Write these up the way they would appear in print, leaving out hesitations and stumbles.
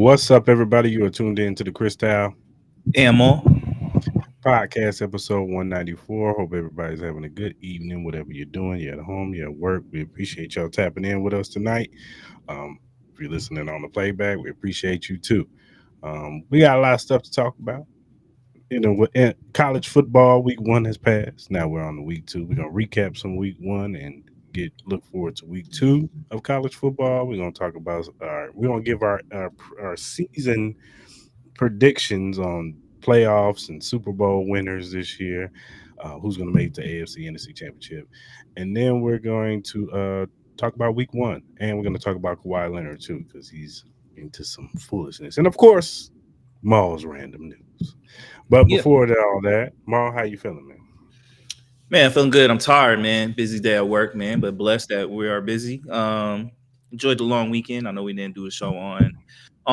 What's up, everybody? You are tuned in to the Cris Style Ammo. Podcast, episode 194. Hope everybody's having a good evening, whatever you're doing. You're at home, you're at work. We appreciate y'all tapping in with us tonight. If you're listening on the playback, we appreciate you too. We got a lot of stuff to talk about. College football week one has passed. Now we're on the week two. We're gonna recap some week one and get look forward to week two of college football. We're gonna talk about we're gonna give our season predictions on playoffs and Super Bowl winners this year. Who's gonna make the AFC NFC Championship, and then we're going to talk about week one, and we're gonna talk about Kawhi Leonard too because he's into some foolishness, and of course, Maul's random news. But Yeah. before all that, Maul, how you feeling, man? Man, feeling good. I'm tired, man. Busy day at work, man, but blessed that we are busy. Enjoyed the long weekend. I know we didn't do a show on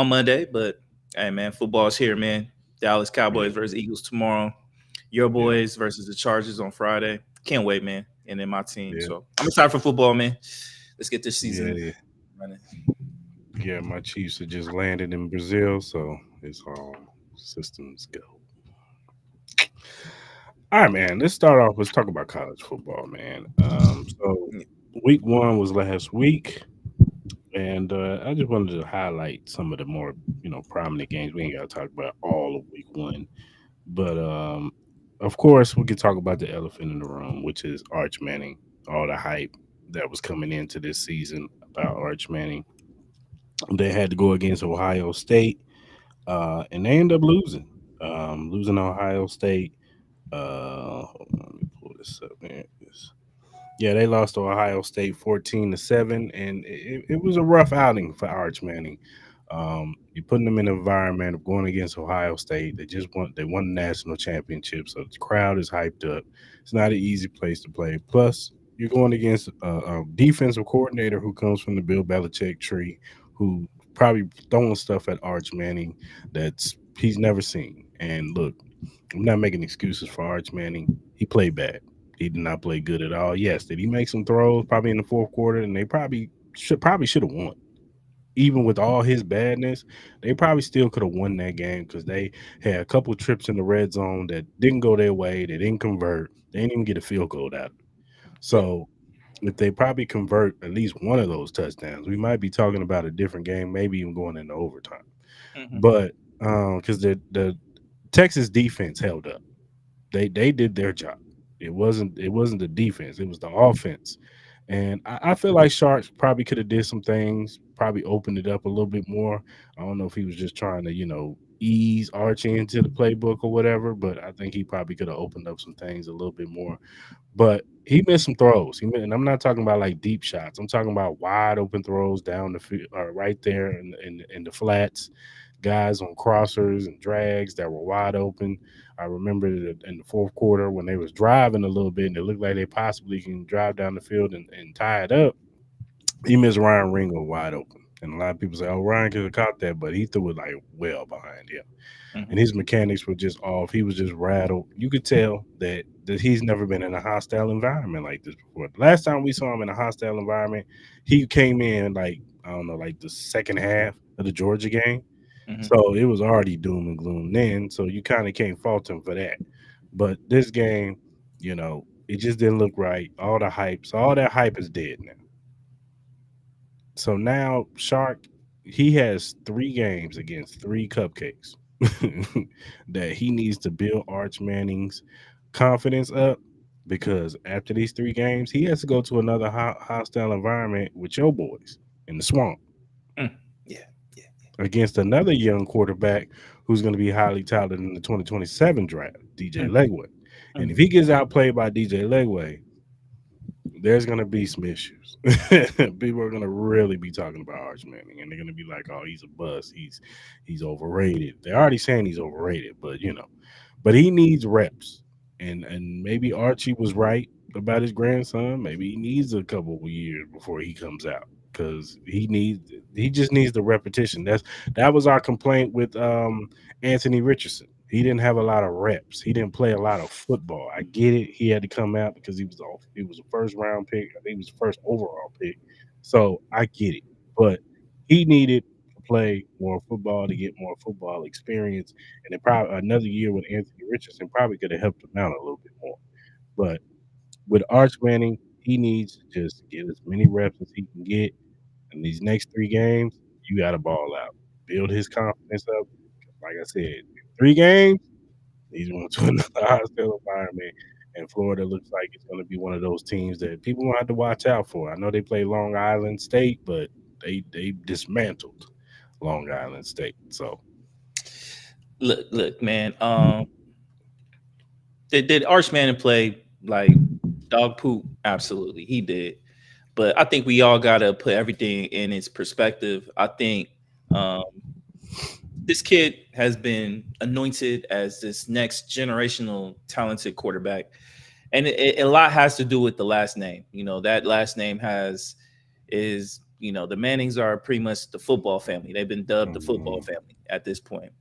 Monday, but hey man, football's here, man. Dallas Yeah, Cowboys versus Eagles tomorrow. Your yeah, boys versus the Chargers on Friday. Can't wait, man. And then my team. yeah, So I'm excited for football, man. Let's get this yeah, season yeah. running. Yeah, my Chiefs are just landed in Brazil, so it's all systems go. All right, man. Let's start off. Let's talk about college football, man. So Yeah. week one was last week, and I just wanted to highlight some of the more prominent games. We ain't got to talk about all of week one, but of course we could talk about the elephant in the room, which is Arch Manning. All the hype that was coming into this season about Arch Manning. They had to go against Ohio State, and they ended up losing. Losing Ohio State. Hold on, let me pull this up, man. Yeah, they lost to Ohio State 14-7, and it was a rough outing for Arch Manning. You're putting them in an environment of going against Ohio State. They won the national championship, so the crowd is hyped up. It's not an easy place to play. Plus, you're going against a defensive coordinator who comes from the Bill Belichick tree, who probably throwing stuff at Arch Manning that's he's never seen. And look, I'm not making excuses for Arch Manning. He played bad. He did not play good at all. Yes, did he make some throws probably in the fourth quarter, and they probably should have won. Even with all his badness, they probably still could have won that game because they had a couple of trips in the red zone that didn't go their way. They didn't convert. They didn't even get a field goal out of it. Yeah. So if they probably convert at least one of those touchdowns, we might be talking about a different game, maybe even going into overtime. Hmm. But because the Texas defense held up, they did their job. It wasn't the defense, it was the offense. And I feel like Sharks probably could have did some things, probably opened it up a little bit more. I don't know if he was just trying to, ease Archie into the playbook or whatever, but I think he probably could have opened up some things a little bit more. But he missed some throws. And I'm not talking about like deep shots. I'm talking about wide open throws down the field, right there in the flats, guys on crossers and drags that were wide open. I remember that in the fourth quarter when they was driving a little bit and it looked like they possibly can drive down the field and tie it up. He missed Ryan Ringo wide open. And a lot of people say, "Oh, Ryan could have caught that," but he threw it like well behind him, and Hmm. his mechanics were just off. He was just rattled. You could tell that he's never been in a hostile environment like this before. The last time we saw him in a hostile environment, he came in like I don't know, like the second half of the Georgia game. Hmm. So it was already doom and gloom then. So you kind of can't fault him for that. But this game, it just didn't look right. All that hype is dead now. So now Shark, he has 3 games against 3 cupcakes that he needs to build Arch Manning's confidence up because after these 3 games, he has to go to another hostile environment with your boys in the swamp Mm. Yeah. Yeah. against another young quarterback who's going to be highly touted in the 2027 draft, DJ Mm. Legway. And Mm. if he gets outplayed by DJ Legway, there's gonna be some issues. People are gonna really be talking about Arch Manning, and they're gonna be like, "Oh, he's a bust. He's overrated." They're already saying he's overrated, but he needs reps, and maybe Archie was right about his grandson. Maybe he needs a couple of years before he comes out because he just needs the repetition. That was our complaint with Anthony Richardson. He didn't have a lot of reps. He didn't play a lot of football. I get it. He had to come out because he was off. He was a first round pick. I think he was the first overall pick. So I get it. But he needed play more football, to get more football experience, and then probably another year with Anthony Richardson probably could have helped him out a little bit more. But with Arch Manning, he needs to just get as many reps as he can get. In these next 3 games, you got to ball out, build his confidence up. Like I said, in 3 games, he's going to another hostile environment. And Florida looks like it's going to be one of those teams that people will have to watch out for. I know they play Long Island State, but they dismantled Long Island State. So Look, man. Did Arch Manning play like dog poop? Absolutely, he did. But I think we all gotta put everything in its perspective. I think um, this kid has been anointed as this next generational talented quarterback, and a lot has to do with the last name. You know, that last name is the Mannings are pretty much the football family. They've been dubbed the football mhm, family at this point.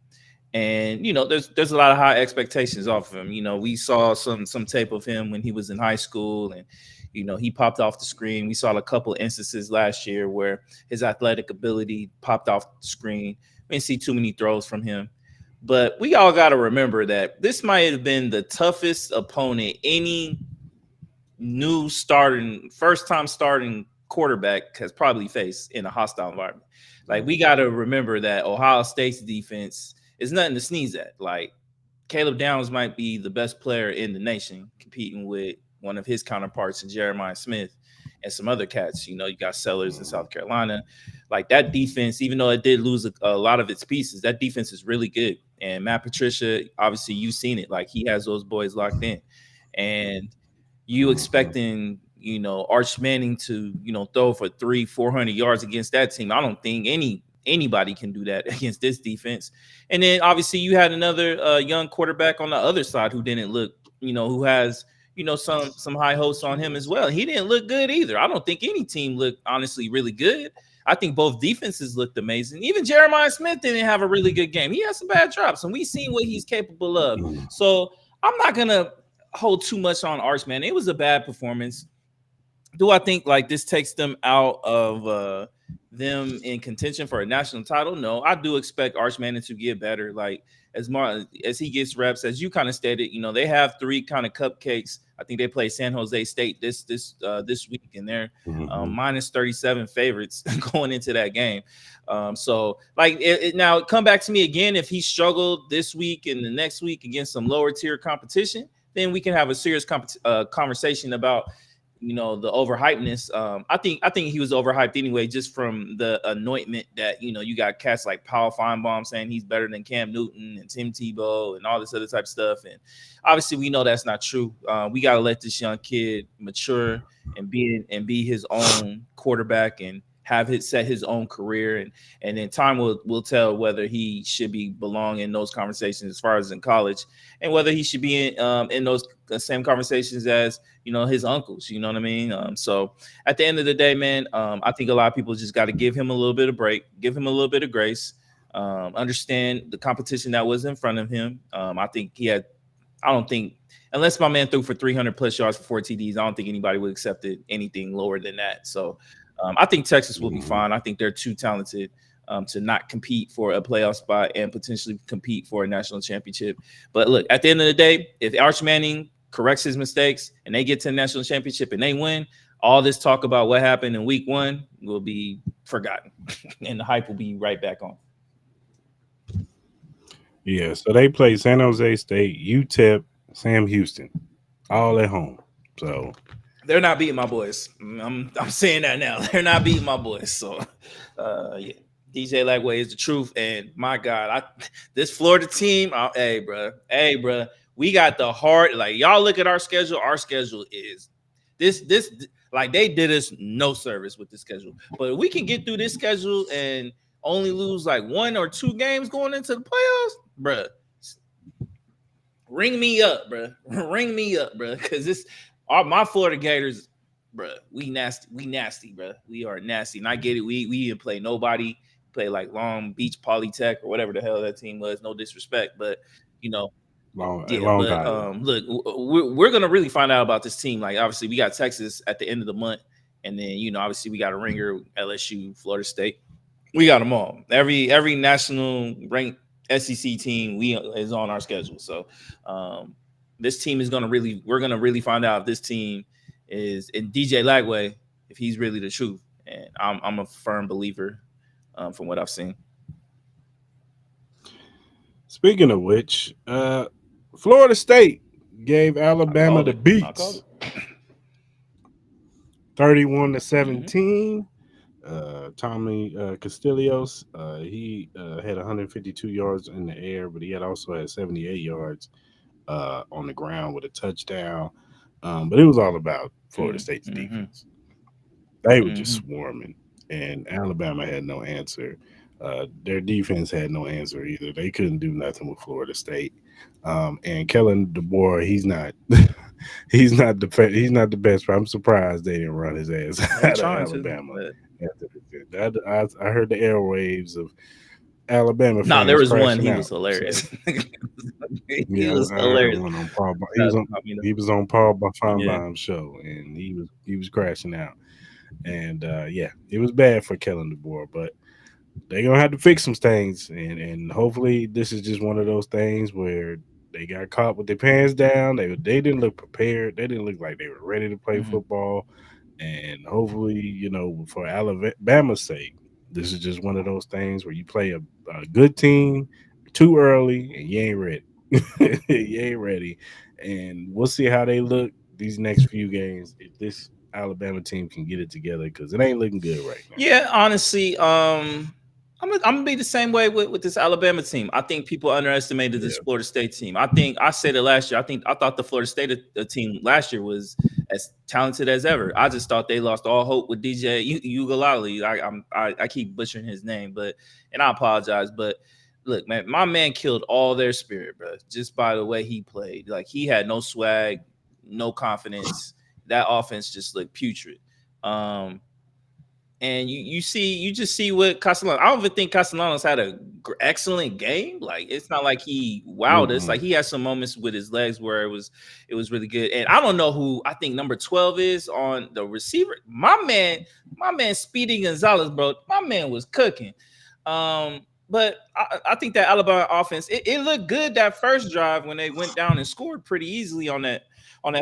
And there's a lot of high expectations off of him. We saw some tape of him when he was in high school, and he popped off the screen. We saw a couple instances last year where his athletic ability popped off the screen. We didn't see too many throws from him, but we all got to remember that this might have been the toughest opponent any new starting first time starting quarterback has probably faced in a hostile environment. Like, we got to remember that Ohio State's defense is nothing to sneeze at. Like, Caleb Downs might be the best player in the nation competing with one of his counterparts in Jeremiah Smith and some other cats. You got Sellers in mhm, South Carolina. Like, that defense, even though it did lose a lot of its pieces, that defense is really good. And Matt Patricia, obviously, you've seen it. Like, he has those boys locked in. And you mhm, expecting, Arch Manning to, throw for 300-400 yards against that team. I don't think anybody can do that against this defense. And then obviously you had another young quarterback on the other side who didn't look, who has, some high hopes on him as well. He didn't look good either. I don't think any team looked honestly really good. I think both defenses looked amazing. Even Jeremiah Smith didn't have a really good game. He had some bad drops, and we've seen what he's capable of. mhm, So I'm not gonna hold too much on Arch, man. It was a bad performance. Do I think like this takes them out of them in contention for a national title? No, I do expect Arch Manning to get better. Like, as he gets reps, as you kind of stated, they have three kind of cupcakes. I think they play San Jose State this week, and they're mhm, minus 37 favorites going into that game. So like now come back to me again if he struggled this week and the next week against some lower tier competition, then we can have a serious conversation about the overhypeness. I think he was overhyped anyway, just from the anointment that you got cats like Powell Feinbaum saying he's better than Cam Newton and Tim Tebow and all this other type of stuff. And obviously we know that's not true. We got to let this young kid mature and be his own quarterback and have set his own career, and then time will tell whether he should belong in those conversations as far as in college, and whether he should be in those same conversations as his uncles. You know what I mean? So at the end of the day, man, I think a lot of people just got to give him a little bit of break, give him a little bit of grace, understand the competition that was in front of him. I think I don't think, unless my man threw for 300 plus yards for 4 TDs, I don't think anybody would accept anything lower than that. So I think Texas will be mhm. fine. I think they're too talented to not compete for a playoff spot and potentially compete for a national championship. But look, at the end of the day, if Arch Manning corrects his mistakes and they get to the national championship and they win, all this talk about what happened in week one will be forgotten and the hype will be right back on. Yeah, so they play San Jose State, UTEP, Sam Houston, all at home. So They're not beating my boys. I'm saying that now. They're not beating my boys. So, yeah, DJ Lagway is the truth. And my God, this Florida team, hey, bro, we got the hard. Like, y'all look at our schedule. Our schedule is this like they did us no service with the schedule. But we can get through this schedule and only lose like 1 or 2 games going into the playoffs, bro. Ring me up, bro. Ring me up, bro. Because my Florida Gators, bro. We nasty, bro. We are nasty. And I get it. We didn't play nobody. Play like Long Beach Polytech or whatever the hell that team was. No disrespect, but you know, yeah. Long But Island. look, we're gonna really find out about this team. Like, obviously, we got Texas at the end of the month, and then obviously we got a ringer: LSU, Florida State. We got them all. Every national ranked SEC team we is on our schedule. So um, this team is gonna really we're gonna really find out if this team is in DJ Lagway if he's really the truth. And I'm a firm believer from what I've seen. Speaking of which, Florida State gave I Alabama called the it. I called beats, it. 31 to Mm-hmm. 17. Tommy Castillos, he had 152 yards in the air, but he had also had 78 yards on the ground with a touchdown. But it was all about Florida State's Mm-hmm. defense. They were just Mm-hmm. swarming, and Alabama had no answer. Their defense had no answer either. They couldn't do nothing with Florida State. And Kellen DeBoer, he's not the best. I'm surprised they didn't run his ass They out of trying to, Alabama. but After I heard the airwaves of Alabama no, there fans was one. crashing He was out. hilarious. So He yeah, was I heard hilarious. one on Paul. That, I mean, He was on Paul yeah. Feinbaum's show, and he was crashing out. And yeah, it was bad for Kellen DeBoer, but they're gonna have to fix some things, and hopefully this is just one of those things where they got caught with their pants down. They didn't look prepared. They didn't look like they were ready to play Mm-hmm. football. And hopefully, for Alabama's sake, this is just one of those things where you play a good team too early and you ain't ready. You ain't ready, and we'll see how they look these next few games if this Alabama team can get it together because it ain't looking good right now. Yeah, honestly, I'm gonna be the same way with this Alabama team. I think people underestimated this Yeah. Florida State team. I think I said it last year. I thought the Florida State team last year was as talented as ever. I just thought they lost all hope with DJ Ugalali. I keep butchering his name, but and I apologize. But look, man, my man killed all their spirit, bro, just by the way he played. Like he had no swag, no confidence. That offense just looked putrid. Um, and you just see what Castellanos. I don't even think Castellanos had a excellent game. Like it's not like he wowed us. Mm-mm. Like he had some moments with his legs where it was really good. And I don't know who I think number 12 is on the receiver. My man Speedy Gonzalez, bro. My man was cooking. But I think that Alabama offense it looked good that first drive when they went down and scored pretty easily on that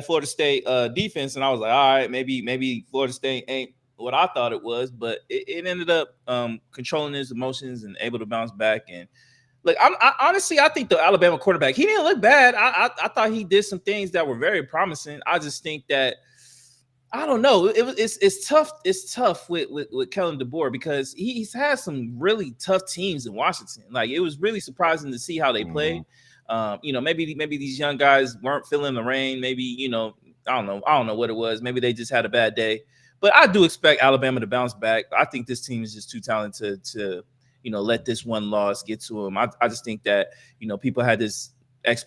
Florida State defense. And I was like, all right, maybe Florida State ain't what I thought it was, but it ended up controlling his emotions and able to bounce back. And like, honestly, I think the Alabama quarterback, he didn't look bad. I thought he did some things that were very promising. I just think that I don't know. It's tough. It's tough with Kellen DeBoer because he's had some really tough teams in Washington. Like it was really surprising to see how they Mm-hmm. played. Maybe these young guys weren't feeling the rain. Maybe I don't know what it was. Maybe they just had a bad day. But I do expect Alabama to bounce back. I think this team is just too talented to let this one loss get to them. I just think that people had this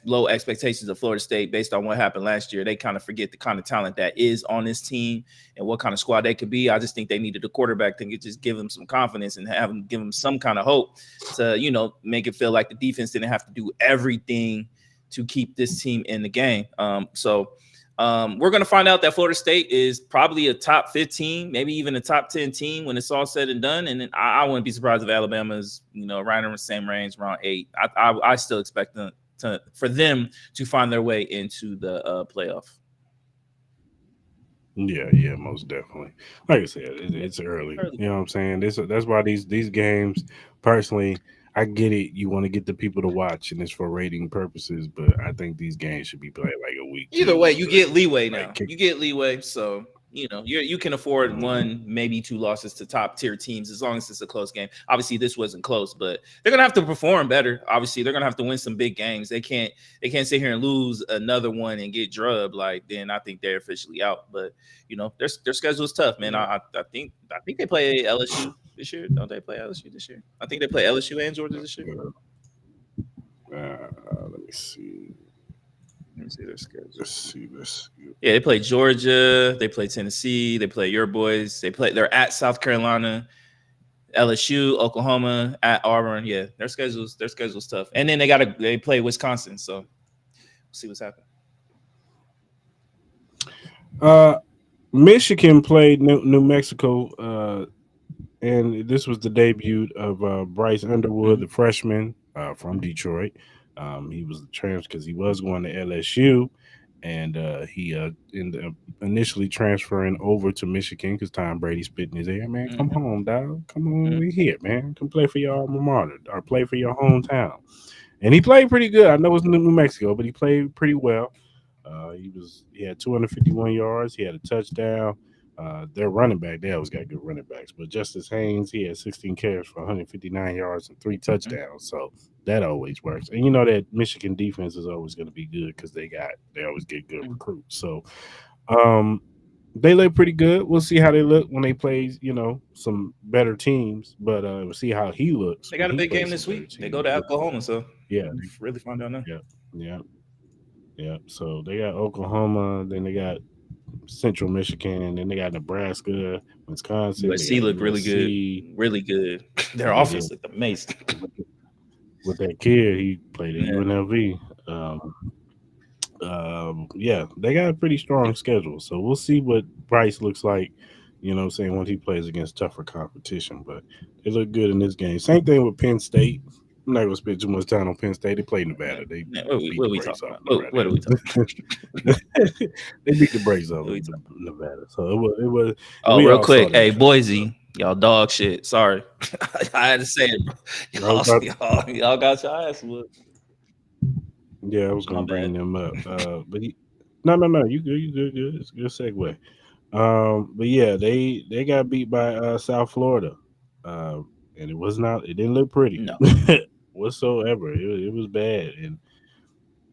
low expectations of Florida State based on what happened last year. They kind of forget the kind of talent that is on this team and what kind of squad they could be. I just think they needed a quarterback to just give them some confidence and give them some kind of hope to make it feel like the defense didn't have to do everything to keep this team in the game. We're going to find out that Florida State is probably a top 15, maybe even a top 10 team when it's all said and done. And then I wouldn't be surprised if Alabama is, right in the same range, around 8. I still expect them for them to find their way into the playoff. Yeah, most definitely. Like I said, it's early. Early. You know what I'm saying? That's why these games, personally, I get it. You want to get the people to watch, and it's for rating purposes. But I think these games should be played like a week, Either 2, way, week you 3. get leeway now. Like, kick. You get leeway, so you can afford Mhm. one, maybe 2 losses to top tier teams as long as it's a close game. Obviously, this wasn't close, but they're gonna have to perform better. Obviously, they're gonna have to win some big games. They can't sit here and lose another one and get drubbed. Like then I think they're officially out. But their schedule is tough, man. Yeah. I think they play LSU this year. Don't they play LSU this year? I think they play LSU and Georgia this year. Let me see. Let me see their schedule. Let's see. Yeah, they play Georgia, they play Tennessee, they play your boys, they're at South Carolina, LSU, Oklahoma, at Auburn. Yeah, their schedule's tough. And then they play Wisconsin, so we'll see what's happening. Uh, Michigan played New Mexico and this was the debut of Bryce Underwood, Mhm. the freshman from Detroit. He was the transfer because he was going to LSU, and he ended up initially transferring over to Michigan because Tom Brady spit in his ear. Man, come Mhm. home, dog. Come on, Mhm. we here, man. Come play for your alma mater or play for your hometown. And he played pretty good. I know it's New Mexico, but he played pretty well. He had 251 yards. He had a touchdown. Their running back, they always got good running backs. But Justice Haynes, he had 16 carries for 159 yards and three Mhm. touchdowns. So that always works. And you know that Michigan defense is always going to be good because they always get good Mhm. recruits. So um, they look pretty good. We'll see how they look when they play, some better teams. But we'll see how he looks They when got a he big game plays some this better week. They teams. go to Oklahoma, so Yeah, we'll really find out now. yeah, yeah, yeah. So they got Oklahoma, then they got Central Michigan, and then they got Nebraska, Wisconsin, they USC got looked really good, USC. really good. Their Yeah, yeah. offense looked amazing. With with that kid, he played at Yeah. UNLV. Yeah, they got a pretty Yeah. strong schedule, so we'll see what Bryce looks like. What I'm saying, once he plays against tougher competition, but they look good in this game. Same thing with Penn State. I'm not gonna spend too much time on Penn State. They played Yeah. Nevada. They Yeah, beat what the are we brakes talking off about? What are we talking Nevada. about? They beat the brakes off What are we the talking Nevada. So it was, and Oh, we real all saw quick. that Hey, coming. So Boise, y'all dog shit. Sorry. I had to say it, bro. I was about, Y'all got your ass whooped. yeah, I was My gonna bad. bring them up. But no, no, no, you good, good. It's a good segue. But yeah, they got beat by South Florida, and it didn't look pretty No, whatsoever. It was bad, and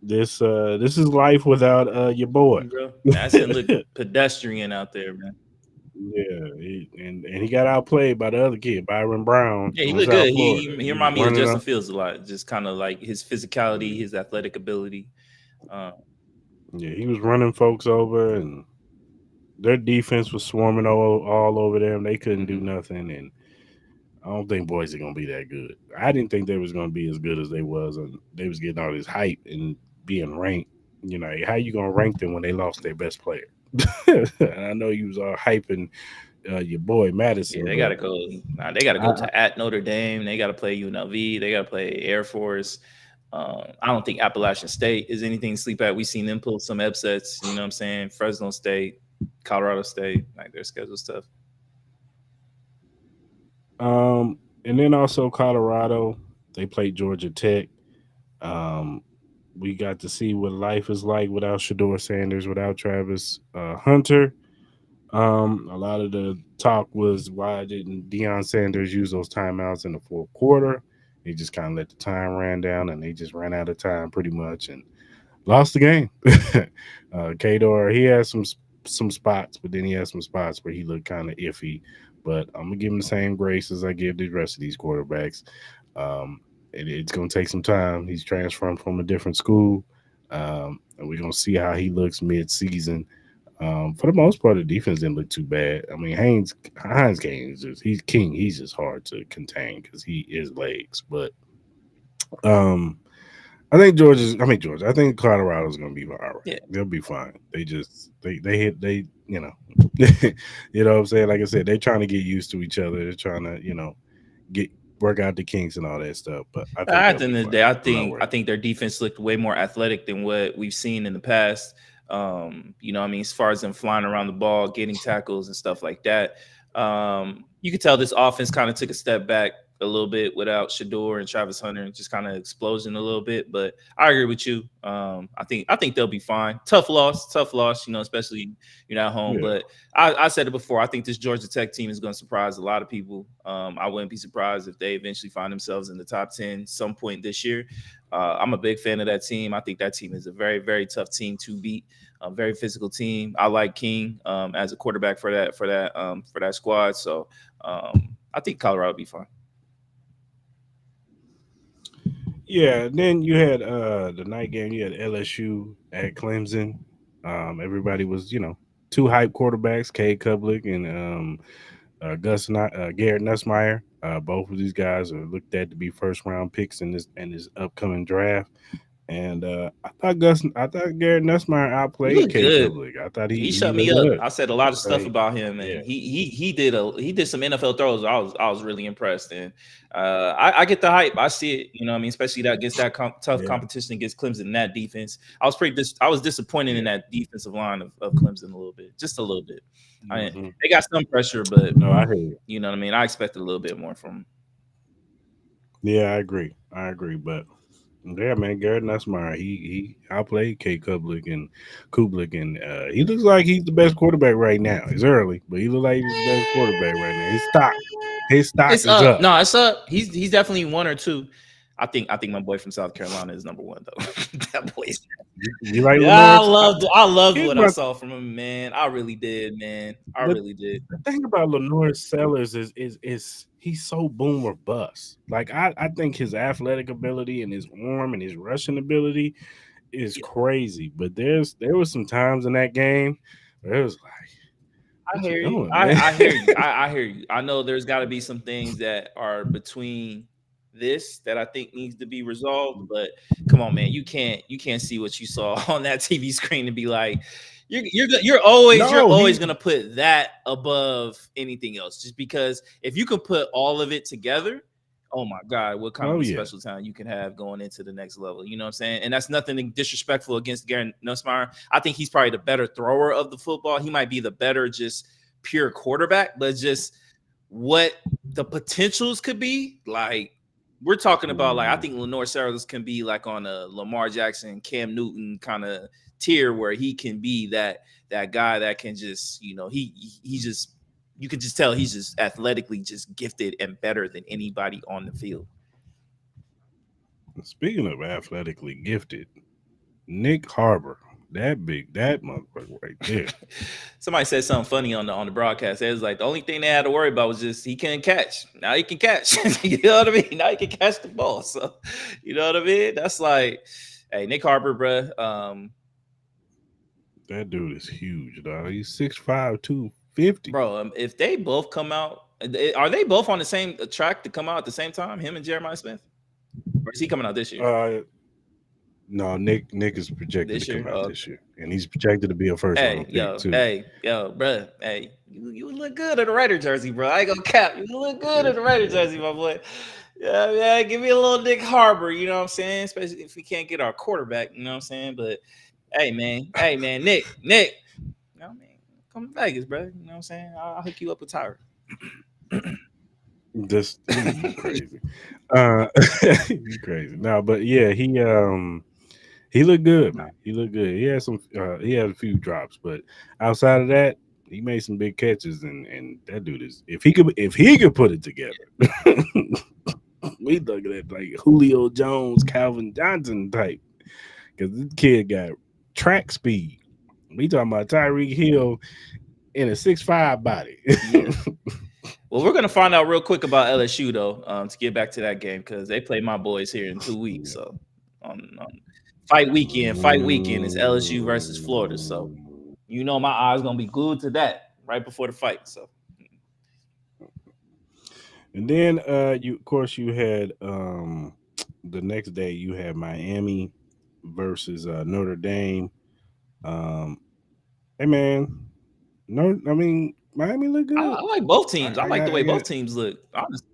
this is life without your boy. bro. Madison looked pedestrian out there, man. Yeah, and he got outplayed by the other kid, Byron Brown Yeah, he from looked South good. Florida. He He was reminded me of running Justin up. Fields a lot. Just kind of like his physicality, his athletic ability. Uh, Yeah, he was running folks over, and their defense was swarming all over them. They couldn't do mhm. nothing, and I don't think boys are gonna be that good. I didn't think they was gonna be as good as they was, and they was getting all this hype and being ranked. How you gonna rank them when they lost their best player? And I know you was all hyping your boy Yeah, Madison, they got but to go. Nah, they got to go I to at Notre Dame. They got to play UNLV. They got to play Air Force. I don't think Appalachian State is anything to sleep at. We've seen them pull some upsets. You know what I'm saying? Fresno State, Colorado State, like their schedule stuff. and then also Colorado, they played Georgia Tech. Um, we got to see what life is like without Shador Sanders, without Travis Hunter. A lot of the talk was why didn't Deion Sanders use those timeouts in the fourth quarter? He just kind of let the time ran down, and they just ran out of time pretty much and lost the game. Kador, he had some spots, but then he had some spots where he looked kind of iffy. But I'm gonna give him the same grace as I give the rest of these quarterbacks. It's gonna take some time. He's transferring from a different school, and we're gonna see how he looks mid-season. For the most part, the defense didn't look too bad. I mean, Hines King is he's king. He's just hard to contain because he is legs. But um, I think Georgia's. I mean, Georgia. I think Colorado's going to be all right. Yeah, They'll be fine. They hit they you know what I'm saying. Like I said, they're trying to get used to each other. They're trying to get work out the kinks and all that stuff. But I think at they'll the end be of the fine. day, I'm not I worried. think their defense looked way more athletic than what we've seen in the past. You know, what I mean, as far as them flying around the ball, getting tackles and stuff like that. You could tell this offense kind of took a step back a little bit without Shador and Travis Hunter, and just kind of explosion a little bit. But I agree with you. I think they'll be fine. Tough loss. You know, especially you're not home. Yeah. But I said it before. I think this Georgia Tech team is going to surprise a lot of people. I wouldn't be surprised if they eventually find themselves in the top 10 some point this year. I'm a big fan of that team. I think that team is a very, very tough team to beat. A very physical team. I like King as a quarterback for that squad. So I think Colorado will be fine. Yeah, then you had the night game. You had LSU at Clemson. Everybody was, two hype quarterbacks, Cade Kublik and Garrett Nussmeyer. Both of these guys are looked at to be first round picks in this upcoming draft. And I thought Garrett Nussmeyer He outplayed looked K good. Public. I thought He he shut me looked up. good. I said a lot of stuff Like, about him, yeah, and he did some NFL throws. I was really impressed, and I get the hype. I see it. You know what I mean? Especially that against that tough yeah, competition against Clemson and that defense. I was disappointed in yeah. that defensive line of Clemson a little bit, just a little bit. Hmm. They got some pressure, but No, I hear you. you know what I mean. I expected a little bit more from 'em. Yeah, I agree. I agree. But yeah, man, Garrett Nussmeyer, he outplayed K Kublik, and he looks like he's the best quarterback right now. It's early, but he looks like he's the best quarterback right now. His stock It's is up. up. No, it's up. He's definitely one or two. I think my boy from South Carolina is number one though. That boy's You like yeah, Lenore? I loved Here's what I my saw from him, man. I really did, man. I the, really did. the thing about Lenore Sellers is he's so boom or bust. Like I think his athletic ability and his arm and his rushing ability is Yeah, crazy. But there was some times in that game where it was like, I what you hear you. doing, man? I hear you. I hear you. I know there's got to be some things that are between this that I think needs to be resolved. But come on, man, you can't see what you saw on that TV screen and be like, you're No, always he. gonna put that above anything else, just because if you can put all of it together. Oh my God, what kind of Oh a yeah. special talent you can have going into the next level. You know what I'm saying? And that's nothing disrespectful against Garen Nussmeier. I think he's probably the better thrower of the football. He might be the better just pure quarterback, but just what the potentials could be, like we're talking about, like I Mhm. think Lenore Sarles can be like on a Lamar Jackson, Cam Newton kind of tier where he can be that guy that can just, he just you can just tell he's just athletically just gifted and better than anybody on the field. Speaking of athletically gifted, Nick Harbor, that motherfucker right there. Somebody said something funny on the broadcast. It was like the only thing they had to worry about was just he couldn't catch. Now he can catch. You know what I mean? Now he can catch the ball. So you know what I mean? That's like, hey, Nick Harper, bro. That dude is huge, dog. He's 6'5", 250. Bro, if they both come out, are they both on the same track to come out at the same time? Him and Jeremiah Smith, or is he coming out this year? Uh, no, Nick is projected to This year? come out this year, and he's projected to be a first round pick too. Bro, hey, you look good in the Raider jersey, bro. I ain't gonna cap. You look good in the Raider jersey, my boy. Yeah, give me a little Nick Harbor, you know what I'm saying? Especially if we can't get our quarterback, you know what I'm saying? But hey, man, Nick, you know what I mean? Come to Vegas, bro. You know what I'm saying? I'll hook you up with Tyra. This you crazy. Uh, you crazy. No, but yeah, he looked good, man. He looked good. He had a few drops, but outside of that, he made some big catches, and that dude is if he could put it together, we looking at like Julio Jones, Calvin Johnson type, because this kid got track speed. We talking about Tyreek Hill in a 6'5" body. Yeah. Well, we're gonna find out real quick about LSU though, to get back to that game because they play my boys here in 2 weeks. Yeah. So on fight weekend is LSU versus Florida. So my eyes gonna be glued to that right before the fight. So And then you of course you had the next day you had Miami versus Notre Dame. Um hey man, no I mean Miami look I good. like both teams. I like the I way both got teams look. Honestly,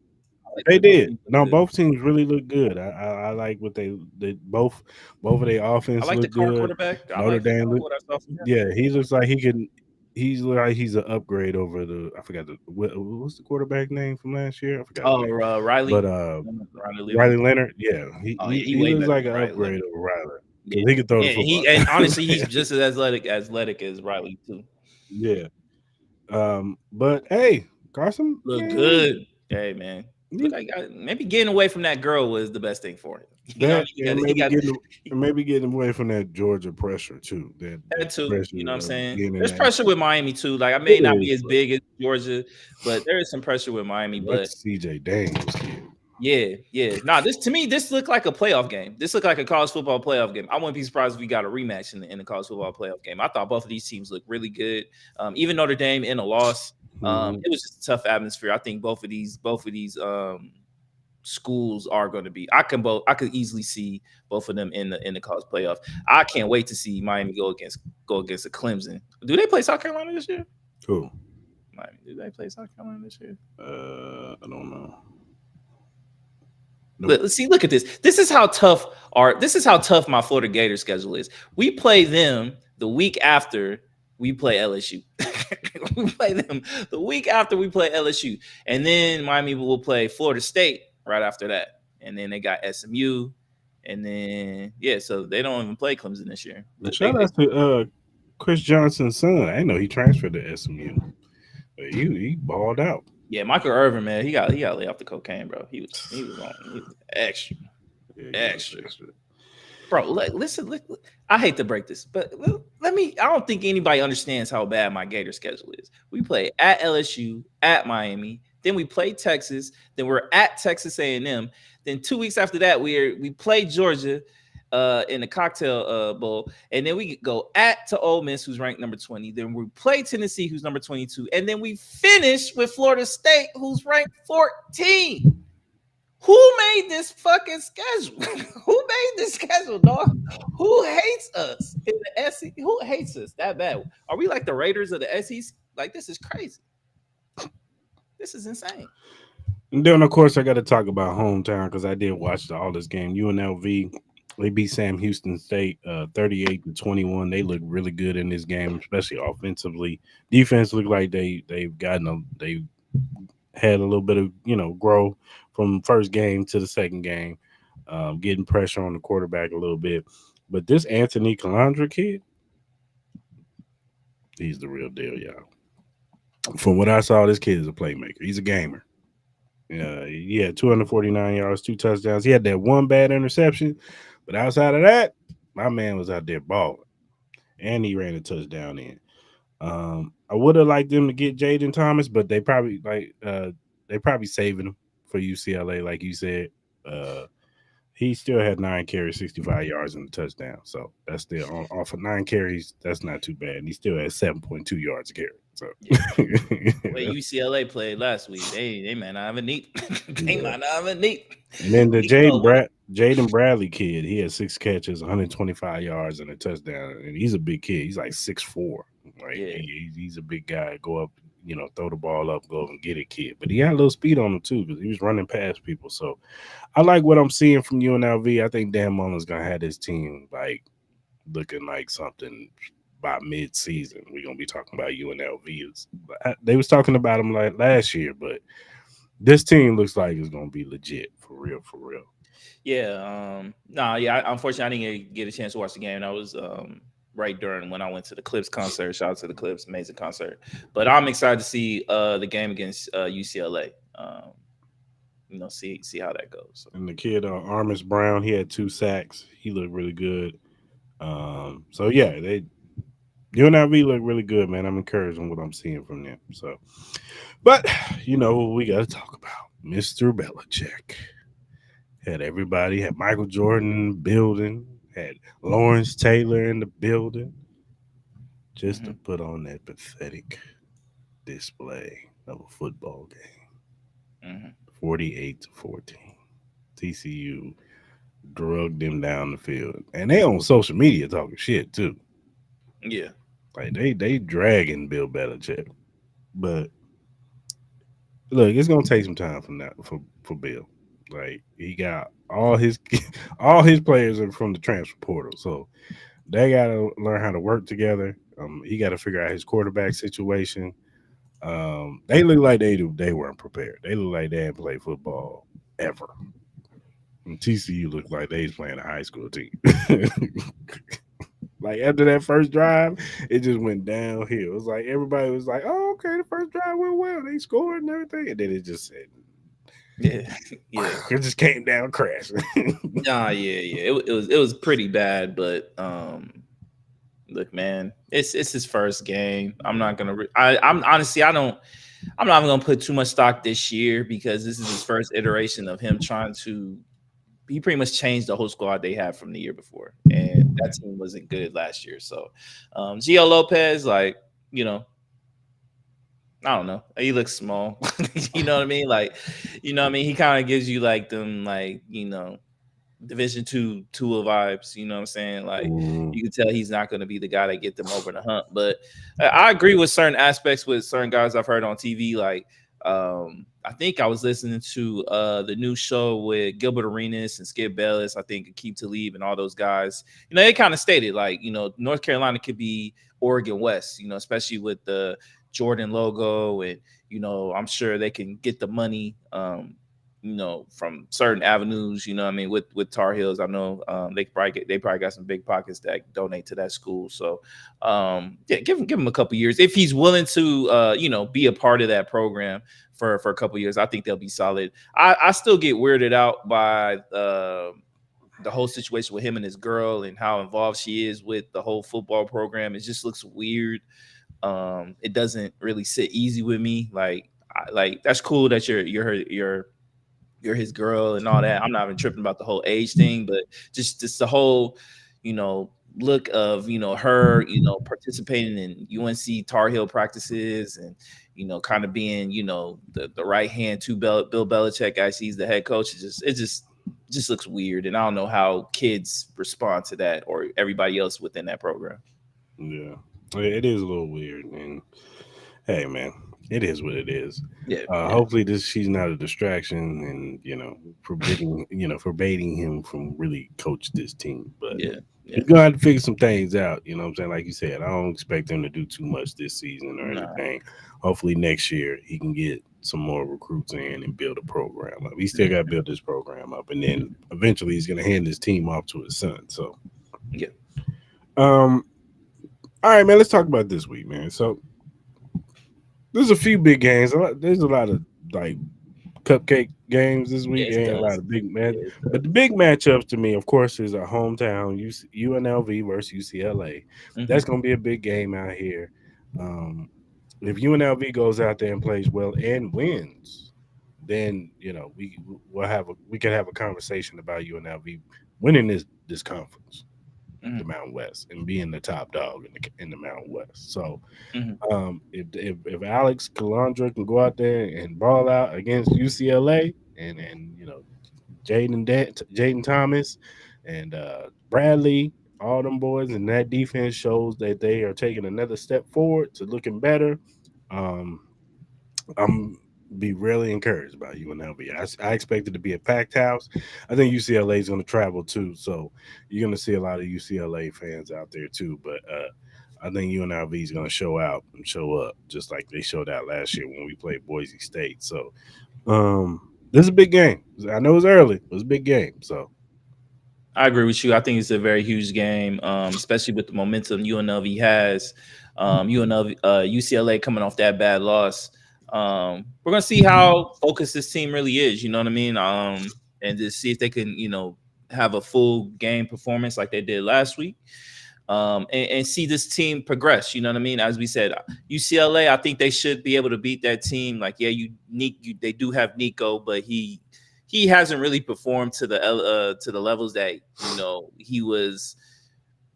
I like the they way both did. teams look No, good. both teams really look good. I like what they both of their I offense like the look car good. quarterback. I Notre like Dame look what I saw from him. yeah, he looks like he's like he's an upgrade over the I forgot what's the quarterback name from last year? I forgot his Oh, name. But Riley, Riley Leonard. Riley Leonard, yeah, Oh yeah, he he way looks better like than an Riley upgrade Leonard. over Riley Yeah, because he can throw the and football. honestly, he's just as athletic as Riley too. Yeah. But hey, Carson, Look man, good. Hey man, look, you- maybe getting away from that girl was the best thing for him. You know what I that mean? and He maybe getting away from that Georgia pressure too. That had to. You know what pressure I'm of saying? getting in There's that. pressure with Miami too. Like I It may not is, be as but big as Georgia, but there is some pressure with Miami. what But CJ Daniels kid. yeah. Nah, this to me, this looked like a playoff game. This looked like a college football playoff game. I wouldn't be surprised if we got a rematch in the college football playoff game. I thought both of these teams looked really good. Even Notre Dame in a loss, Mhm. it was just a tough atmosphere. I think both of these schools are going to be. I could easily see both of them in the college playoff. I can't wait to see Miami go against the Clemson. Do they play South Carolina this year? Cool. Miami, do they play South Carolina this year? I don't know. Nope. See, look at this. This is how tough my Florida Gators schedule is. We play them the week after we play LSU. We play them the week after we play LSU. And then Miami will play Florida State right after that. And then they got SMU. And then so they don't even play Clemson this year. Shout out to Chris Johnson's son. I know he transferred to SMU. But he balled out. Yeah, Michael Irvin, man, he got lay off the cocaine, bro. He was extra. Extra. Bro, listen, I hate to break this, but I don't think anybody understands how bad my Gator schedule is. We play at LSU, at Miami, then we play Texas, then we're at Texas A&M. Then 2 weeks after that, we play Georgia in the Cocktail Bowl, and then we go to Ole Miss, who's ranked number 20. Then we play Tennessee, who's number 22, and then we finish with Florida State, who's ranked 14. Who made this fucking schedule? Who made this schedule, dog? Who hates us in the SEC? Who hates us that bad? Are we like the Raiders of the SEC? Like, this is crazy. This is insane. And then, of course, I got to talk about hometown because I did watch all this game. UNLV, they beat Sam Houston State 38-21. They look really good in this game, especially offensively. Defense looked like they had a little bit of grow from first game to the second game, getting pressure on the quarterback a little bit. But this Anthony Calandra kid, he's the real deal, y'all. From what I saw, this kid is a playmaker. He's a gamer. He had 249 yards, 2 touchdowns. He had that one bad interception, but outside of that, my man was out there balling, and he ran a touchdown in. I would have liked them to get Jaden Thomas, but they probably saving him for UCLA, like you said. He still had 9 carries, 65 yards, and a touchdown. So that's still off of 9 carries. That's not too bad. And he still has 7.2 yards a carry. So the way UCLA played last week, they might not have a need. They might not have a need. And then the Jaden Bradley kid, he had 6 catches, 125 yards, and a touchdown. And he's a big kid. He's like 6'4". Right? Yeah. He's a big guy. Go up, throw the ball up, go up and get it, kid. But he had a little speed on him too because he was running past people. So I like what I'm seeing from UNLV. I think Dan Mullen's gonna have this team like looking like something by mid-season. We're gonna be talking about UNLV. They was talking about them like last year, but this team looks like it's gonna be legit for real. Yeah. Unfortunately, I didn't get a chance to watch the game. I was right during when I went to the Clips concert. Shout out to the Clips, amazing concert. But I'm excited to see the game against UCLA. See how that goes. So. And the kid Armis Brown, he had 2 sacks. He looked really good. UNLV look really good, man. I'm encouraged on what I'm seeing from them. So, but we got to talk about Mr. Belichick. Had Michael Jordan in the building, had Lawrence Taylor in the building, just to put on that pathetic display of a football game. 48-14. TCU drugged them down the field, and they on social media talking shit too. Yeah. Like they dragging Bill Belichick, but look, it's gonna take some time from that for Bill. Like he got all his players are from the transfer portal, so they gotta learn how to work together. He got to figure out his quarterback situation. They look like they weren't prepared. They look like they hadn't played football ever. And TCU looked like they was playing a high school team. Like after that first drive, it just went downhill. It was like everybody was like, "Oh, okay, the first drive went well. They scored and everything," and then it just said, "Yeah, it just came down crashing." It was pretty bad, but look, man, it's his first game. I'm not gonna. I'm honestly, I'm not even gonna put too much stock this year because this is his first iteration of him trying to. He pretty much changed the whole squad they had from the year before, and that team wasn't good last year. So, Gio Lopez, I don't know. He looks small. You know what I mean? Like, you know what I mean? He kind of gives you like them, like, Division two vibes. You know what I'm saying? Like, Mm, you can tell he's not going to be the guy that get them over the hump. But I agree with certain aspects with certain guys I've heard on TV. Like, I think I was listening to the new show with Gilbert Arenas and Skip Bayless. I think Akeem Talib and all those guys. They kind of stated like, North Carolina could be Oregon West. Especially with the Jordan logo, and I'm sure they can get the money. From certain avenues, what I mean, with Tar Heels. I know they probably got some big pockets that donate to that school. So yeah, give him a couple years. If he's willing to be a part of that program for a couple years, I think they'll be solid. I still get weirded out by the whole situation with him and his girl and how involved she is with the whole football program. It just looks weird. It doesn't really sit easy with me. Like that's cool that you're his girl and all that. I'm not even tripping about the whole age thing, but just the whole, you know, look of her, participating in UNC Tar Heel practices and kind of being the right hand to Bill Belichick as he's the head coach. It just looks weird, and I don't know how kids respond to that or everybody else within that program. yeah, it is a little weird, and hey, man, it is what it is. Yeah, yeah, Hopefully, this she's not a distraction, and forbidding him from really coach this team. But yeah, yeah. he's gonna have to figure some things out. You know what I'm saying? Like you said, I don't expect him to do too much this season or Nah. anything. Hopefully, next year he can get some more recruits in and build a program up. He still got to build this program up, and then eventually he's gonna hand his team off to his son. So, Yeah. um, all right, man. Let's talk about this week, man. So there's a few big games. There's a lot of like cupcake games this week. Yes, it Ain't a lot does. of big match, Yeah, it but the does. big matchups to me, of course, is our hometown UNLV versus UCLA. Hmm. That's going to be a big game out here. Um, if UNLV goes out there and plays well and wins, then we can have a conversation about UNLV winning this conference, the Hmm. Mountain West, and being the top dog in the Mountain West. So Hmm. if Alex Calandra can go out there and ball out against UCLA and Jaden Thomas and Bradley, all them boys, and that defense shows that they are taking another step forward to looking better. Um, I'm be really encouraged by UNLV. I expect it to be a packed house. I think UCLA is going to travel too, so you're going to see a lot of UCLA fans out there too. But I think UNLV is going to show out and show up just like they showed out last year when we played Boise State. So this is a big game. I know it's early. It was a big game. So I agree with you. I think it's a very huge game, especially with the momentum UNLV has. UNLV, UCLA coming off that bad loss. We're gonna see how focused this team really is. You know what I mean? And just see if they can, have a full game performance like they did last week. And see this team progress. You know what I mean? As we said, UCLA, I think they should be able to beat that team. Like, yeah, they do have Nico, but he hasn't really performed to the levels that he was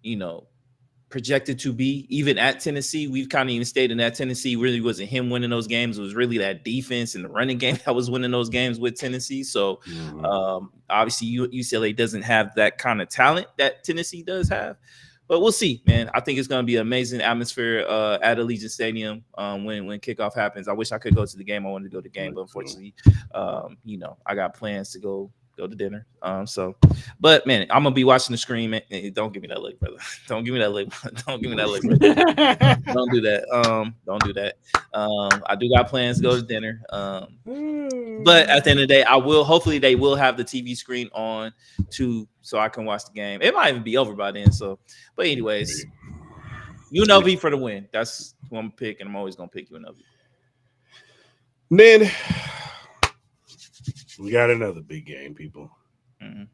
you know projected to be. Even at Tennessee, we've kind of even stated that Tennessee really wasn't him winning those games. It was really that defense and the running game that was winning those games with Tennessee. So mhm. obviously UCLA doesn't have that kind of talent that Tennessee does have. But we'll see, man. I think it's going to be an amazing atmosphere at Allegiant Stadium when kickoff happens. I wish I could go to the game. I wanted to go to the game, but unfortunately, I got plans to go to dinner. But man, I'm gonna be watching the screen. Man. Don't give me that look, brother. Don't give me that look. Don't give me that look, brother. Don't do that. Don't do that. I do got plans to go to dinner. But at the end of the day, I will. Hopefully, they will have the TV screen on too, so I can watch the game. It might even be over by then. So, but anyways, UNLV for the win. That's who I'm picking. I'm always gonna pick UNLV. Then we got another big game, people. Mhm.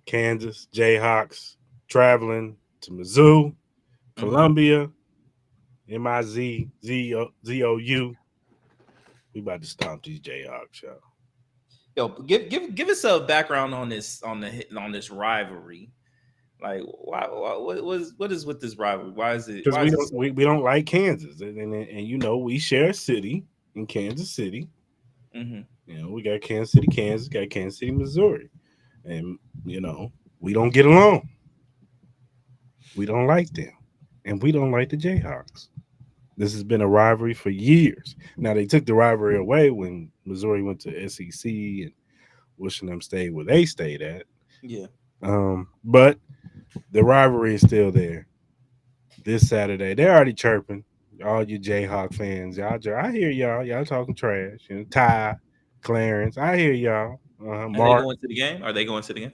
Kansas Jayhawks traveling to Mizzou, Mhm. Columbia, MIZZOU. We about to stomp these Jayhawks, y'all. Yo, give us a background on this rivalry. Like, why what is with this rivalry? Why is it? Because Why we is it don't so? we don't like Kansas, and you know we share a city in Kansas City. Hmm. You know we got Kansas City, Kansas, got Kansas City, Missouri, and you know we don't get along. We don't like them, and we don't like the Jayhawks. This has been a rivalry for years. Now they took the rivalry away when Missouri went to SEC and wishing them stayed where they stayed at. Yeah. But the rivalry is still there. This Saturday, they're already chirping. All you Jayhawk fans, I hear y'all. Y'all talking trash. You know, Ty, Clarence, I hear y'all. Are they Mark, going to the game? Are they going to the game?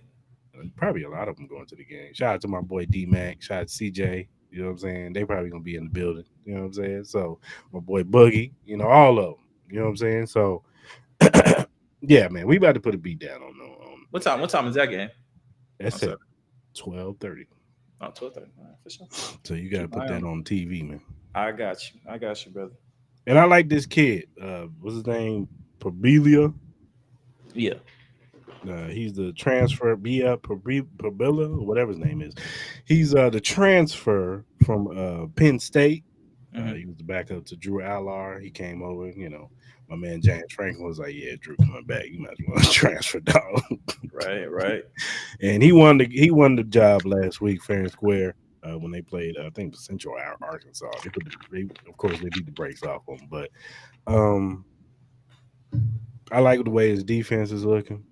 probably a lot of them going to the game. Shout out to my boy D Mac. Shout out to CJ. You know what I'm saying? They probably gonna be in the building. You know what I'm saying? So my boy Boogie. You know all of them. You know what I'm saying? So yeah, man, we about to put a beat down on them. What time? What time is that game? On That's at Saturday. 12:30. Oh, 12:30. All right, for sure. So you got to Keep my put eye that on. on TV, man. I got you. I got you, brother. And I like this kid. What's his name? Pabelia. Yeah. He's the transfer Bia Pabilla, whatever his name is. He's the transfer from Penn State. Hmm. He was the backup to Drew Allar. He came over. You know, my man James Franklin was like, "Yeah, Drew coming back. You might as well transfer, dog." Right. Right. And he won the job last week, fair and square. When they played, I think Central Arkansas. Of course, they beat the brakes off them. But um, I like the way his defense is looking.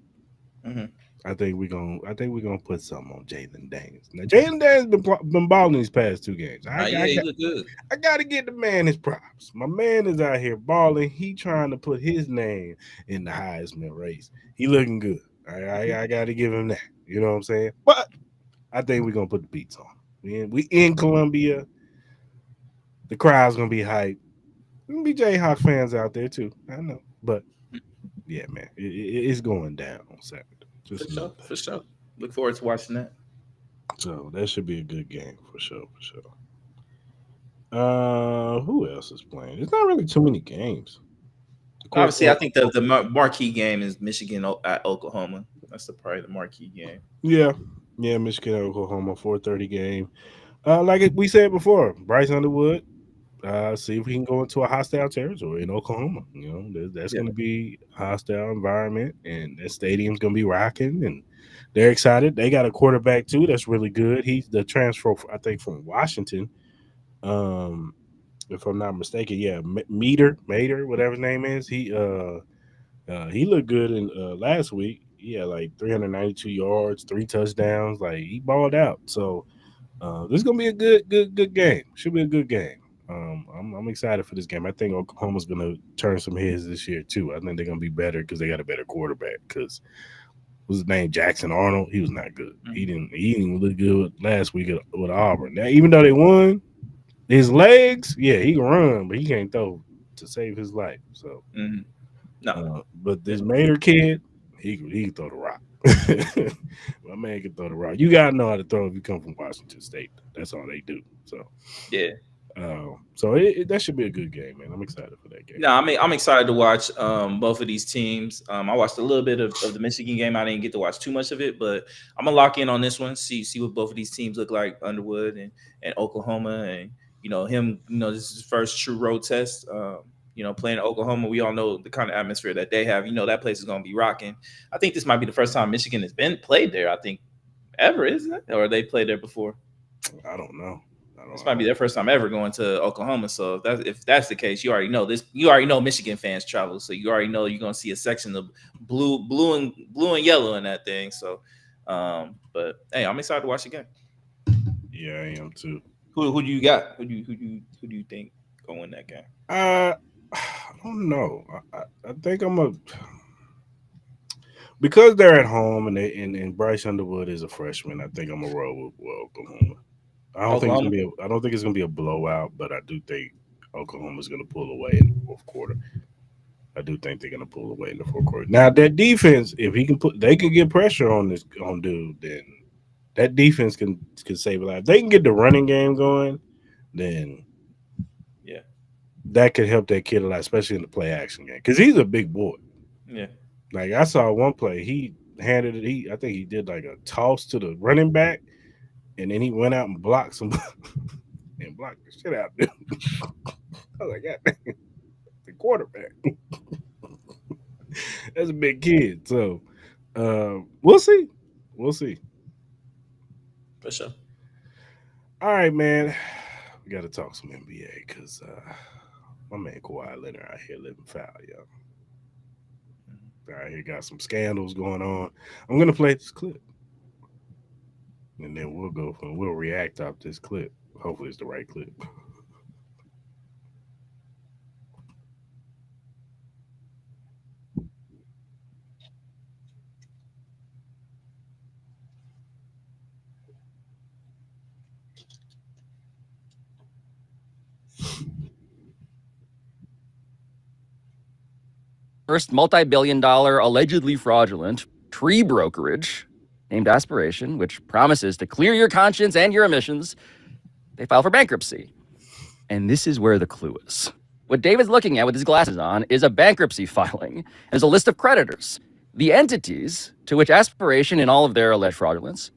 Hmm. I think we're gonna put something on Jalen Daniels. Now Jalen Daniels been balling these past two games. Yeah, he looked good. I gotta get the man his props. My man is out here balling. He trying to put his name in the Heisman race. He looking good. I gotta give him that. You know what I'm saying? But I think we're gonna put the beats on. We in Columbia. The crowd's gonna be hype. There's gonna be Jayhawk fans out there too. I know, but yeah, man, it's going down on Saturday. For Just know sure. that. For sure. Look forward to watching that. So that should be a good game for sure. For sure. Who else is playing? There's not really too many games. Of course, Obviously, I think the marquee game is Michigan at Oklahoma. That's probably the marquee game. yeah, yeah, Michigan, Oklahoma, 4:30 game. We said before, Bryce Underwood. See if we can go into a hostile territory in Oklahoma. You know, that's Yeah. going to be a hostile environment, and that stadium's going to be rocking, and they're excited. They got a quarterback too that's really good. He's the transfer, I think, from Washington. Um, if I'm not mistaken, yeah, Mater, whatever his name is. He looked good in last week. He had like 392 yards, 3 touchdowns. Like he balled out. So this is gonna be a good game. Should be a good game. I'm excited for this game. I think Oklahoma's gonna turn some heads this year too. I think they're gonna be better because they got a better quarterback. Because what's his name, Jackson Arnold? He was not good. He Hmm. didn't. He didn't look good last week with Auburn. Now, even though they won, his legs, yeah, he can run, but he can't throw to save his life. So, Hmm. No. but Yeah. this Mater kid, he can throw the rock. My man can throw the rock. You gotta know how to throw if you come from Washington State. That's all they do. Yeah. That should be a good game, man. I'm excited for that game. No, I mean I'm excited to watch both of these teams. I watched a little bit of the Michigan game. I didn't get to watch too much of it, but I'm gonna lock in on this one. See what both of these teams look like, Underwood and Oklahoma, and him. This is his first true road test. Playing at Oklahoma, we all know the kind of atmosphere that they have. That place is gonna be rocking. I think this might be the first time Michigan has been played there. I think ever, isn't it? Or they played there before? I don't know. This might be their first time ever going to Oklahoma. So if that's the case, you already know this. You already know Michigan fans travel, so you already know you're gonna see a section of blue and yellow in that thing. So, but hey, I'm excited to watch the game. Yeah, I am too. Who do you got? Who do you think gonna win that game? I don't know. I think I'm a because they're at home and Bryce Underwood is a freshman. I think I'm a roll with Oklahoma. Oklahoma. I don't think it's gonna be a blowout, but I do think Oklahoma's gonna pull away in the fourth quarter. I do think they're gonna pull away in the fourth quarter. Now that defense, if they can get pressure on this on dude, then that defense can save a life. If they can get the running game going, then Yeah, that could help that kid a lot, especially in the play action game, because he's a big boy. yeah. Like I saw one play, he handed it. I think he did like a toss to the running back, And then he went out and blocked some and blocked the shit out of them. I was like, God damn, the quarterback. That's a big kid. So we'll see. We'll see. For sure. All right, man. We got to talk some NBA because my man Kawhi Leonard out here living foul, yo. All right, he got some scandals going on. I'm gonna play this clip, and then we'll react off this clip. Hopefully, it's the right clip. First multi-billion-dollar, allegedly fraudulent tree brokerage named Aspiration, which promises to clear your conscience and your emissions, they file for bankruptcy. And this is where the clue is. What David's looking at with his glasses on is a bankruptcy filing. There's a list of creditors, the entities to which Aspiration, in all of their alleged fraudulence,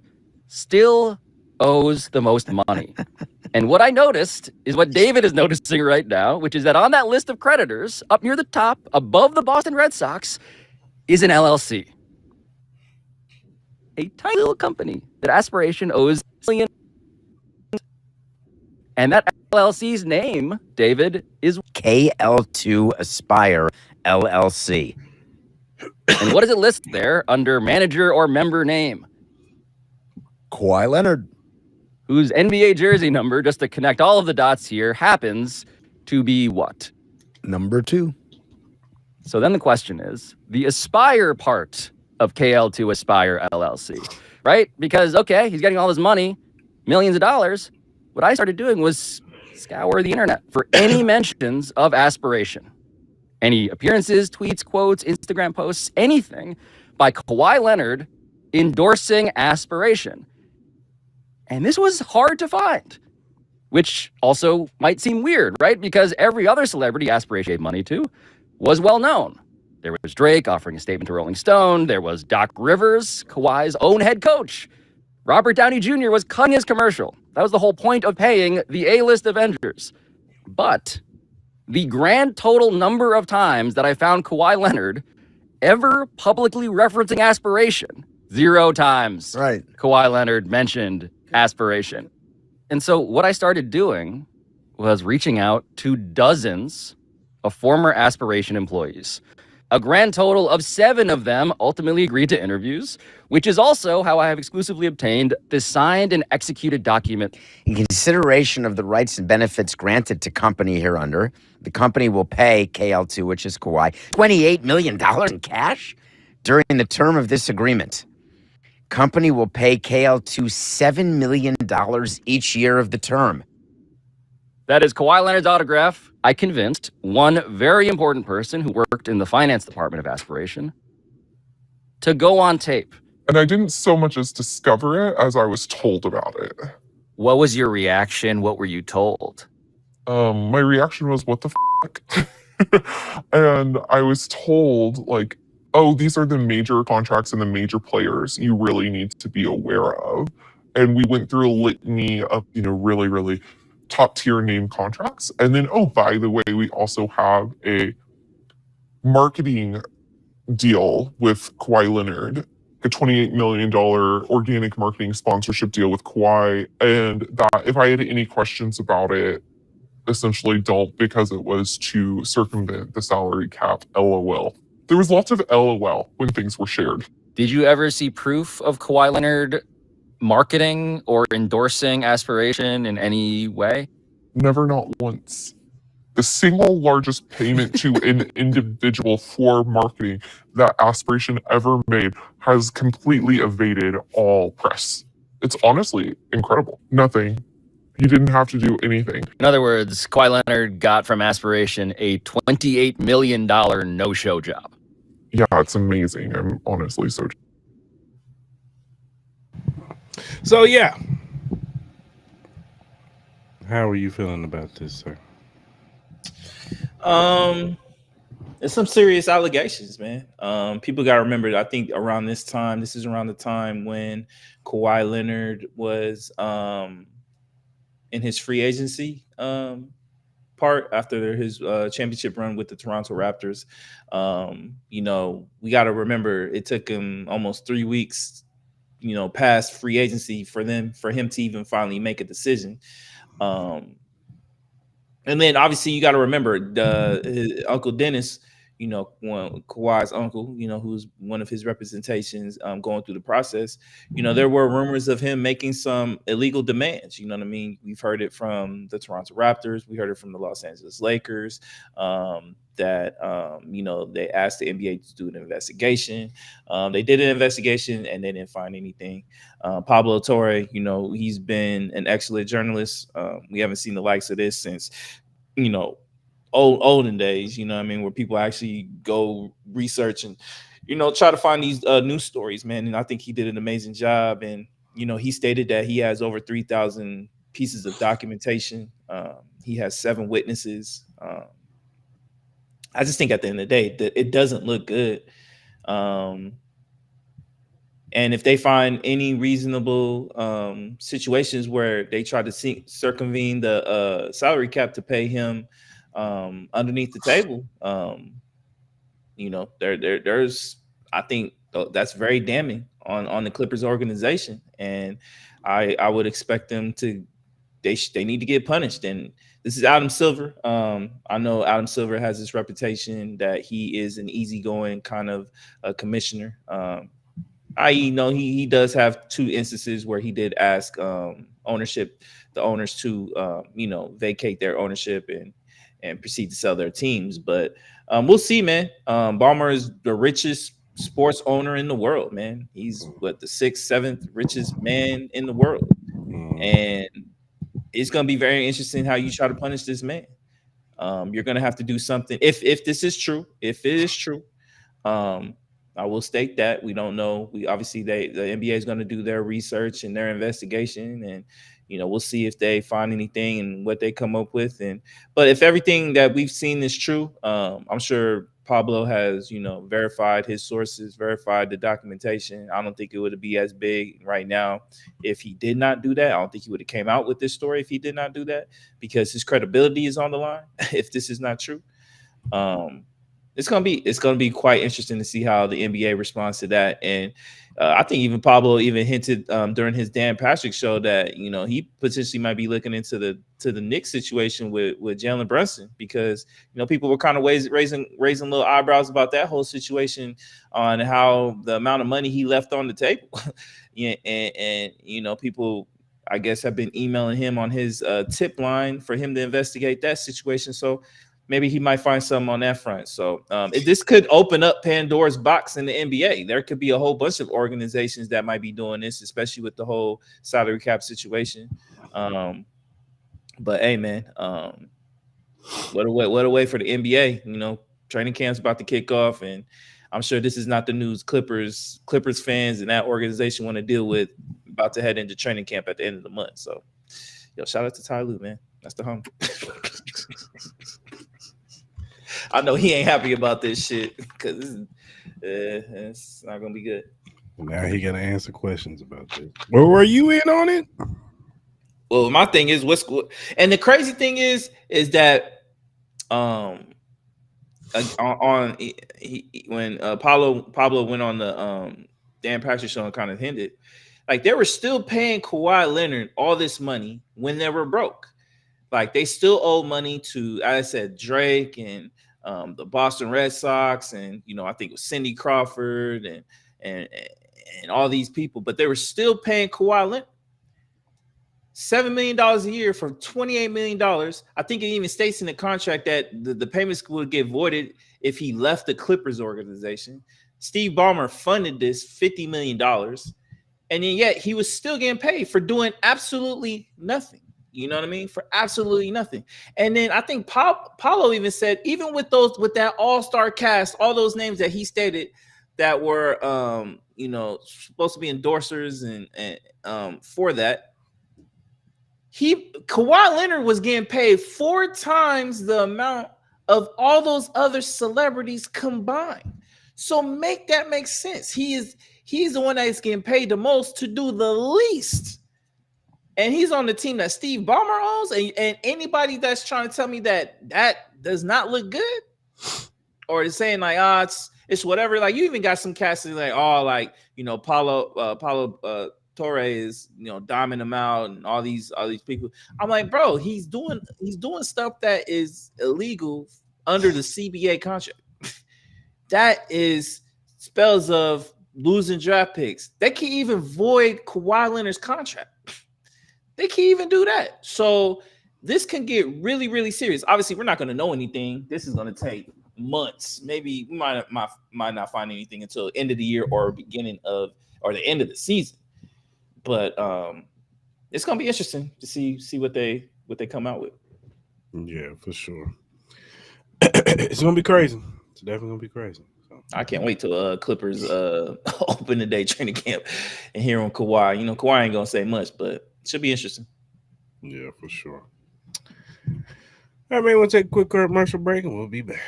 still owes the most money. And what I noticed is what David is noticing right now, which is that on that list of creditors, up near the top, above the Boston Red Sox, is an LLC. A tiny little company that Aspiration owes millions. And that LLC's name, David, is KL2 Aspire LLC. And what does it list there under manager or member name? Kawhi Leonard. Whose NBA jersey number, just to connect all of the dots here, happens to be what? Number 2. So then the question is, the Aspire part of KL2 Aspire LLC, right? Because, okay, he's getting all this money, millions of dollars. What I started doing was scour the internet for any mentions of Aspiration. Any appearances, tweets, quotes, Instagram posts, anything by Kawhi Leonard endorsing Aspiration. And this was hard to find, which also might seem weird, right? Because every other celebrity Aspiration gave money to was well known. There was Drake offering a statement to Rolling Stone. There was Doc Rivers, Kawhi's own head coach. Robert Downey Jr. was cutting his commercial. That was the whole point of paying the A-list Avengers. But the grand total number of times that I found Kawhi Leonard ever publicly referencing Aspiration, 0 times. Right. Kawhi Leonard mentioned Aspiration. And so what I started doing was reaching out to dozens of former Aspiration employees. A grand total of 7 of them ultimately agreed to interviews, which is also how I have exclusively obtained this signed and executed document. In consideration of the rights and benefits granted to company hereunder, the company will pay KL2, which is Kawhi, $28 million in cash during the term of this agreement. Company will pay KL2 $7 million each year of the term. That is Kawhi Leonard's autograph. I convinced one very important person who worked in the finance department of Aspiration to go on tape. And I didn't so much as discover it as I was told about it. What was your reaction? What were you told? My reaction was, what the fuck? And I was told, like, oh, these are the major contracts and the major players you really need to be aware of. And we went through a litany of, really, really top tier name contracts. And then, oh, by the way, we also have a marketing deal with Kawhi Leonard, a $28 million organic marketing sponsorship deal with Kawhi. And that if I had any questions about it, essentially don't, because it was to circumvent the salary cap, LOL. There was lots of LOL when things were shared. Did you ever see proof of Kawhi Leonard marketing or endorsing Aspiration in any way? Never, not once. The single largest payment to an individual for marketing that Aspiration ever made has completely evaded all press. It's honestly incredible. Nothing. He didn't have to do anything. In other words, Kawhi Leonard got from Aspiration a $28 million no-show job. Yeah, it's amazing. I'm honestly so... So, yeah. How are you feeling about this, sir? There's some serious allegations, man. People got to remember. I think around this time, this is around the time when Kawhi Leonard was in his free agency part after his championship run with the Toronto Raptors. We got to remember it took him almost 3 weeks, past free agency for him to even finally make a decision. And then obviously you got to remember his Uncle Dennis, Kawhi's uncle, who's one of his representations going through the process. There were rumors of him making some illegal demands. You know what I mean? We've heard it from the Toronto Raptors. We heard it from the Los Angeles Lakers that, they asked the NBA to do an investigation. They did an investigation and they didn't find anything. Pablo Torre, he's been an excellent journalist. We haven't seen the likes of this since, olden days, where people actually go research and, try to find these news stories, man. And I think he did an amazing job. And, he stated that he has over 3,000 pieces of documentation. He has 7 witnesses. I just think at the end of the day that it doesn't look good. And if they find any reasonable situations where they try to circumvene the salary cap to pay him underneath the table, there's I think that's very damning on the Clippers organization, and I would expect them to they need to get punished. And this is Adam Silver. I know Adam Silver has this reputation that he is an easygoing kind of commissioner. He does have 2 instances where he did ask the owners to vacate their ownership and proceed to sell their teams. But we'll see, man. Ballmer is the richest sports owner in the world, man. He's the 6th, 7th richest man in the world. And it's going to be very interesting how you try to punish this man. You're going to have to do something. If this is true, if it is true, I will state that we don't know. We obviously the NBA is going to do their research and their investigation, and we'll see if they find anything and what they come up with. But if everything that we've seen is true, I'm sure Pablo has verified his sources, verified the documentation. I don't think it would be as big right now if he did not do that. I don't think he would have came out with this story if he did not do that, because his credibility is on the line if this is not true. It's gonna be quite interesting to see how the NBA responds to that. And I think even Pablo even hinted during his Dan Patrick show that he potentially might be looking into the Knicks situation with Jalen Brunson, because people were kind of raising little eyebrows about that whole situation on how the amount of money he left on the table. and people, I guess, have been emailing him on his tip line for him to investigate that situation. So maybe he might find something on that front. So this could open up Pandora's box in the NBA. There could be a whole bunch of organizations that might be doing this, especially with the whole salary cap situation. But hey, man, what a way for the NBA. Training camp's about to kick off, and I'm sure this is not the news Clippers fans and that organization want to deal with about to head into training camp at the end of the month. So, shout out to Ty Lue, man. That's the home. I know he ain't happy about this shit because it's not gonna be good. Now he gotta answer questions about this. Well, were you in on it? Well, my thing is and the crazy thing is that when Pablo went on the Dan Patrick show and kind of hinted, like they were still paying Kawhi Leonard all this money when they were broke. Like they still owe money to, as I said, Drake and the Boston Red Sox, and I think it was Cindy Crawford and all these people, but they were still paying Kawhi Leonard $7 million a year for $28 million. I think it even states in the contract that the payments would get voided if he left the Clippers organization. Steve Ballmer funded this $50 million, and then yet he was still getting paid for doing absolutely nothing. You know what I mean? For absolutely nothing. And then I think Paulo even said, even with that all-star cast, all those names that he stated that were supposed to be endorsers and for that, Kawhi Leonard was getting paid 4 times the amount of all those other celebrities combined. So make that make sense. He's the one that's getting paid the most to do the least. And he's on the team that Steve Ballmer owns. And anybody that's trying to tell me that does not look good, or is saying like, it's whatever. Like, you even got some cats like, Paulo Torre is, diming him out, and all these people. I'm like, bro, he's doing stuff that is illegal under the CBA contract. That is spells of losing draft picks. They can even void Kawhi Leonard's contract. They can't even do that. So this can get really, really serious. Obviously, we're not going to know anything. This is going to take months. Maybe we might not find anything until end of the year or the end of the season. But it's going to be interesting to see what they come out with. Yeah, for sure. It's going to be crazy. It's definitely going to be crazy. So. I can't wait till Clippers open the day training camp and hear on Kawhi. Kawhi ain't going to say much, but it should be interesting. Yeah, for sure. All right, man, we'll take a quick commercial break and we'll be back.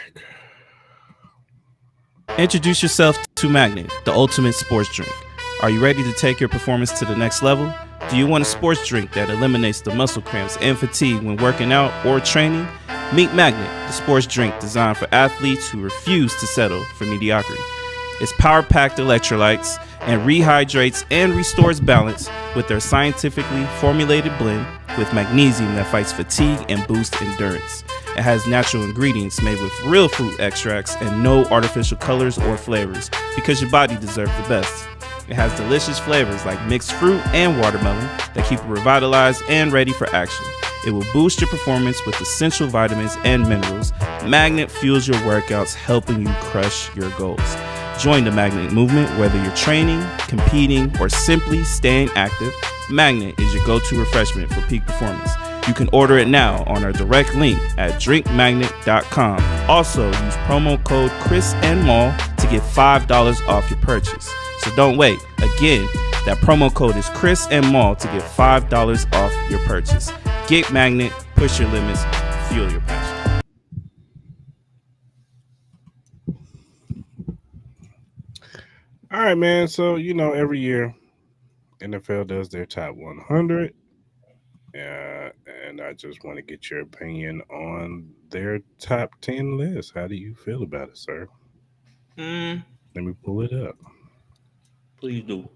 Introduce yourself to Magnet, the ultimate sports drink. Are you ready to take your performance to the next level? Do you want a sports drink that eliminates the muscle cramps and fatigue when working out or training? Meet Magnet, the sports drink designed for athletes who refuse to settle for mediocrity. It's power-packed electrolytes and rehydrates and restores balance with their scientifically formulated blend with magnesium that fights fatigue and boosts endurance. It has natural ingredients made with real fruit extracts and no artificial colors or flavors because your body deserves the best. It has delicious flavors like mixed fruit and watermelon that keep you revitalized and ready for action. It will boost your performance with essential vitamins and minerals. Magnet fuels your workouts, helping you crush your goals. Join the Magnet movement whether you're training, competing, or simply staying active. Magnet is your go-to refreshment for peak performance. You can order it now on our direct link at drinkmagnet.com. Also, use promo code Cris Style Mal to get $5 off your purchase. So don't wait. Again, that promo code is Cris Style Mal to get $5 off your purchase. Get Magnet, push your limits, fuel your passion. All right, man. So, every year NFL does their top 100. And I just want to get your opinion on their top 10 list. How do you feel about it, sir? Let me pull it up. Please do.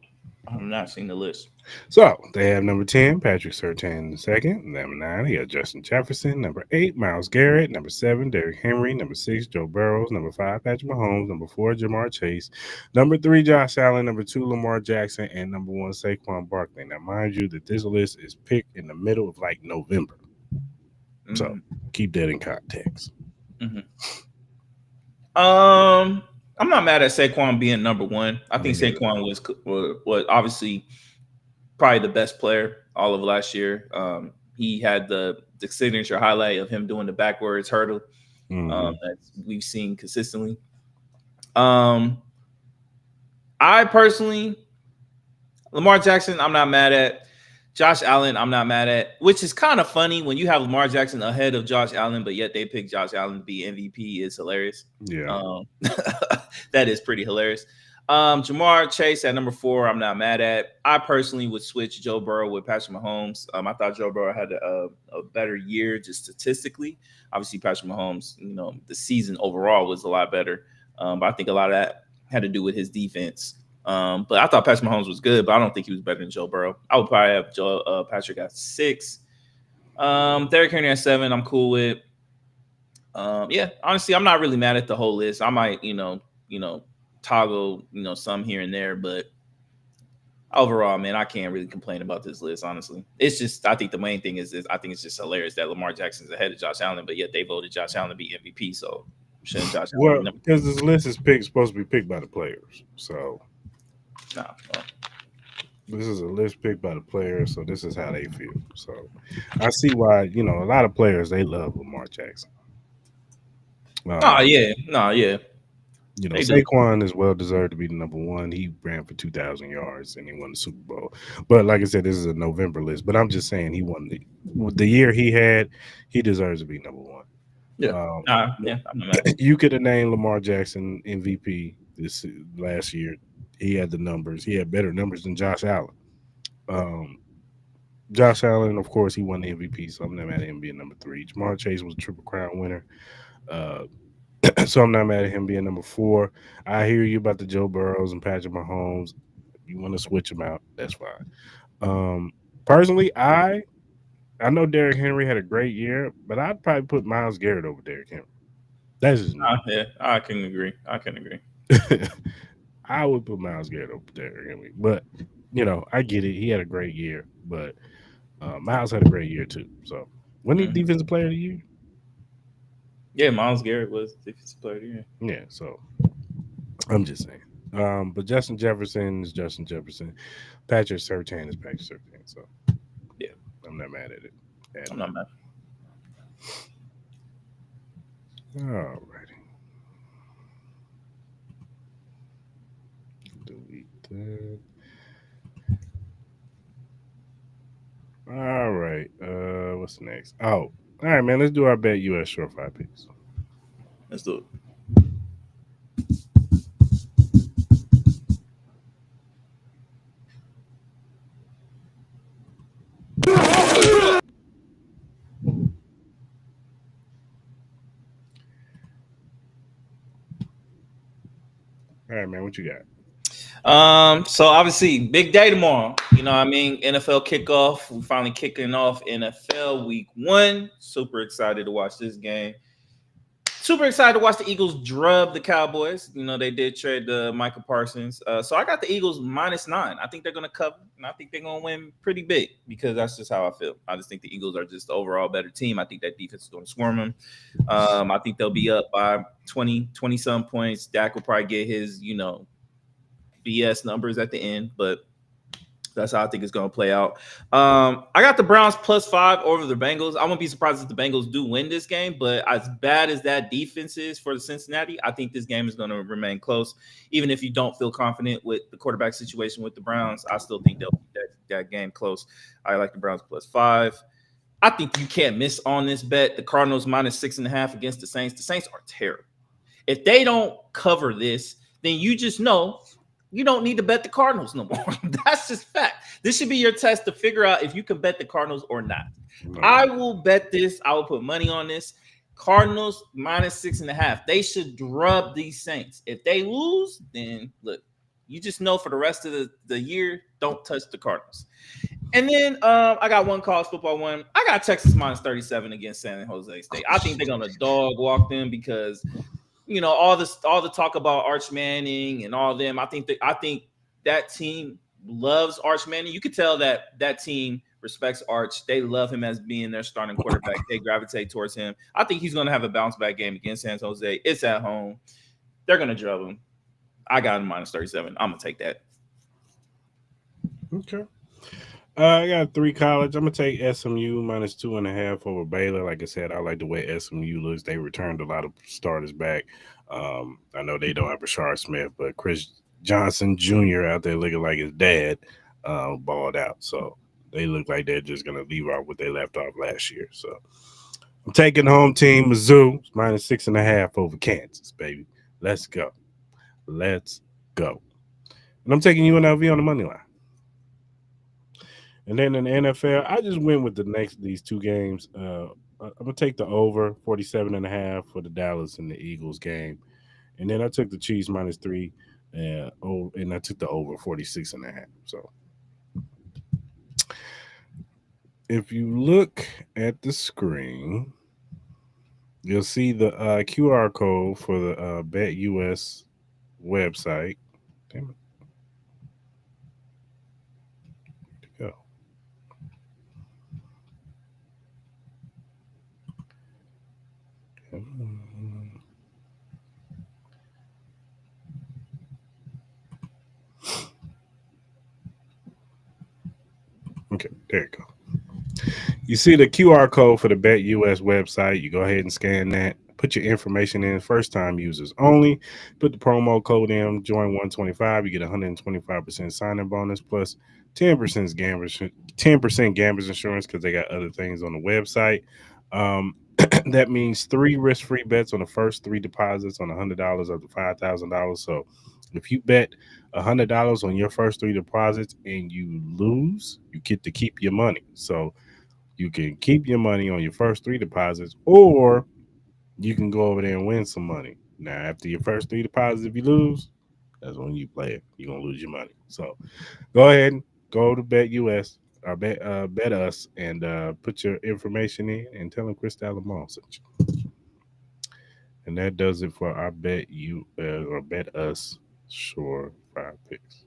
I have not seen the list. So they have number 10, Patrick Surtain II. Number 9, they got Justin Jefferson. Number 8, Myles Garrett. Number 7, Derrick Henry. Number 6, Joe Burrows. Number 5, Patrick Mahomes. Number 4, Jamar Chase. Number 3, Josh Allen. Number 2, Lamar Jackson. And number 1, Saquon Barkley. Now, mind you that this list is picked in the middle of November. Mm-hmm. So keep that in context. Mm-hmm. I'm not mad at Saquon being number 1. I think Saquon was obviously probably the best player all of last year. He had the signature highlight of him doing the backwards hurdle that we've seen consistently. I personally, Lamar Jackson, I'm not mad at. Josh Allen, I'm not mad at, which is kind of funny when you have Lamar Jackson ahead of Josh Allen, but yet they pick Josh Allen to be MVP. Is hilarious. Yeah. That is pretty hilarious. Jamar Chase at number 4, I'm not mad at. I personally would switch Joe Burrow with Patrick Mahomes. I thought Joe Burrow had a better year just statistically. Obviously, Patrick Mahomes, the season overall was a lot better. But I think a lot of that had to do with his defense. But I thought Patrick Mahomes was good, but I don't think he was better than Joe Burrow. I would probably have Patrick at 6. Derrick Henry at 7, I'm cool with. Yeah, honestly, I'm not really mad at the whole list. I might, toggle, some here and there, but overall, man, I can't really complain about this list, honestly. It's just, I think the main thing is I think it's just hilarious that Lamar Jackson's ahead of Josh Allen, but yet they voted Josh Allen to be MVP, so shouldn't Josh Allen? Well, because this list is supposed to be picked by the players, so. Nah, this is a list picked by the players, so this is how they feel. So I see why, a lot of players, they love Lamar Jackson. Yeah. Saquon is well deserved to be the number 1. He ran for 2,000 yards and he won the Super Bowl. But like I said, this is a November list. But I'm just saying he won the year he had. He deserves to be number 1. Yeah. Yeah. I'm not mad. You could have named Lamar Jackson MVP this last year. He had the numbers. He had better numbers than Josh Allen. Um, Josh Allen, of course, he won the MVP, so I'm not mad at him being number 3. Jamar Chase was a Triple Crown winner, uh, so I'm not mad at him being number 4. I hear you about the Joe Burrows and Patrick Mahomes. You want to switch them out? That's fine. Personally, I know Derrick Henry had a great year, but I'd probably put Myles Garrett over Derrick Henry. That's just me. Yeah, I can agree. I would put Myles Garrett over Derrick Henry, but I get it. He had a great year, but Miles had a great year too. So, when he defensive player of the year? Yeah, Myles Garrett was defensive player of the year. Yeah, so I'm just saying. But Justin Jefferson is Justin Jefferson. Patrick Surtain is Patrick Surtain. So, yeah, I'm not mad at it. I'm not mad. Alrighty. Delete that. All right. What's next? Oh, all right, man. Let's do our BetUs short 5 picks. Let's do it. All right, man. What you got? So obviously, big day tomorrow. You know what I mean? NFL kickoff. We're finally kicking off NFL week 1. Super excited to watch this game. Super excited to watch the Eagles drub the Cowboys. You know, they did trade Michael Parsons. So I got the Eagles -9. I think they're going to cover, and I think they're going to win pretty big because that's just how I feel. I just think the Eagles are just the overall better team. I think that defense is going to swarm them. I think they'll be up by 20-some points. Dak will probably get his, BS numbers at the end, but that's how I think it's going to play out. I got the Browns +5 over the Bengals. I won't be surprised if the Bengals do win this game, but as bad as that defense is for the Cincinnati, I think this game is going to remain close. Even if you don't feel confident with the quarterback situation with the Browns, I still think they'll keep that game close. I like the Browns +5. I think you can't miss on this bet. The Cardinals -6.5 against the Saints. The Saints are terrible. If they don't cover this, then you just know you don't need to bet the Cardinals no more. That's just fact. This should be your test to figure out if you can bet the Cardinals or not. No. I will bet this. I will put money on this. Cardinals -6.5. They should drub these Saints. If they lose, then look, you just know for the rest of the year, don't touch the Cardinals. And then I got one college football one. I got Texas -37 against San Jose State. I think they're gonna dog walk them because all the talk about Arch Manning and all them. I think that team loves Arch Manning. You could tell that team respects Arch. They love him as being their starting quarterback. They gravitate towards him. I think he's going to have a bounce back game against San Jose. It's at home. They're going to drub him. I got him -37. I'm going to take that. Okay. I got 3 college. I'm going to take SMU -2.5 over Baylor. Like I said, I like the way SMU looks. They returned a lot of starters back. I know they don't have Rashard Smith, but Chris Johnson Jr. out there looking like his dad balled out. So they look like they're just going to leave off what they left off last year. So I'm taking home team Mizzou -6.5 over Kansas, baby. Let's go. Let's go. And I'm taking UNLV on the money line. And then in the NFL, I just went with these 2 games. I'm gonna take the over 47.5 for the Dallas and the Eagles game, and then I took the Chiefs -3, and I took the over 46.5. So, if you look at the screen, you'll see the QR code for the BetUs website. Damn it. Okay, there you go. You see the QR code for the BetUs website. You go ahead and scan that. Put your information in. First time users only. Put the promo code in. Join 125. You get 125% sign-in bonus plus 10% gamblers insurance because they got other things on the website. That means 3 risk-free bets on the first 3 deposits on $100 up to $5,000. So if you bet $100 on your first 3 deposits and you lose, you get to keep your money. So you can keep your money on your first 3 deposits, or you can go over there and win some money. Now, after your first 3 deposits, if you lose, that's when you play it. You're gonna lose your money. So go ahead and go to BetUS or Bet Us and put your information in and tell them Cris Style Mal sent you. And that does it for our or Bet Us Shore 5 picks.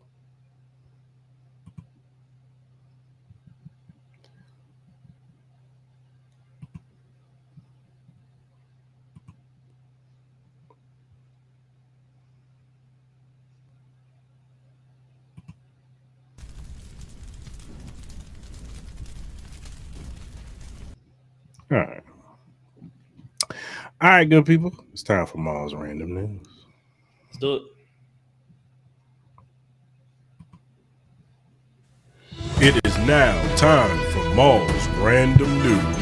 All right. All right, good people. It's time for Mal's Random News. Let's do it. It is now time for Mal's Random News.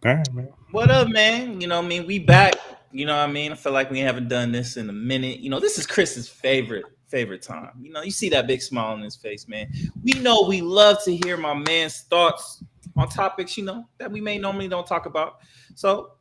All right, man. What up, man? You know what I mean? We back. You know what I mean? I feel like we haven't done this in a minute. You know, this is Chris's favorite time. You know, you see that big smile on his face, man. We know we love to hear my man's thoughts on topics, you know, that we may normally don't talk about. So,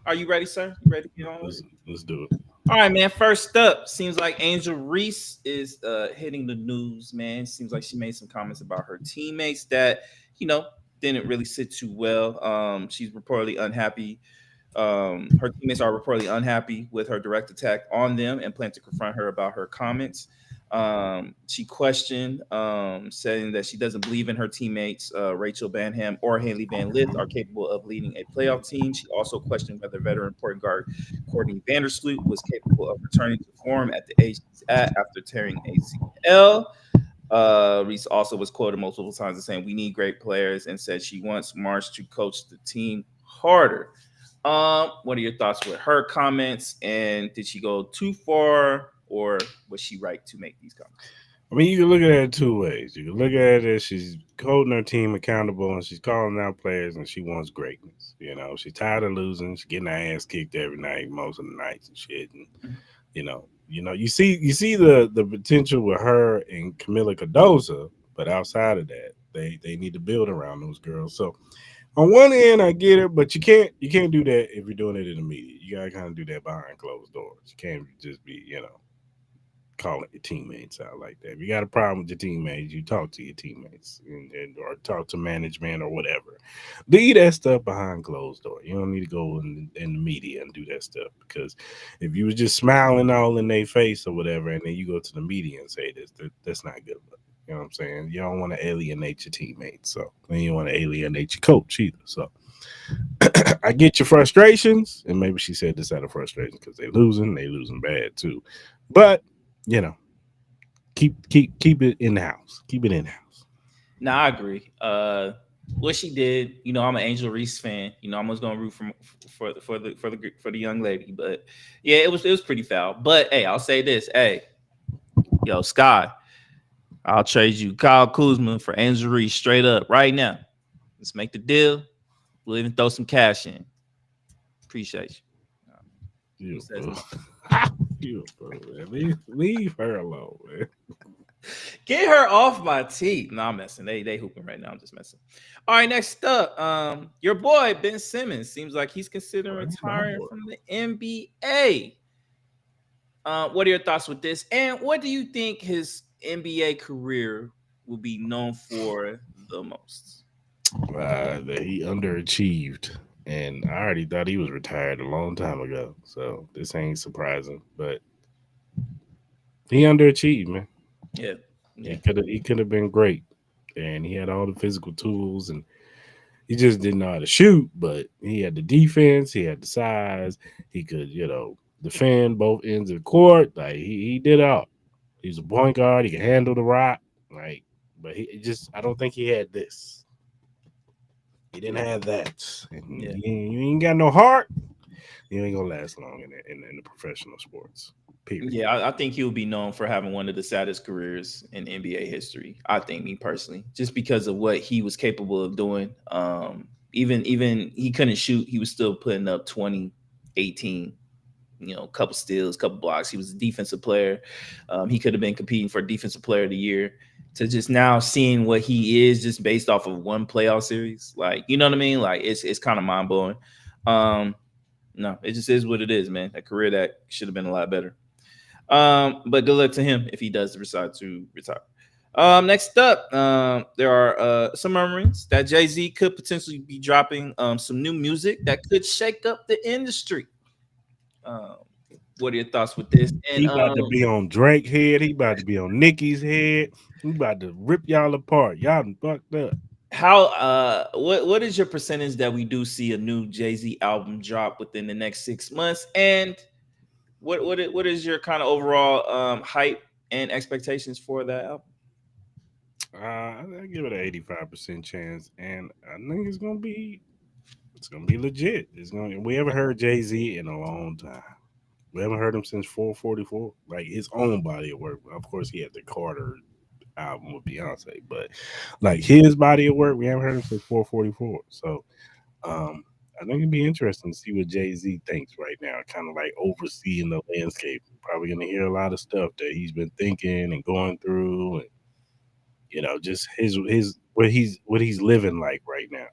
are you ready, sir? You ready? You know, Let's do it. all right, man. First up, seems like Angel Reese is hitting the news, man. Seems like she made some comments about her teammates that, you know, didn't really sit too well. She's reportedly unhappy. Her teammates are reportedly unhappy with her direct attack on them and plan to confront her about her comments. She questioned, saying that she doesn't believe in her teammates, Rachel Banham or Haley Van Lith, are capable of leading a playoff team. She also questioned whether veteran point guard Courtney Vandersloot was capable of returning to form at the age she's at after tearing ACL. Reese also was quoted multiple times as saying, "We need great players," and said she wants Marsh to coach the team harder. What are your thoughts with her comments? And did she go too far, or was she right to make these comments? I mean, you can look at it 2 ways. You can look at it as she's holding her team accountable and she's calling out players and she wants greatness. You know, she's tired of losing. She's getting her ass kicked every night, most of the nights and shit. And you see the potential with her and Camila Cardoza, but outside of that, they need to build around those girls. So on one end, I get it, but you can't do that if you're doing it in the media. You gotta kind of do that behind closed doors. You can't just be, calling your teammates out like that. If you got a problem with your teammates, you talk to your teammates or talk to management or whatever. Leave that stuff behind closed doors. You don't need to go in the media and do that stuff, because if you was just smiling all in their face or whatever, and then you go to the media and say this, that's not good. You know what I'm saying? You don't want to alienate your teammates, so then you want to alienate your coach either. So I get your frustrations, and maybe she said this out of frustration because they losing bad too. But keep it in the house. Keep it in the house. No, I agree. What she did, I'm an Angel Reese fan. I'm just gonna root for the young lady. But yeah, it was pretty foul. But hey, I'll say this. Hey, yo, Sky, I'll trade you Kyle Kuzma for Angel Reese straight up right now. Let's make the deal. We'll even throw some cash in. Appreciate you. Leave her alone, man. Get her off my teeth. No, I'm messing. They hooping right now. I'm just messing. All right, next up, your boy Ben Simmons seems like he's considering retiring from the NBA. What are your thoughts with this? And what do you think his NBA career will be known for the most? That he underachieved, and I already thought he was retired a long time ago. So this ain't surprising, but he underachieved, man. Yeah. He could have been great, and he had all the physical tools, and he just didn't know how to shoot. But he had the defense, he had the size, he could defend both ends of the court. Like he did it all. He's a point guard. He can handle the rock. But I don't think he had this. He didn't have that. And you ain't got no heart. You ain't gonna last long in the professional sports. Period. Yeah, I think he'll be known for having one of the saddest careers in NBA history. I think, me personally, just because of what he was capable of doing. Even he couldn't shoot, he was still putting up 20, 18. A couple steals, couple blocks. He was a defensive player. He could have been competing for defensive player of the year. To just now seeing what he is just based off of one playoff series, like, you know what I mean? Like, it's kind of mind blowing. No, it just is what it is, man. A career that should have been a lot better. But good luck to him if he does decide to retire. Next up, there are some murmurings that Jay-Z could potentially be dropping some new music that could shake up the industry. What are your thoughts with this? And He about to be on Drake's head. He about to be on Nicki's head. He about to rip y'all apart. Y'all done fucked up. how what is your percentage that we do see a new Jay-Z album drop within the next 6 months? And what is your kind of overall hype and expectations for that album? I give it an 85% chance, and I think it's gonna be legit. We haven't heard Jay-Z in a long time. We haven't heard him since 444, like his own body of work. Of course, he had the Carter album with Beyonce, but like his body of work, we haven't heard him since 444. So I think it'd be interesting to see what Jay-Z thinks right now, kind of like overseeing the landscape. Probably gonna hear a lot of stuff that he's been thinking and going through, and just his what he's living like right now.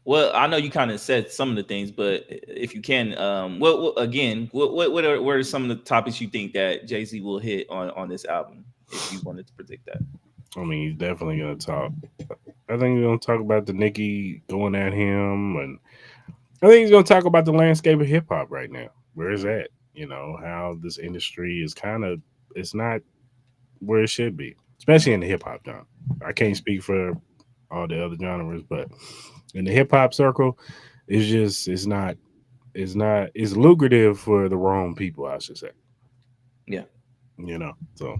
Well, I know you kind of said some of the things, but if you can, what are some of the topics you think that Jay-Z will hit on this album, if you wanted to predict that? I mean, he's definitely gonna talk. I think he's gonna talk about the Nicki going at him, and I think he's gonna talk about the landscape of hip hop right now. Where is that? How this industry is it's not where it should be, especially in the hip hop genre. I can't speak for all the other genres, but in the hip hop circle, it's lucrative for the wrong people, I should say. Yeah. So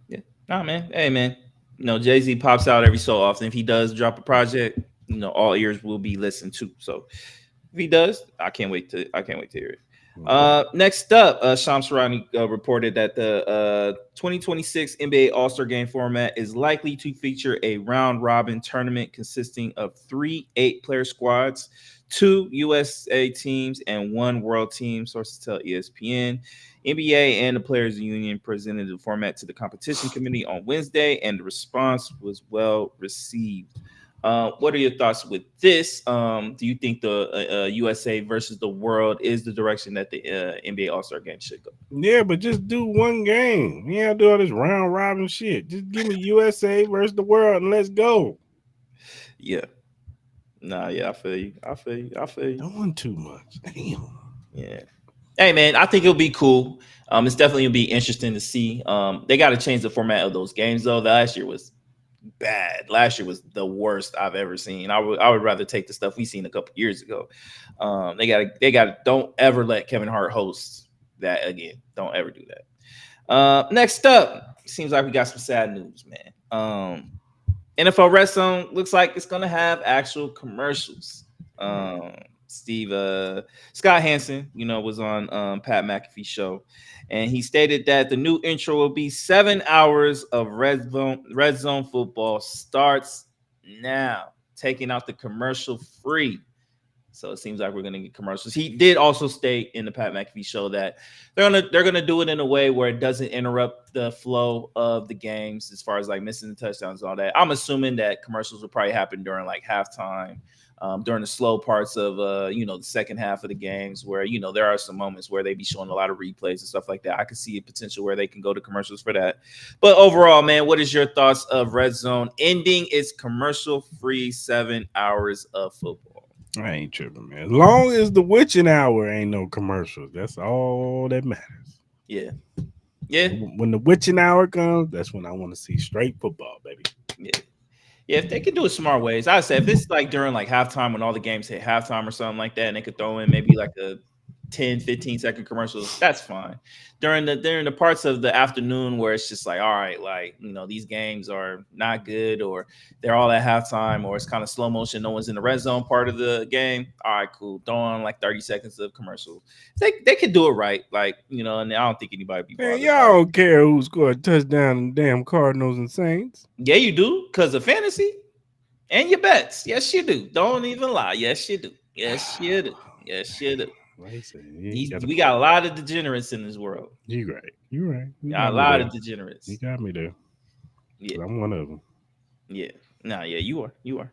Yeah. Nah, man. Hey, man. Jay-Z pops out every so often. If he does drop a project, all ears will be listened to. So if he does, I can't wait to hear it. Next up, Shams Charania reported that the 2026 NBA All-Star Game format is likely to feature a round-robin tournament consisting of 3 8-player squads, 2 USA teams, and 1 world team, sources tell ESPN. NBA and the Players Union presented the format to the competition committee on Wednesday, and the response was well received. What are your thoughts with this? Do you think the USA versus the world is the direction that the NBA All-Star Game should go? Yeah, but just do one game. You don't do all this round robin shit. Just give me USA versus the world and let's go. Yeah. Nah, yeah, I feel you. Doing too much. Damn. Yeah. Hey, man, I think it'll be cool. It's definitely gonna be interesting to see. They got to change the format of those games, though. Last year was bad. Last year was the worst I've ever seen. I would rather take the stuff we seen a couple years ago. They got don't ever let Kevin Hart host that again. Don't ever do that. Next up, seems like we got some sad news, man. NFL Red Zone looks like it's gonna have actual commercials. Scott Hansen, was on Pat McAfee's show, and he stated that the new intro will be 7 hours of Red Zone football starts now, taking out the commercial free. So it seems like we're gonna get commercials. He did also state in the Pat McAfee show that they're gonna do it in a way where it doesn't interrupt the flow of the games, as far as like missing the touchdowns and all that. I'm assuming that commercials will probably happen during like halftime, during the slow parts of the second half of the games, where there are some moments where they be showing a lot of replays and stuff like that. I could see a potential where they can go to commercials for that. But overall, man, what is your thoughts of Red Zone ending its commercial-free 7 hours of football? I ain't tripping, man. As long as the witching hour ain't no commercials, that's all that matters. Yeah. When the witching hour comes, that's when I want to see straight football, baby. Yeah, if they could do it smart ways, I would say if this is like during like halftime when all the games hit halftime or something like that, and they could throw in maybe like a 10, 15-second commercials, that's fine. During the parts of the afternoon where it's just like, all right, like, these games are not good, or they're all at halftime, or it's kind of slow motion, no one's in the red zone part of the game. All right, cool. Throw on like 30 seconds of commercials. They could do it right, like, and I don't think anybody be Man, bothered. y'all don't care who scored a touchdown in damn Cardinals and Saints. Yeah, you do, because of fantasy and your bets. Yes, you do. Don't even lie. Yes, you do. Yes, you do. Yes, you do. We got a lot of degenerates in this world. You're right. You're right. Got a lot of degenerates. You got me there. Yeah, I'm one of them. Yeah. Nah, yeah, you are. You are.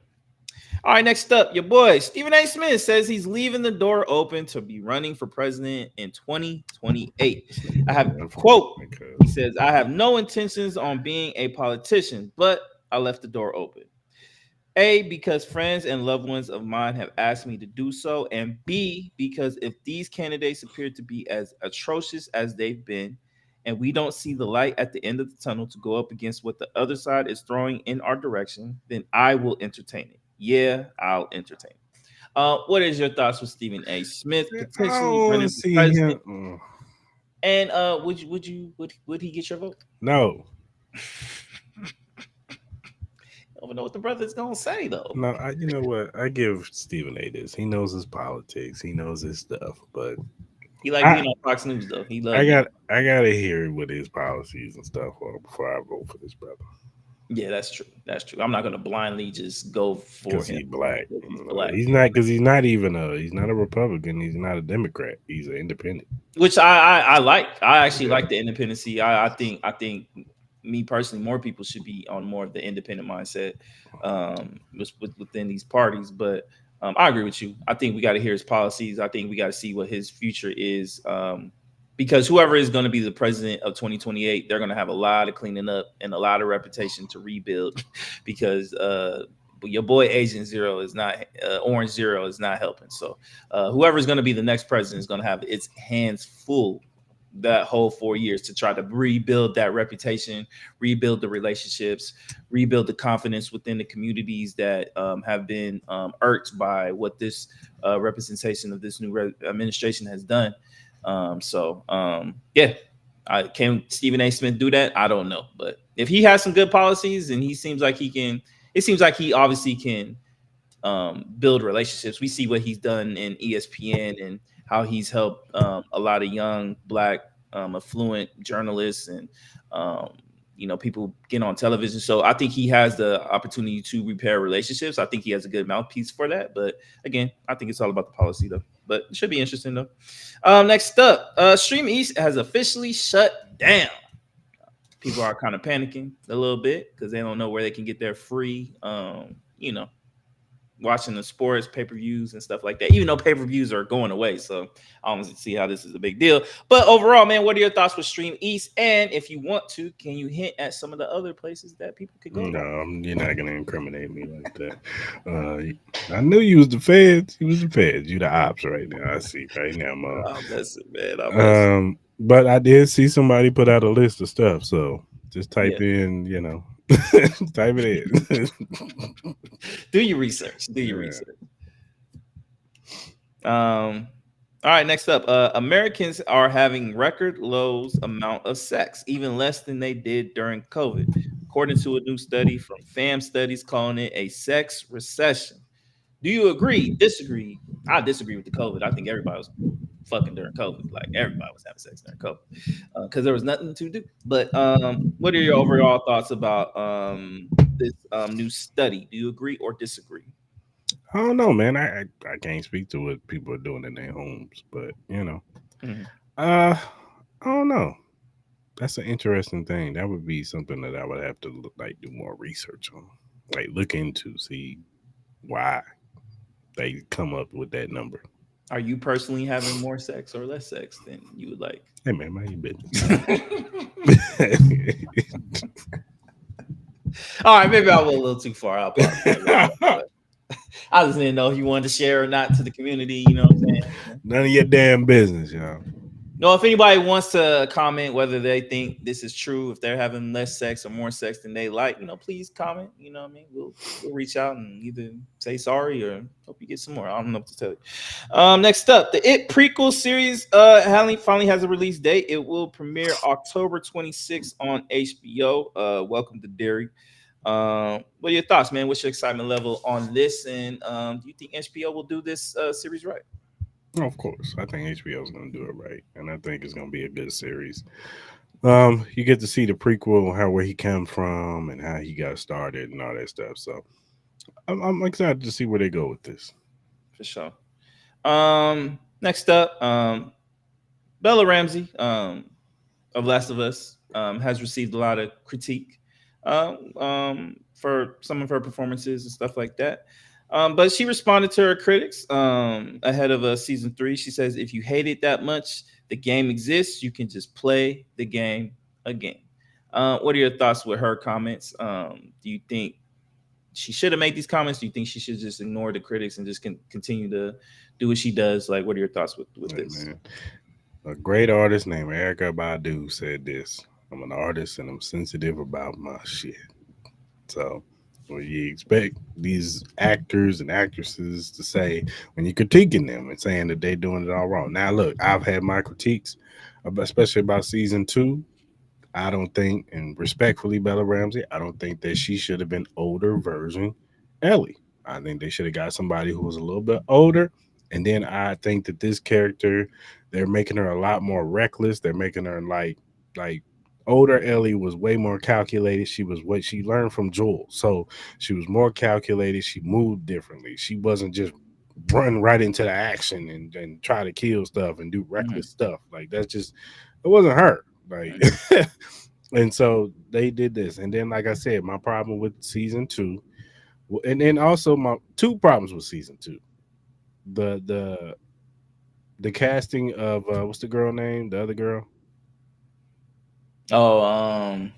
All right, next up, your boy Stephen A. Smith says he's leaving the door open to be running for president in 2028. I have quote. He says, "I have no intentions on being a politician, but I left the door open. A, because friends and loved ones of mine have asked me to do so, and B, because if these candidates appear to be as atrocious as they've been, and we don't see the light at the end of the tunnel to go up against what the other side is throwing in our direction, then I will entertain it. Yeah, I'll entertain it." What is your thoughts with Stephen A. Smith potentially running for president? And would he get your vote? No. I don't know what the brother's gonna say though. No, you know what? I give Stephen A. this. He knows his politics. He knows his stuff. But he like being on Fox News though. He loves. I gotta hear what his policies and stuff are before I vote for this brother. Yeah, that's true. That's true. I'm not gonna blindly just go for him. He's black. He's not, because he's not a Republican. He's not a Democrat. He's an independent. Which I like. I actually like the independency. I think me personally, more people should be on more of the independent mindset within these parties. But I agree with you. I think we got to hear his policies. I think we got to see what his future is, because whoever is going to be the president of 2028, they're going to have a lot of cleaning up and a lot of reputation to rebuild, because your boy Agent Zero is not Orange Zero is not helping. So whoever is going to be the next president is going to have its hands full that whole 4 years to try to rebuild that reputation, rebuild the relationships, rebuild the confidence within the communities that have been irked by what this representation of this new administration has done. Yeah, can Stephen A. Smith do that? I don't know, but if he has some good policies and he seems like he can, it seems like he obviously can build relationships. We see what he's done in ESPN and how he's helped a lot of young Black affluent journalists and people get on television. So I think he has the opportunity to repair relationships. I think he has a good mouthpiece for that. But again, I think it's all about the policy though. But it should be interesting though. Next up, Stream East has officially shut down. People are kind of panicking a little bit because they don't know where they can get their free watching the sports, pay-per-views and stuff like that, even though pay-per-views are going away. So I don't see how this is a big deal. But overall, man, what are your thoughts with Stream East? And if you want to, can you hint at some of the other places that people could go? No, you're not going to incriminate me like that. I knew you was the feds. You was the feds. You the ops right now. I see right now, man. Oh, that's it, man. But I did see somebody put out a list of stuff. So just type in, type it in. Do your research. All right, next up. Americans are having record lows amount of sex, even less than they did during COVID, according to a new study from Fam Studies calling it a sex recession. Do you agree? Disagree? I disagree with the COVID. I think everybody was fucking during COVID. Like everybody was having sex during COVID because there was nothing to do. But what are your overall thoughts about this new study? Do you agree or disagree? I don't know, man. I can't speak to what people are doing in their homes, but I don't know. That's an interesting thing. That would be something that I would have to do more research on, look into, see why they come up with that number. Are you personally having more sex or less sex than you would like? Hey man, mind your business. All right, maybe I went a little too far. I just didn't know if you wanted to share or not to the community. You know what I'm saying? None of your damn business, y'all. No, if anybody wants to comment whether they think this is true, if they're having less sex or more sex than they like, please comment. You know what I mean? We'll reach out and either say sorry or hope you get some more. I don't know what to tell you. Next up, the It prequel series finally has a release date. It will premiere October 26th on HBO. Welcome to Derry. What are your thoughts, man? What's your excitement level on this? And do you think HBO will do this series right? Of course, I think HBO is going to do it right, and I think it's going to be a good series. You get to see the prequel, where he came from, and how he got started, and all that stuff. So I'm excited to see where they go with this. For sure. Next up, Bella Ramsey of Last of Us has received a lot of critique for some of her performances and stuff like that. But she responded to her critics ahead of season 3. She says, if you hate it that much, the game exists. You can just play the game again. What are your thoughts with her comments? Do you think she should have made these comments? Do you think she should just ignore the critics and just continue to do what she does? Like, what are your thoughts with this? Man. A great artist named Erykah Badu said this. I'm an artist and I'm sensitive about my shit. So what you expect these actors and actresses to say when you're critiquing them and saying that they're doing it all wrong. Now, look, I've had my critiques, especially about season 2. I don't think, and respectfully, Bella Ramsey, I don't think that she should have been older version Ellie. I think they should have got somebody who was a little bit older. And then I think that this character, they're making her a lot more reckless. They're making her like older Ellie was way more calculated. She was what she learned from Joel. So she was more calculated. She moved differently. She wasn't just run right into the action and try to kill stuff and do reckless stuff. Like that's just, it wasn't her. Like, and so they did this. And then, like I said, my problem with season 2, and then also my 2 problems with season 2. The casting of what's the girl name? The other girl? Oh,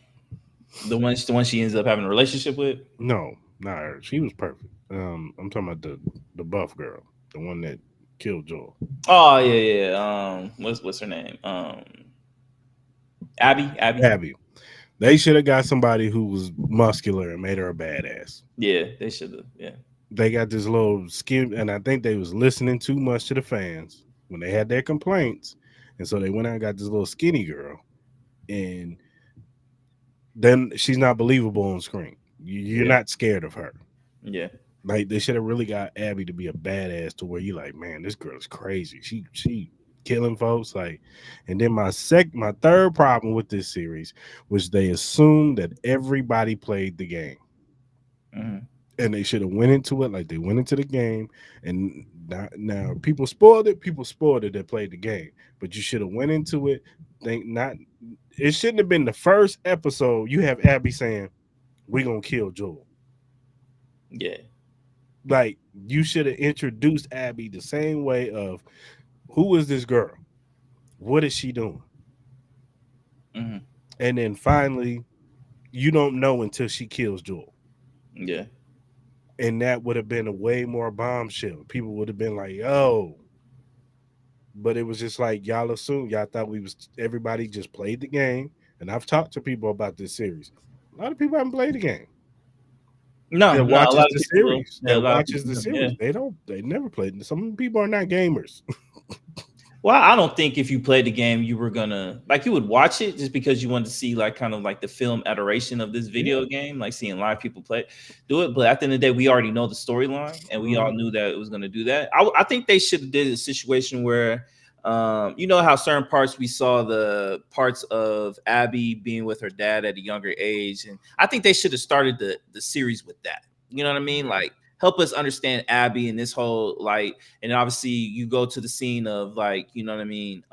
the one she ends up having a relationship with? No, not her. She was perfect. I'm talking about the buff girl, the one that killed Joel. Oh yeah. What's her name? Abby. They should have got somebody who was muscular and made her a badass. Yeah, they should have. Yeah. They got this little skin, and I think they was listening too much to the fans when they had their complaints, and so they went out and got this little skinny girl, and then she's not believable on screen. You're not scared of her. Yeah. Like they should have really got Abby to be a badass to where you like, man, this girl is crazy. She killing folks. Like, and then my third problem with this series was they assumed that everybody played the game. And they should have went into it like they went into the game. And now people spoiled it. People spoiled it that played the game. But you should have went into it. It shouldn't have been the first episode. You have Abby saying, "We're gonna kill Joel." Yeah. Like you should have introduced Abby the same way of, who is this girl? What is she doing? And then finally, you don't know until she kills Joel. Yeah. And that would have been a way more bombshell. People would have been like, "Oh," but it was just like y'all assumed. Y'all thought everybody just played the game. And I've talked to people about this series. A lot of people haven't played the game. No, watches the series. Yeah, watches the series. Yeah. They never played. Some people are not gamers. Well, I don't think if you played the game, you were gonna you would watch it just because you wanted to see kind of the film iteration of this video game, like seeing live people do it. But at the end of the day, we already know the storyline, and we all knew that it was gonna do that. I think they should have did a situation where, you know how certain parts we saw the parts of Abby being with her dad at a younger age, and I think they should have started the series with that. You know what I mean? Like, help us understand Abby and this whole and obviously you go to the scene of you know what I mean.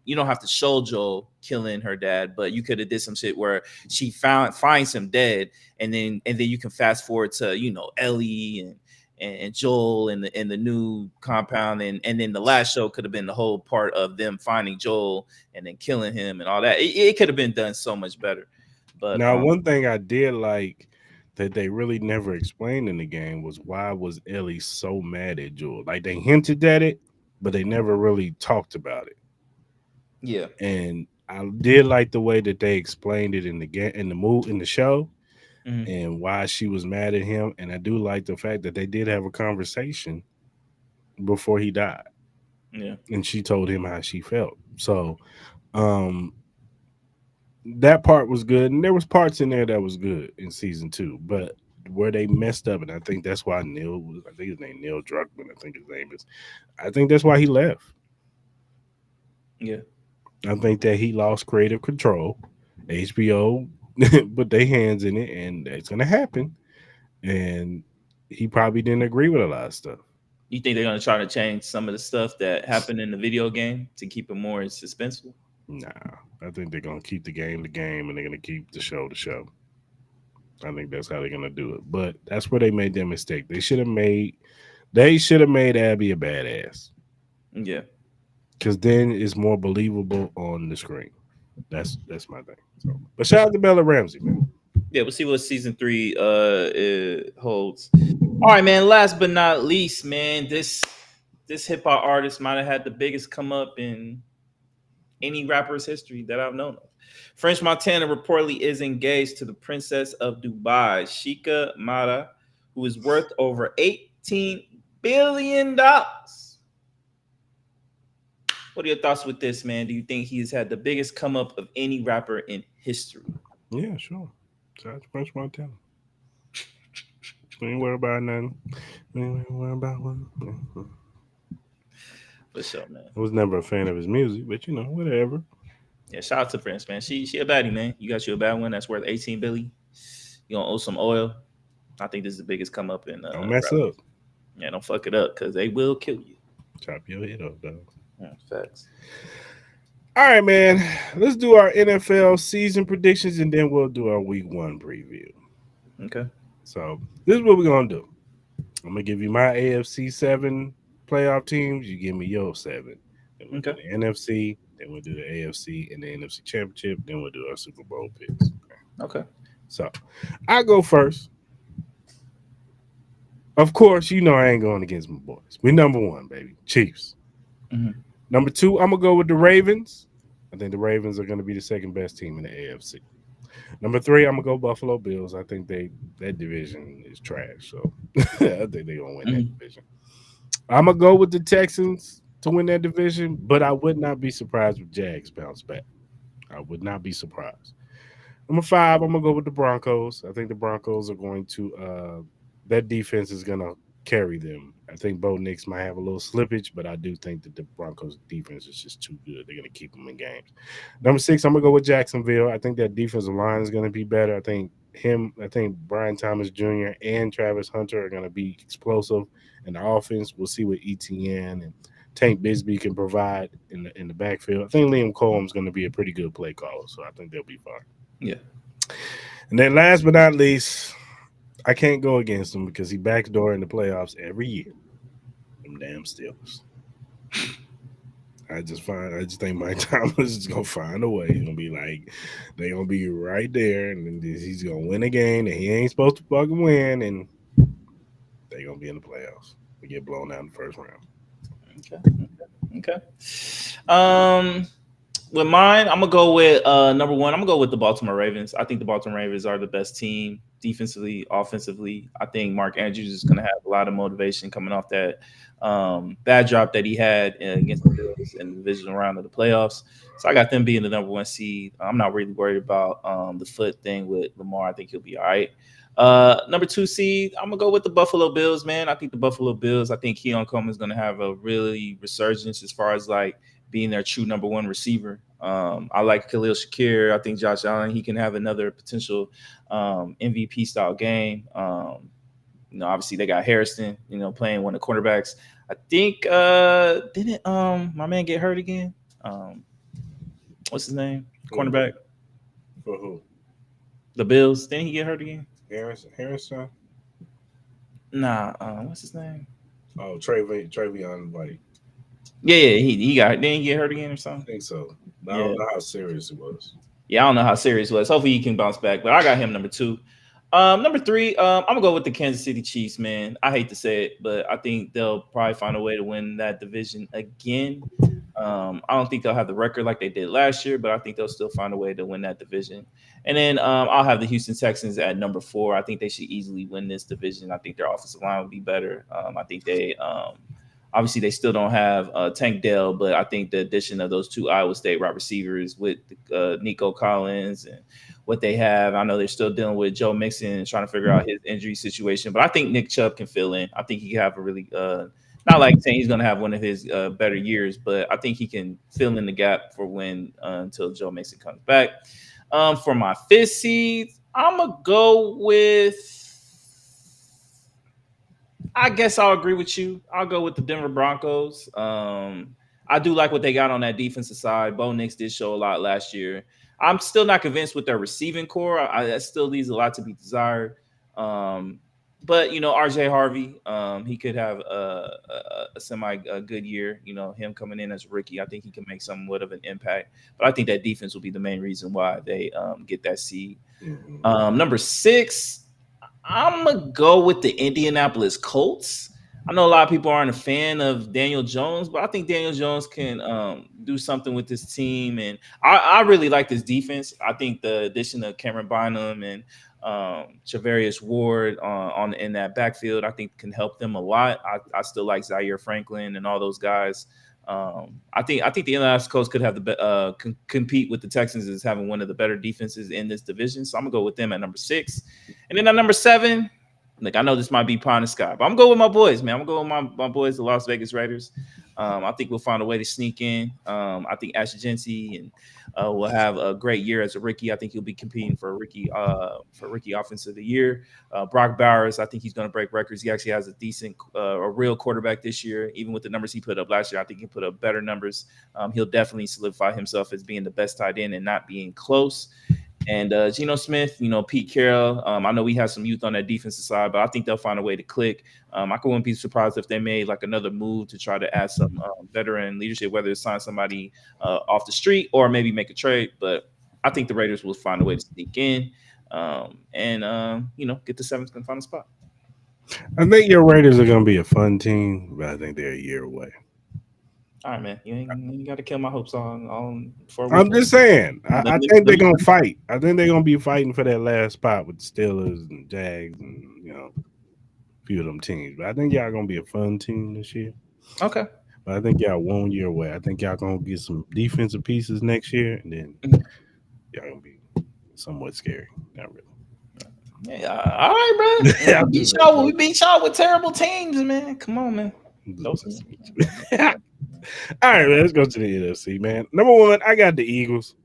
You don't have to show Joel killing her dad, but you could have did some shit where she finds him dead, and then you can fast forward to Ellie and Joel in the new compound, and then the last show could have been the whole part of them finding Joel and then killing him and all that. It could have been done so much better. But now, one thing I did like that they really never explained in the game was why was Ellie so mad at Joel? Like they hinted at it, but they never really talked about it. Yeah. And I did like the way that they explained it in the in the show, Mhm. and why she was mad at him. And I do like the fact that they did have a conversation before he died, Yeah. and she told him how she felt. So um that part was good, and there was parts in there that was good in season 2, but where they messed up, and I think that's why Neil was, I think his name Neil Druckmann, I think his name is, I think that's why he left. Yeah. I think that he lost creative control. HBO put their hands in it, and that's gonna happen. And he probably didn't agree with a lot of stuff. You think they're gonna try to change some of the stuff that happened in the video game to keep it more suspenseful? Nah, I think they're gonna keep the game, and they're gonna keep the show the show. I think that's how they're gonna do it. But that's where they made their mistake. They should have made Abby a badass, Yeah. because then it's more believable on the screen. That's my thing. So, but shout out to Bella Ramsey, man. Yeah, we'll see what season 3 it holds. All right, man. Last but not least, man, this hip hop artist might have had the biggest come up in any rapper's history that I've known of. French Montana reportedly is engaged to the Princess of Dubai, Sheikha Mada, who is worth over $18 billion. What are your thoughts with this, man? Do you think he's had the biggest come up of any rapper in history? Yeah, sure. Shout out to French Montana. We ain't worry about nothing. We ain't worry about one. For sure, man. I was never a fan of his music, but whatever. Yeah, shout out to Prince, man. She a baddie, man. You got you a bad one that's worth 18 billion. You gonna owe some oil. I think this is the biggest come up in Don't mess rap. up. Yeah, don't fuck it up because they will kill you. Chop your head off, dog. Yeah, facts. All right, man. Let's do our NFL season predictions, and then we'll do our week 1 preview. Okay. So this is what we're gonna do. I'm gonna give you my AFC 7 playoff teams. You give me your 7. Then we'll do Okay. the NFC. Then we'll do the AFC and the NFC Championship. Then we'll do our Super Bowl picks. Okay. So I go first. Of course, I ain't going against my boys. We number 1, baby. Chiefs. Mhm. Number 2, I'm gonna go with the Ravens. I think the Ravens are gonna be the second best team in the AFC. Number 3, I'm gonna go Buffalo Bills. I think that division is trash. So I think they're gonna win that division. I'm gonna go with the Texans to win that division, but I would not be surprised if Jags bounce back. I would not be surprised. Number 5, I'm gonna go with the Broncos. I think the Broncos are going to that defense is gonna carry them. I think Bo Nix might have a little slippage, but I do think that the Broncos defense is just too good. They're gonna keep them in games. Number 6, I'm gonna go with Jacksonville. I think that defensive line is gonna be better. I think Brian Thomas Jr. and Travis Hunter are gonna be explosive in the offense. We'll see what ETN and Tank Bisbee can provide in the backfield. I think Liam Cohen's gonna be a pretty good play caller, so I think they'll be fine. Yeah. And then last but not least, I can't go against him because he backdoor in the playoffs every year. Them damn Steelers. I just think Mike Thomas is gonna find a way. He's gonna be like, they're gonna be right there, and then he's gonna win a game that he ain't supposed to fucking win, and they're gonna be in the playoffs. We get blown out in the first round. Okay. With mine, I'm gonna go with number 1. I'm gonna go with the Baltimore Ravens. I think the Baltimore Ravens are the best team defensively, offensively. I think Mark Andrews is gonna have a lot of motivation coming off that bad drop that he had against the Bills in the divisional round of the playoffs. So I got them being the number 1 seed. I'm not really worried about the foot thing with Lamar. I think he'll be all right. Number 2 seed, I'm gonna go with the Buffalo Bills, man. I think the Buffalo Bills. I think Keon Coleman is gonna have a really resurgence as far as like being their true number 1 receiver. I like Khalil Shakir. I think Josh Allen, he can have another potential MVP style game. Obviously they got Harrison, playing one of the cornerbacks. I think didn't my man get hurt again? What's his name? Cornerback. For who? The Bills. Didn't he get hurt again? Harrison? Nah. What's his name? Oh, Travion White. Yeah, he got. Didn't he get hurt again or I something? think so. I don't know how serious it was. Yeah, I don't know how serious it was. Hopefully he can bounce back. But I got him number 2. Number 3, I'm gonna go with the Kansas City Chiefs, man. I hate to say it, but I think they'll probably find a way to win that division again. I don't think they'll have the record like they did last year, but I think they'll still find a way to win that division. And then I'll have the Houston Texans at number 4. I think they should easily win this division. I think their offensive line will be better. I think they obviously they still don't have Tank Dell, but I think the addition of those 2 Iowa State wide receivers with Nico Collins and what they have, I know they're still dealing with Joe Mixon and trying to figure out his injury situation, but I think Nick Chubb can fill in. I think he can have a really not like saying he's going to have one of his better years, but I think he can fill in the gap for when until Joe Mixon comes back. For my 5th seed, I'm going to go with, I guess I'll agree with you. I'll go with the Denver Broncos. I do like what they got on that defensive side. Bo Nix did show a lot last year. I'm still not convinced with their receiving core. That still leaves a lot to be desired. But RJ Harvey, he could have a semi good year. Him coming in as a rookie, I think he can make somewhat of an impact. But I think that defense will be the main reason why they get that seed. Number 6, I'm gonna go with the Indianapolis Colts. I know a lot of people aren't a fan of Daniel Jones, but I think Daniel Jones can do something with this team, and I really like this defense. I think the addition of Cameron Bynum and Charvarius Ward in that backfield, I think can help them a lot. I still like Zaire Franklin and all those guys. I think the Indianapolis Colts could have compete with the Texans as having one of the better defenses in this division. So I'm gonna go with them at number 6, and then at number 7. Like, I know this might be pie in the sky, but I'm going with my boys, man. I'm going with my boys, the Las Vegas Raiders. I think we'll find a way to sneak in. I think Ashton Jeanty will have a great year as a rookie. I think he'll be competing for rookie offensive of the year. Brock Bowers, I think he's going to break records. He actually has a real quarterback this year. Even with the numbers he put up last year, I think he put up better numbers. He'll definitely solidify himself as being the best tight end and not being close. And Geno Smith, Pete Carroll. I know we have some youth on that defensive side, but I think they'll find a way to click. I wouldn't be surprised if they made like another move to try to add some veteran leadership, whether it's sign somebody off the street or maybe make a trade. But I think the Raiders will find a way to sneak in and get the 7th and final spot. I think your Raiders are going to be a fun team, but I think they're a year away. All right, man. You ain't got to kill my hopes on. I'm just saying. I think they're gonna fight. I think they're gonna be fighting for that last spot with the Steelers and Jags and a few of them teams. But I think y'all gonna be a fun team this year. Okay. But I think y'all 1 year away. I think y'all gonna get some defensive pieces next year, and then y'all gonna be somewhat scary. Not really. Yeah. All right, bro. We beat y'all with terrible teams, man. Come on, man. All right, man, let's go to the NFC, man. Number 1, I got the Eagles.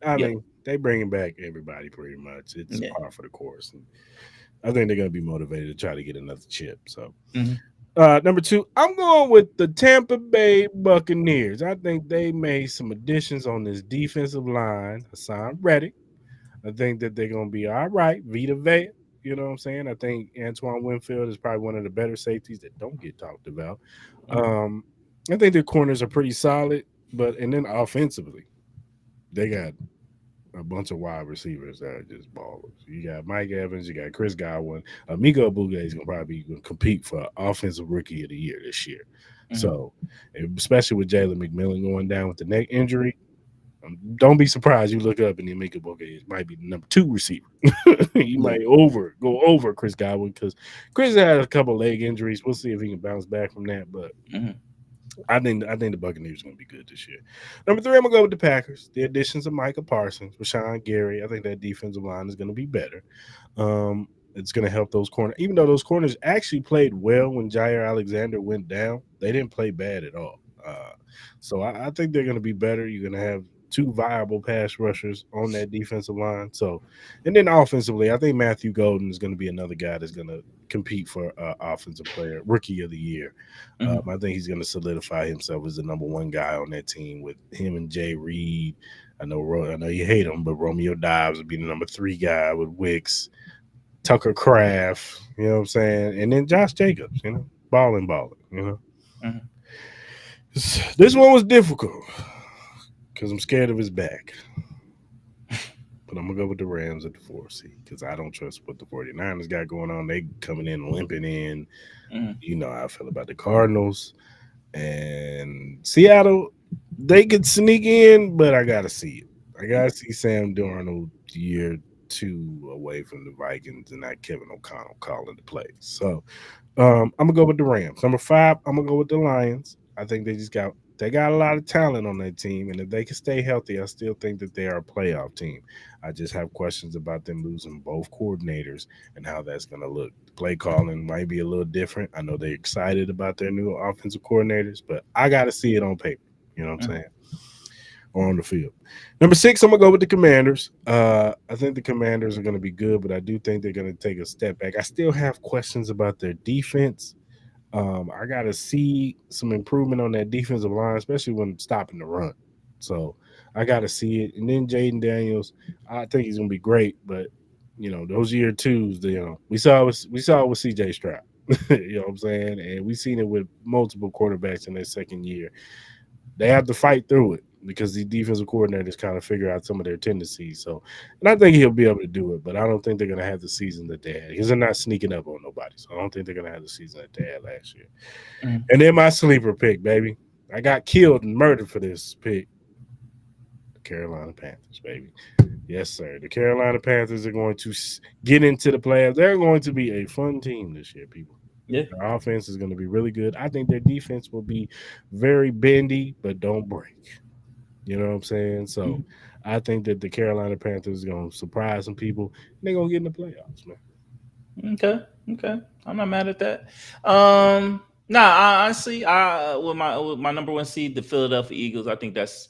I mean, they bringing back everybody pretty much. It's par for the course. And I think they're going to be motivated to try to get another chip. So, number 2, I'm going with the Tampa Bay Buccaneers. I think they made some additions on this defensive line. Hassan Reddick. I think that they're going to be all right. Vita Vea. You know what I'm saying? I think Antoine Winfield is probably one of the better safeties that don't get talked about. I think their corners are pretty solid, and then offensively, they got a bunch of wide receivers that are just ballers. You got Mike Evans, you got Chris Godwin. Miko Abuga is going to probably compete for Offensive Rookie of the Year this year. So, especially with Jalen McMillan going down with the neck injury, don't be surprised you look up and then Miko Abuga might be the number 2 receiver. He might go over Chris Godwin because Chris had a couple leg injuries. We'll see if he can bounce back from that, but I think the Buccaneers are going to be good this year. Number 3, I'm going to go with the Packers. The additions of Micah Parsons, Rashawn Gary. I think that defensive line is going to be better. It's going to help those corners. Even though those corners actually played well when Jair Alexander went down, they didn't play bad at all. So I think they're going to be better. You're going to have 2 viable pass rushers on that defensive line. So, and then offensively, I think Matthew Golden is going to be another guy that's going to compete for offensive player, rookie of the year. I think he's going to solidify himself as the number 1 guy on that team with him and Jay Reed. I know you hate him, but Romeo Dobbs would be the number 3 guy with Wicks, Tucker Kraft, you know what I'm saying? And then Josh Jacobs, balling, This one was difficult because I'm scared of his back. But I'm going to go with the Rams at the 4th seed because I don't trust what the 49ers got going on. They coming in, limping in. You know how I feel about the Cardinals. And Seattle, They could sneak in, but I gotta see it. I gotta see Sam Darnold year 2 away from the Vikings and not Kevin O'Connell calling the plays. So I'm gonna go with the Rams. Number 5, I'm gonna go with the Lions. I think they got a lot of talent on that team, and if they can stay healthy, I still think that they are a playoff team. I just have questions about them losing both coordinators and how that's gonna look. The play calling might be a little different. I know they're excited about their new offensive coordinators, but I gotta see it on paper. You know what I'm saying? Or on the field. Number 6, I'm gonna go with the Commanders. I think the Commanders are gonna be good, but I do think they're gonna take a step back. I still have questions about their defense. I gotta see some improvement on that defensive line, especially when stopping the run. So I gotta see it. And then Jaden Daniels, I think he's gonna be great, but those year 2s, we saw it with CJ Stroud. You know what I'm saying? And we've seen it with multiple quarterbacks in their second year. They have to fight through it because the defensive coordinators kind of figure out some of their tendencies. So, and I think he'll be able to do it, but I don't think they're going to have the season that they had because they're not sneaking up on nobody. So I don't think they're going to have the season that they had last year. And then my sleeper pick, baby. I got killed and murdered for this pick. The Carolina Panthers, baby. Yes, sir. The Carolina Panthers are going to get into the playoffs. They're going to be a fun team this year, people. Yeah. Their offense is going to be really good. I think their defense will be very bendy, but don't break. You know what I'm saying? So I think that the Carolina Panthers are going to surprise some people. And they're going to get in the playoffs, man. Okay. I'm not mad at that. Honestly, I with my number 1 seed, the Philadelphia Eagles. I think there's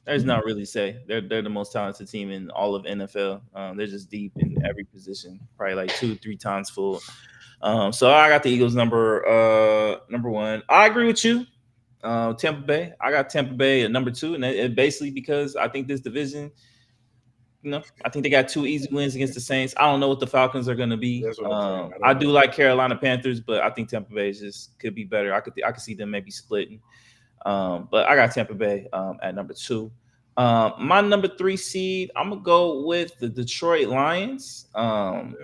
not really say they're the most talented team in all of NFL. They're just deep in every position, probably like 2-3 times full. So I got the Eagles number 1. I agree with you. Tampa Bay. I got Tampa Bay at number 2, and it basically because I think this division. I think they got 2 easy wins against the Saints. I don't know what the Falcons are going to be. That's what I'm saying. I do like Carolina Panthers, but I think Tampa Bay just could be better. I could see them maybe splitting. But I got Tampa Bay at number 2. My number 3 seed, I'm gonna go with the Detroit Lions. I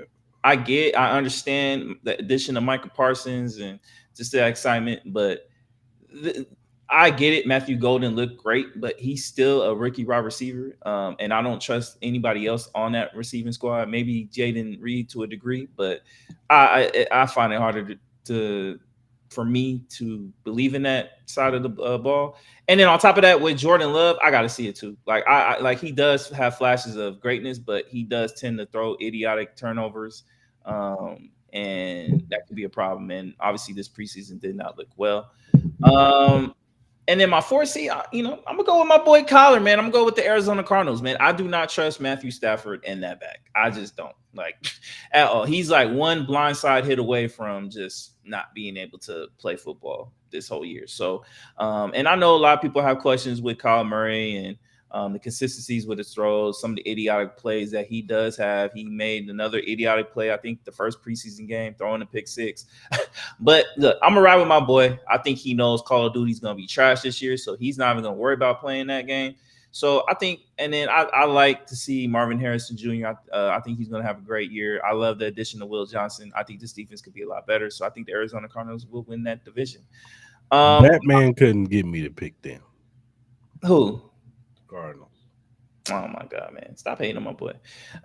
understand the addition of Michael Parsons and just the excitement, but I get it. Matthew Golden looked great, but he's still a rookie wide receiver, and I don't trust anybody else on that receiving squad. Maybe Jaden Reed to a degree, but I find it harder for me to believe in that side of the ball. And then on top of that, with Jordan Love, I got to see it too. Like he does have flashes of greatness, but he does tend to throw idiotic turnovers, and that could be a problem. And obviously, this preseason did not look well. And then my 4 seed, I'm gonna go with my boy Kyler, man. I'm gonna go with the Arizona Cardinals, man. I do not trust Matthew Stafford in that back. I just don't at all. He's like one blindside hit away from just not being able to play football this whole year. So, and I know a lot of people have questions with Kyle Murray and the consistencies with his throws, some of the idiotic plays that he does have. He made another idiotic play, I think, the first preseason game, throwing a pick 6. But look, I'm gonna ride with my boy. I think he knows Call of Duty is gonna be trash this year, so he's not even gonna worry about playing that game. So I think, and then I like to see Marvin Harrison Jr. I think he's gonna have a great year. I love the addition of Will Johnson. I think this defense could be a lot better. So I think the Arizona Cardinals will win that division. That man couldn't get me to pick them. Who? Cardinals. Oh my God, man! Stop hating on my boy.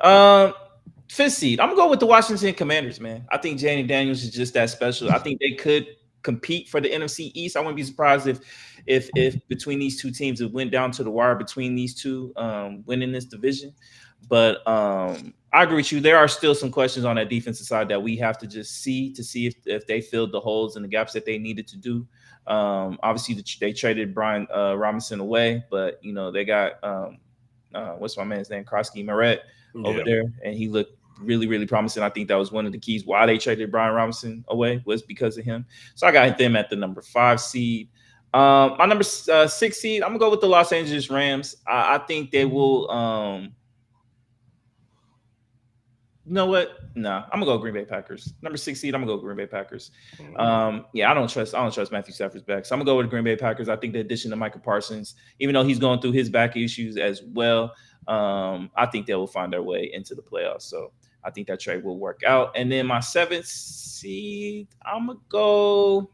5th seed, I'm gonna go with the Washington Commanders, man. I think Jaden Daniels is just that special. I think they could compete for the NFC East. I wouldn't be surprised if between these 2 teams it went down to the wire between these 2 winning this division. But I agree with you. There are still some questions on that defensive side that we have to just see if they filled the holes and the gaps that they needed to do. Obviously, they traded Brian Robinson away, but they got what's my man's name, Krosky Moret over there, and he looked really, really promising. I think that was one of the keys why they traded Brian Robinson away was because of him. So I got them at the number 5 seed. My number 6 seed, I'm gonna go with the Los Angeles Rams. I think they will. You know what? Nah, I'm gonna go Green Bay Packers. Number 6 seed, I'm gonna go Green Bay Packers. I don't trust Matthew Stafford's back. So I'm gonna go with Green Bay Packers. I think the addition of Michael Parsons, even though he's going through his back issues as well, I think they will find their way into the playoffs. So I think that trade will work out. And then my 7th seed, I'm gonna go.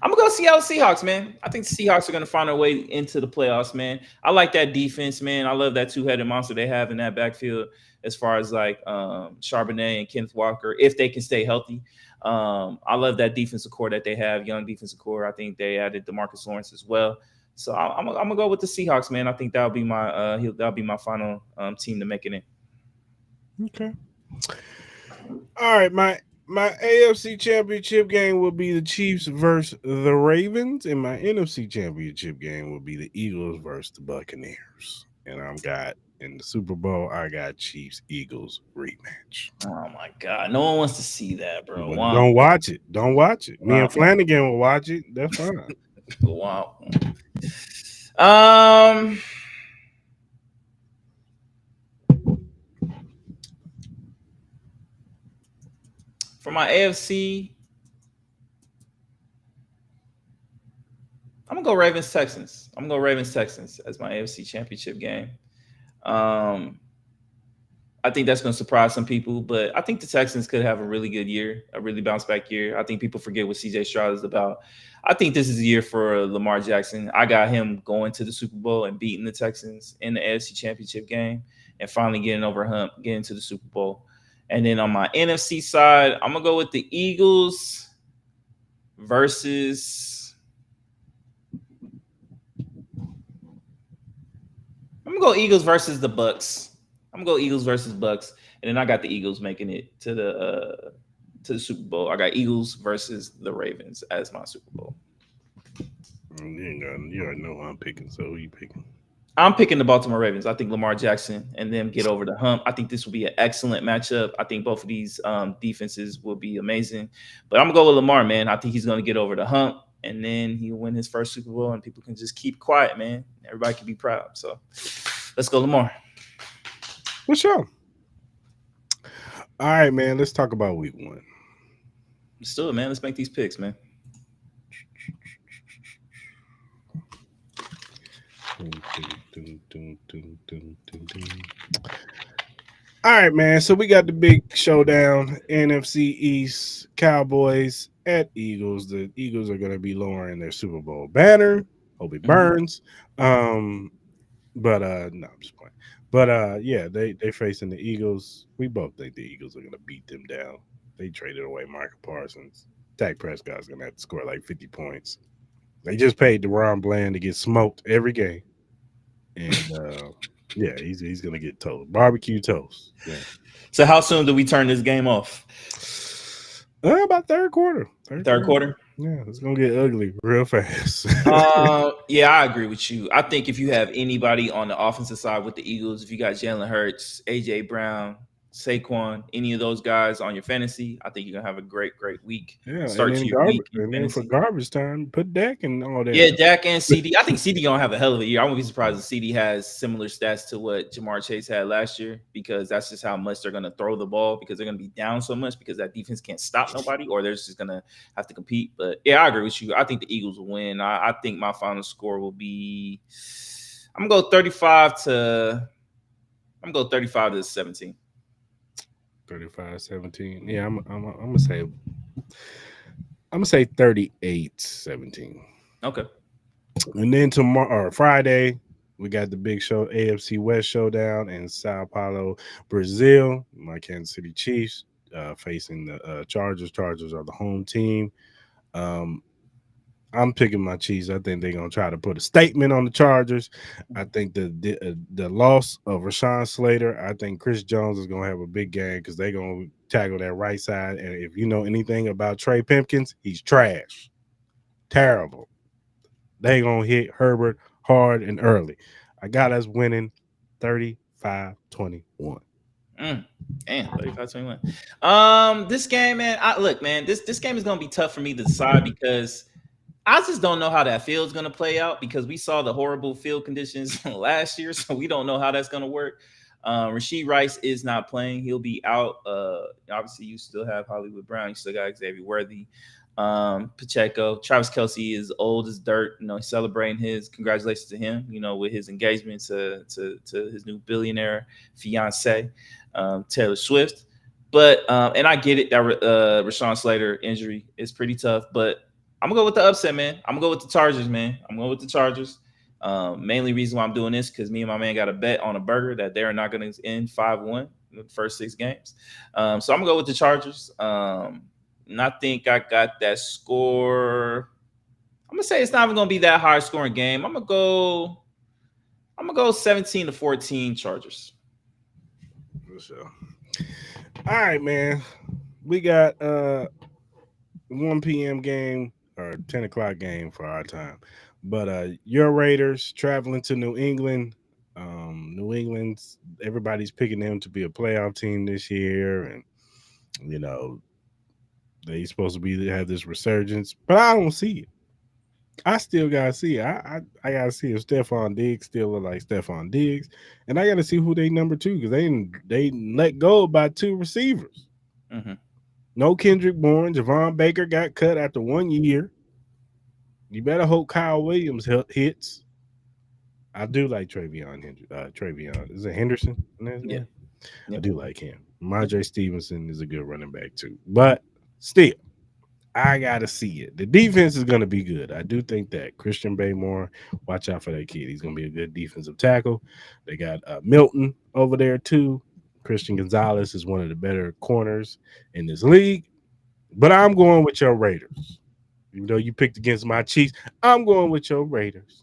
I'm gonna go Seattle Seahawks, man. I think the Seahawks are gonna find their way into the playoffs, man. I like that defense, man. I love that two-headed monster they have in that backfield, as far as like Charbonnet and Kenneth Walker, if they can stay healthy. I love that defensive core that they have, young defensive core. I think they added DeMarcus Lawrence as well. So I'm gonna go with the Seahawks, man. I think that'll be my final team to make it in. Okay. All right, my AFC Championship game will be the Chiefs versus the Ravens, and my NFC Championship game will be the Eagles versus the Buccaneers. And in the Super Bowl, I got Chiefs Eagles rematch. Oh my God, no one wants to see that, bro. But Wow. don't watch it. Don't watch it. Me Wow. and Flanagan will watch it. That's fine. Wow. For my AFC, I'm gonna go Ravens Texans. I'm gonna go Ravens Texans as my AFC Championship game. I think that's gonna surprise some people, but I think the Texans could have a really good year, a really bounce back year. I think people forget what CJ Stroud is about. I think this is a year for Lamar Jackson. I got him going to the Super Bowl and beating the Texans in the AFC Championship game and finally getting over hump, getting to the Super Bowl. And then on my NFC side, I'm gonna go with the Eagles versus. I'm gonna go Eagles versus the Bucks. I'm gonna go Eagles versus Bucks, and then I got the Eagles making it to the Super Bowl. I got Eagles versus the Ravens as my Super Bowl. You already know who I'm picking. So who you picking? I'm picking the Baltimore Ravens. I think Lamar Jackson and them get over the hump. I think this will be an excellent matchup. I think both of these defenses will be amazing. But I'm gonna go with Lamar, man. I think he's gonna get over the hump, and then he'll win his first Super Bowl, and people can just keep quiet, man. Everybody can be proud. So let's go, Lamar. For sure. All right, man. Let's talk about week 1. Let's do it, man. Let's make these picks, man. All right, man. So we got the big showdown. NFC East, Cowboys at Eagles. The Eagles are going to be lowering their Super Bowl banner. Hope it burns. But no, I'm just playing. But yeah, they facing the Eagles. We both think the Eagles are going to beat them down. They traded away Michael Parsons. Dak Prescott's going to have to score like 50 points. They just paid DeRon Bland to get smoked every game. And yeah, he's going to get toast. Barbecue toast. Yeah. So how soon do we turn this game off? About third quarter. Third quarter? Yeah, it's going to get ugly real fast. Yeah, I agree with you. I think if you have anybody on the offensive side with the Eagles, if you got Jalen Hurts, A.J. Brown, Saquon, any of those guys on your fantasy, I think you're gonna have a great week. Yeah, Start and then, your week and then for garbage time, put Dak and all that. Yeah, Dak and CD. I think CD gonna have a hell of a year. I won't be surprised if CD has similar stats to what Jamar Chase had last year, because that's just how much they're gonna throw the ball, because they're gonna be down so much because that defense can't stop nobody, or they're just gonna have to compete. But yeah, I agree with you. I think the Eagles will win. I think my final score will be. I'm gonna go 35 to 17. 35-17. Yeah, I'm gonna say 38-17. Okay. And then tomorrow or Friday, we got the big show, AFC West showdown in Sao Paulo, Brazil. My Kansas City Chiefs facing the Chargers. Chargers are the home team. I'm picking my Chiefs. I think they're gonna try to put a statement on the Chargers. I think the loss of Rashawn Slater. I think Chris Jones is gonna have a big game because they're gonna tackle that right side. And if you know anything about Trey Pipkins, he's trash, terrible. They gonna hit Herbert hard and early. I got us winning 35-21. Damn, 35-21. This game, man. Look, man. This game is gonna be tough for me to decide because I just don't know how that field's going to play out, because we saw the horrible field conditions last year, so we don't know how that's going to work. Rashee Rice is not playing. He'll be out. Obviously, you still have Hollywood Brown. You still got Xavier Worthy, Pacheco. Travis Kelce is old as dirt. You know, he's celebrating his. Congratulations to him, you know, with his engagement to his new billionaire fiance, Taylor Swift. But and I get it that Rashawn Slater injury is pretty tough, but I'm gonna go with the upset, man. I'm gonna go with the Chargers, man. I'm going with the Chargers. Mainly reason why I'm doing this because me and my man got a bet on a burger that they are not going to end 5-1 in the first 6 games. So I'm gonna go with the Chargers. And I think I got that score. I'm gonna say it's not even gonna be that high scoring game. I'm gonna go 17-14 Chargers. For sure. All right, man. We got 1 p.m. game or 10 o'clock game for our time. But your Raiders traveling to New England. New England's everybody's picking them to be a playoff team this year, and you know they supposed to be have this resurgence, but I don't see it. I still gotta see it. I gotta see if Stephon Diggs still look like Stephon Diggs, and I gotta see who they number 2 because they let go about 2 receivers. Mm-hmm. No Kendrick Bourne. Javon Baker got cut after 1 year. You better hope Kyle Williams hits. I do like Travion. Is it Henderson? Yeah. I do like him. Ramondre Stevenson is a good running back too. But still, I gotta see it. The defense is gonna be good. I do think that Christian Baymore, watch out for that kid. He's gonna be a good defensive tackle. They got Milton over there too. Christian Gonzalez is one of the better corners in this league. But I'm going with your Raiders. Even though you picked against my Chiefs, I'm going with your Raiders.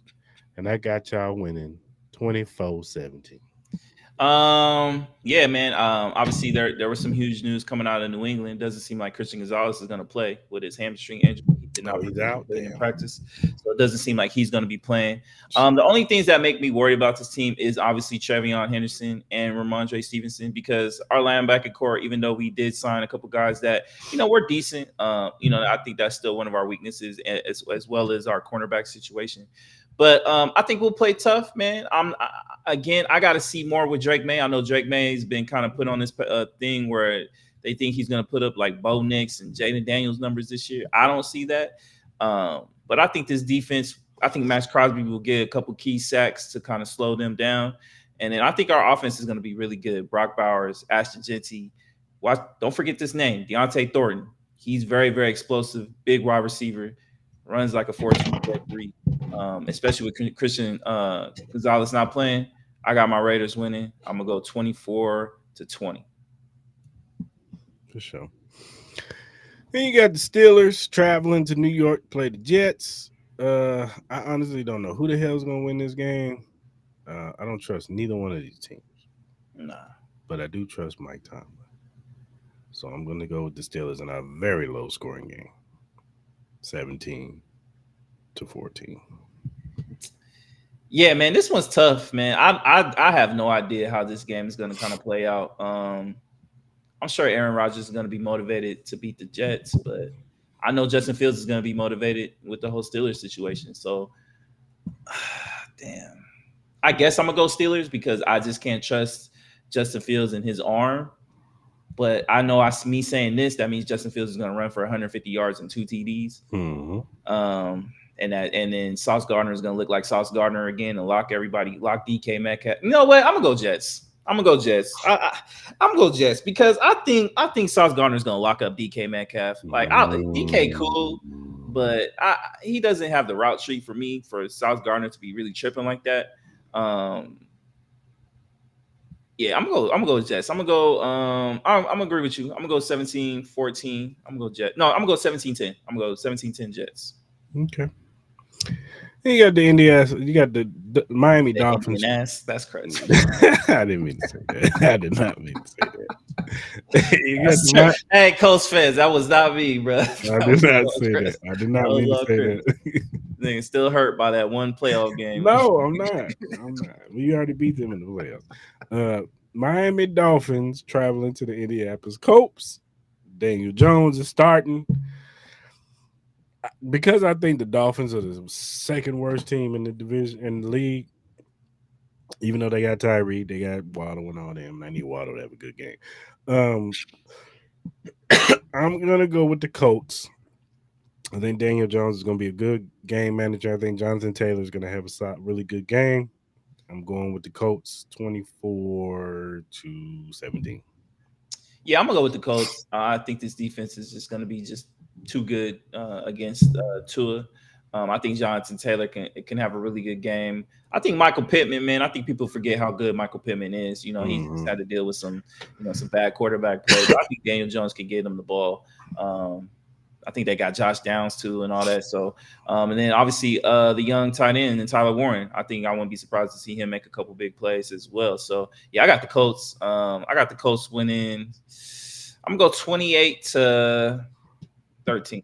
And I got y'all winning 24-17. Yeah, man. Obviously there was some huge news coming out of New England. Doesn't seem like Christian Gonzalez is going to play with his hamstring injury. He did not he's out in there. practice, so it doesn't seem like he's going to be playing. The only things that make me worry about this team is obviously Travion Henderson and Ramondre Stevenson, because our linebacker core, even though we did sign a couple guys that we're decent, I think that's still one of our weaknesses, as well as our cornerback situation. But I think we'll play tough, man. I got to see more with Drake May. I know Drake May's been kind of put on this thing where they think he's going to put up like Bo Nix and Jaden Daniels numbers this year. I don't see that. But I think this defense, I think Max Crosby will get a couple key sacks to kind of slow them down. And then I think our offense is going to be really good. Brock Bowers, Ashton Jeanty. Don't forget this name, Deontay Thornton. He's very, very explosive, big wide receiver, runs like a 4.3. Especially with Christian Gonzalez not playing. I got my Raiders winning. I'm gonna go 24-20. For sure. Then you got the Steelers traveling to New York to play the Jets. I honestly don't know who the hell is gonna win this game. I don't trust neither one of these teams. Nah. But I do trust Mike Tomlin. So I'm gonna go with the Steelers in a very low scoring game. 17-14. Yeah, man, this one's tough, man. I have no idea how this game is going to kind of play out. I'm sure Aaron Rodgers is going to be motivated to beat the Jets, but I know Justin Fields is going to be motivated with the whole Steelers situation. So, damn. I guess I'm going to go Steelers because I just can't trust Justin Fields and his arm. But I know me saying this, that means Justin Fields is going to run for 150 yards and 2 TDs. Mm-hmm. And then Sauce Gardner is going to look like Sauce Gardner again and lock DK Metcalf. You know what? I'm going to go Jets. I'm going to go Jets because I think Sauce Gardner is going to lock up DK Metcalf. Like, DK cool, but he doesn't have the route tree for me for Sauce Gardner to be really tripping like that. Yeah, I'm gonna go Jets. I'm gonna agree with you. I'm gonna go 17-14. I'm gonna go Jets. No, I'm gonna go 17-10. I'm gonna go 17-10 Jets. Okay. Then you got the Indiana. You got the Miami Dolphins. That's crazy. I didn't mean to say that. I did not mean to say that. Hey, Coast fans, that was not me, bro. I did not say that. I did not mean to say that. Nigga still hurt by that one playoff game. No, I'm not. We already beat them in the playoffs. Miami Dolphins traveling to the Indianapolis Colts. Daniel Jones is starting. Because I think the Dolphins are the second worst team in the division in the league. Even though they got Tyreek, they got Waddle and all them. I need Waddle to have a good game. I'm gonna go with the Colts. I think Daniel Jones is going to be a good game manager. I think Jonathan Taylor is going to have a really good game. I'm going with the Colts 24-17. Yeah, I'm gonna go with the Colts. I think this defense is just gonna be just too good against Tua. I think Jonathan Taylor can have a really good game. I think Michael Pittman, man. I think people forget how good Michael Pittman is. You know, he's had to deal with some bad quarterback play. But I think Daniel Jones can get him the ball. I think they got Josh Downs too and all that. So, and then obviously the young tight end and Tyler Warren. I think I wouldn't be surprised to see him make a couple big plays as well. So, yeah, I got the Colts. I got the Colts winning. I'm gonna go 28-13.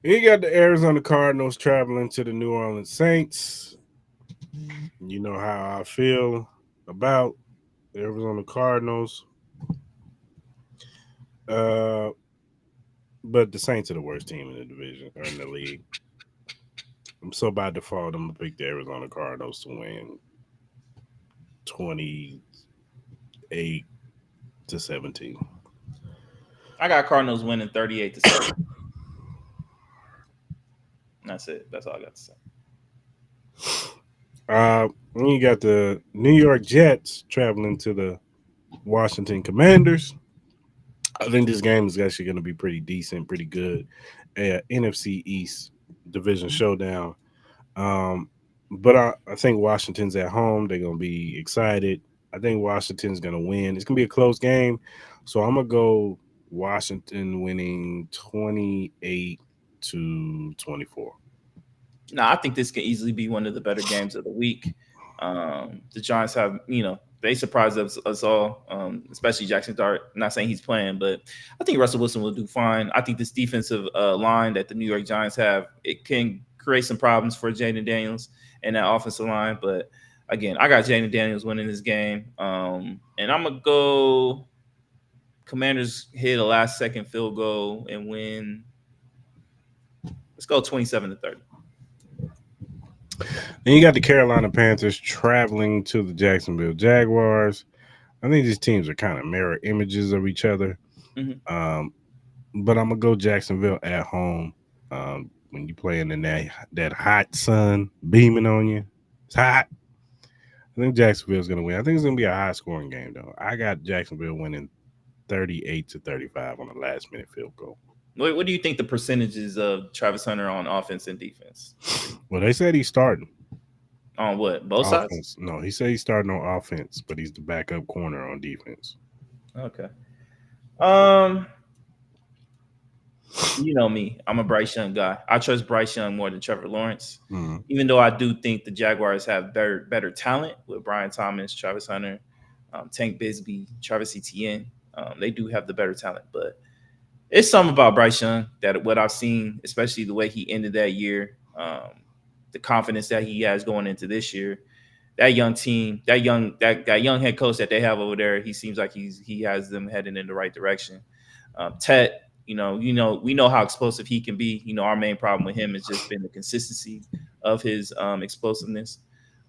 You got the Arizona Cardinals traveling to the New Orleans Saints. You know how I feel about the Arizona Cardinals. But the Saints are the worst team in the division or in the league. So by default, I'm gonna pick the Arizona Cardinals to win 28-17. I got Cardinals winning 38-7. That's it. That's all I got to say. Then you got the New York Jets traveling to the Washington Commanders. I think this game is actually going to be pretty decent, pretty good. NFC East division showdown. But I think Washington's at home. They're going to be excited. I think Washington's going to win. It's going to be a close game. So I'm going to go Washington winning 28-24. No, I think this can easily be one of the better games of the week. The Giants have, they surprised us all, especially Jackson Dart. I'm not saying he's playing, but I think Russell Wilson will do fine. I think this defensive line that the New York Giants have, it can create some problems for Jaden Daniels and that offensive line. But again, I got Jaden Daniels winning this game. And I'm going to go Commanders hit a last-second field goal and win. Let's go 27-30. Then you got the Carolina Panthers traveling to the Jacksonville Jaguars. I think these teams are kind of mirror images of each other. Mm-hmm. But I'm going to go Jacksonville at home. When you playing in that hot sun beaming on you, it's hot. I think Jacksonville's going to win. I think it's going to be a high-scoring game, though. I got Jacksonville winning 38-35 on a last-minute field goal. What do you think the percentages of Travis Hunter on offense and defense? Well, they said he's starting. On what? Both offense. sides? No, he said he's starting on offense, but he's the backup corner on defense. Okay. You know me. I'm a Bryce Young guy. I trust Bryce Young more than Trevor Lawrence. Mm-hmm. Even though I do think the Jaguars have better talent with Brian Thomas, Travis Hunter, Tank Bigsby, Travis Etienne. They do have the better talent, but it's something about Bryce Young that what I've seen, especially the way he ended that year, the confidence that he has going into this year, that young team, that young head coach that they have over there, he seems like he has them heading in the right direction. Tet, we know how explosive he can be. Our main problem with him has just been the consistency of his explosiveness,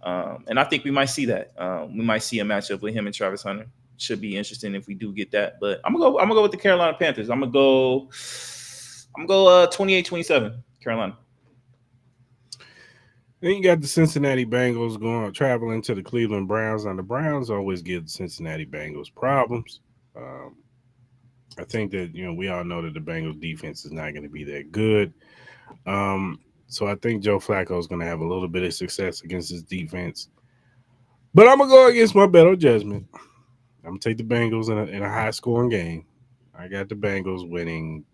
and I think we might see that. We might see a matchup with him and Travis Hunter. Should be interesting if we do get that. But I'm gonna go with the Carolina Panthers. I'm gonna go 28-27 Carolina. Then you got the Cincinnati Bengals traveling to the Cleveland Browns. Now the Browns always give the Cincinnati Bengals problems. I think that we all know that the Bengals defense is not going to be that good. So I think Joe Flacco is going to have a little bit of success against his defense. But I'm gonna go against my better judgment. I'm going to take the Bengals in a high-scoring game. I got the Bengals winning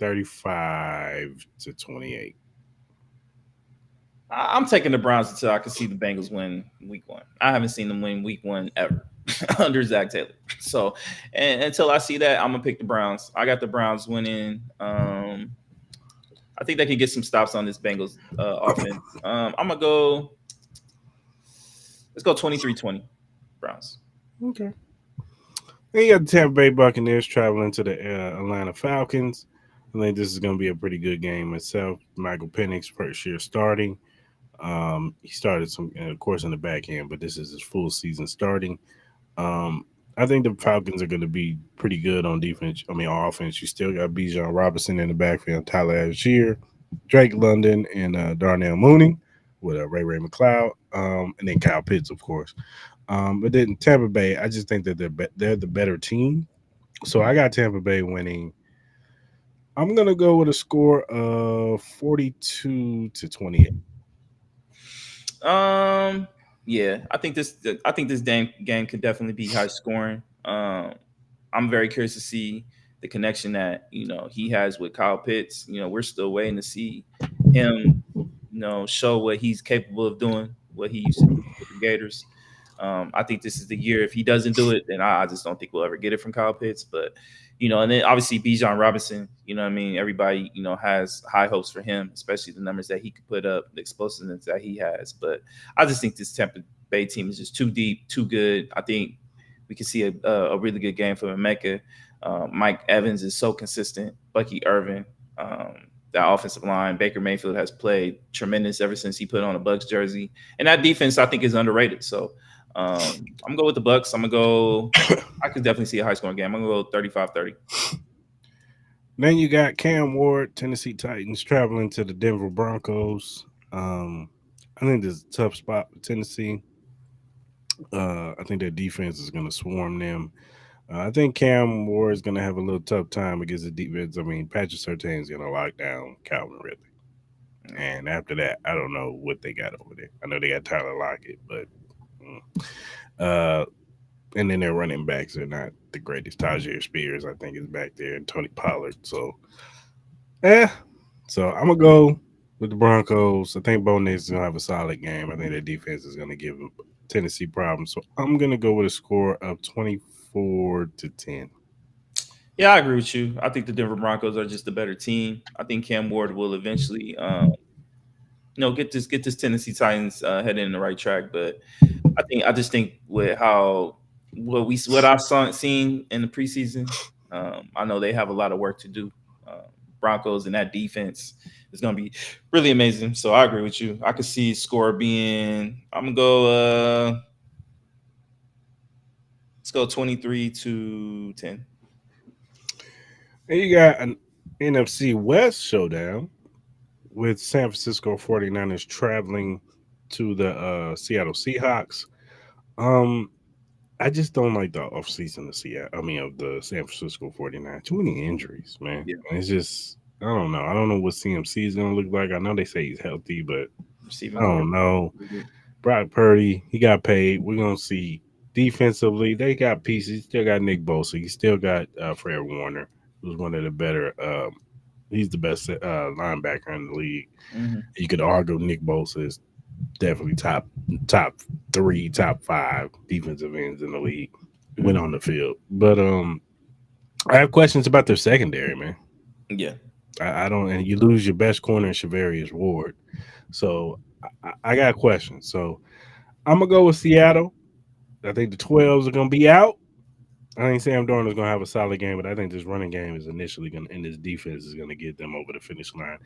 35-28. I'm taking the Browns until I can see the Bengals win week one. I haven't seen them win week one ever under Zach Taylor. So and until I see that, I'm going to pick the Browns. I got the Browns winning. I think they can get some stops on this Bengals offense. I'm going to go – let's go 23-20 Browns. Okay. Then you got the Tampa Bay Buccaneers traveling to the Atlanta Falcons. I think this is going to be a pretty good game itself. Michael Penix first year starting. He started some, of course, in the back end, but this is his full season starting. I think the Falcons are going to be pretty good on defense. On offense, you still got Bijan Robinson in the backfield, Tyler Algier, Drake London, and Darnell Mooney with Ray McLeod, and then Kyle Pitts, of course. But then Tampa Bay, I just think that they're the better team. So I got Tampa Bay winning. I'm gonna go with a score of 42-28. Um, yeah, I think this game could definitely be high scoring. I'm very curious to see the connection that he has with Kyle Pitts. We're still waiting to see him, show what he's capable of doing, what he used to do with the Gators. I think this is the year. If he doesn't do it, then I just don't think we'll ever get it from Kyle Pitts. But and then obviously Bijan Robinson. I mean, everybody has high hopes for him, especially the numbers that he could put up, the explosiveness that he has. But I just think this Tampa Bay team is just too deep, too good. I think we can see a really good game from Emeka. Mike Evans is so consistent. Bucky Irvin, that offensive line. Baker Mayfield has played tremendous ever since he put on a Bucks jersey. And that defense, I think, is underrated. So I'm going to go with the Bucks. I could definitely see a high-scoring game. I'm going to go 35-30. Then you got Cam Ward, Tennessee Titans, traveling to the Denver Broncos. I think this is a tough spot for Tennessee. I think their defense is going to swarm them. I think Cam Ward is going to have a little tough time against the defense. I mean, Patrick Surtain is going to lock down Calvin Ridley. And after that, I don't know what they got over there. I know they got Tyler Lockett, but and then their running backs are not the greatest. Tajir Spears, I think, is back there, and Tony Pollard. So, So I'm gonna go with the Broncos. I think Bo Nix is gonna have a solid game. I think their defense is gonna give them Tennessee problems. So I'm gonna go with a score of 24-10. Yeah, I agree with you. I think the Denver Broncos are just a better team. I think Cam Ward will eventually, get this Tennessee Titans heading in the right track. But I just think with what I've seen in the preseason, I know they have a lot of work to do. Broncos and that defense is going to be really amazing. So I agree with you. I could see score being. I'm gonna go. Let's go 23-10. And you got an NFC West showdown with San Francisco 49ers traveling to the Seattle Seahawks. I just don't like the offseason of the San Francisco 49ers. Too many injuries, man. Yeah. It's just, I don't know. I don't know what CMC is going to look like. I know they say he's healthy, but Receiving I don't know. Brock Purdy, he got paid. We're going to see defensively. They got pieces. You still got Nick Bosa. You still got Fred Warner, who's one of the better he's the best linebacker in the league. Mm-hmm. You could argue Nick Bosa is definitely top 3, top 5 defensive ends in the league when on the field. But I have questions about their secondary, man. Yeah. I don't, and you lose your best corner in Shavarius Ward. So I got questions. So I'm gonna go with Seattle. I think the 12s are gonna be out. I think Sam Darnold is going to have a solid game, but I think this running game is initially going to, and this defense is going to get them over the finish line.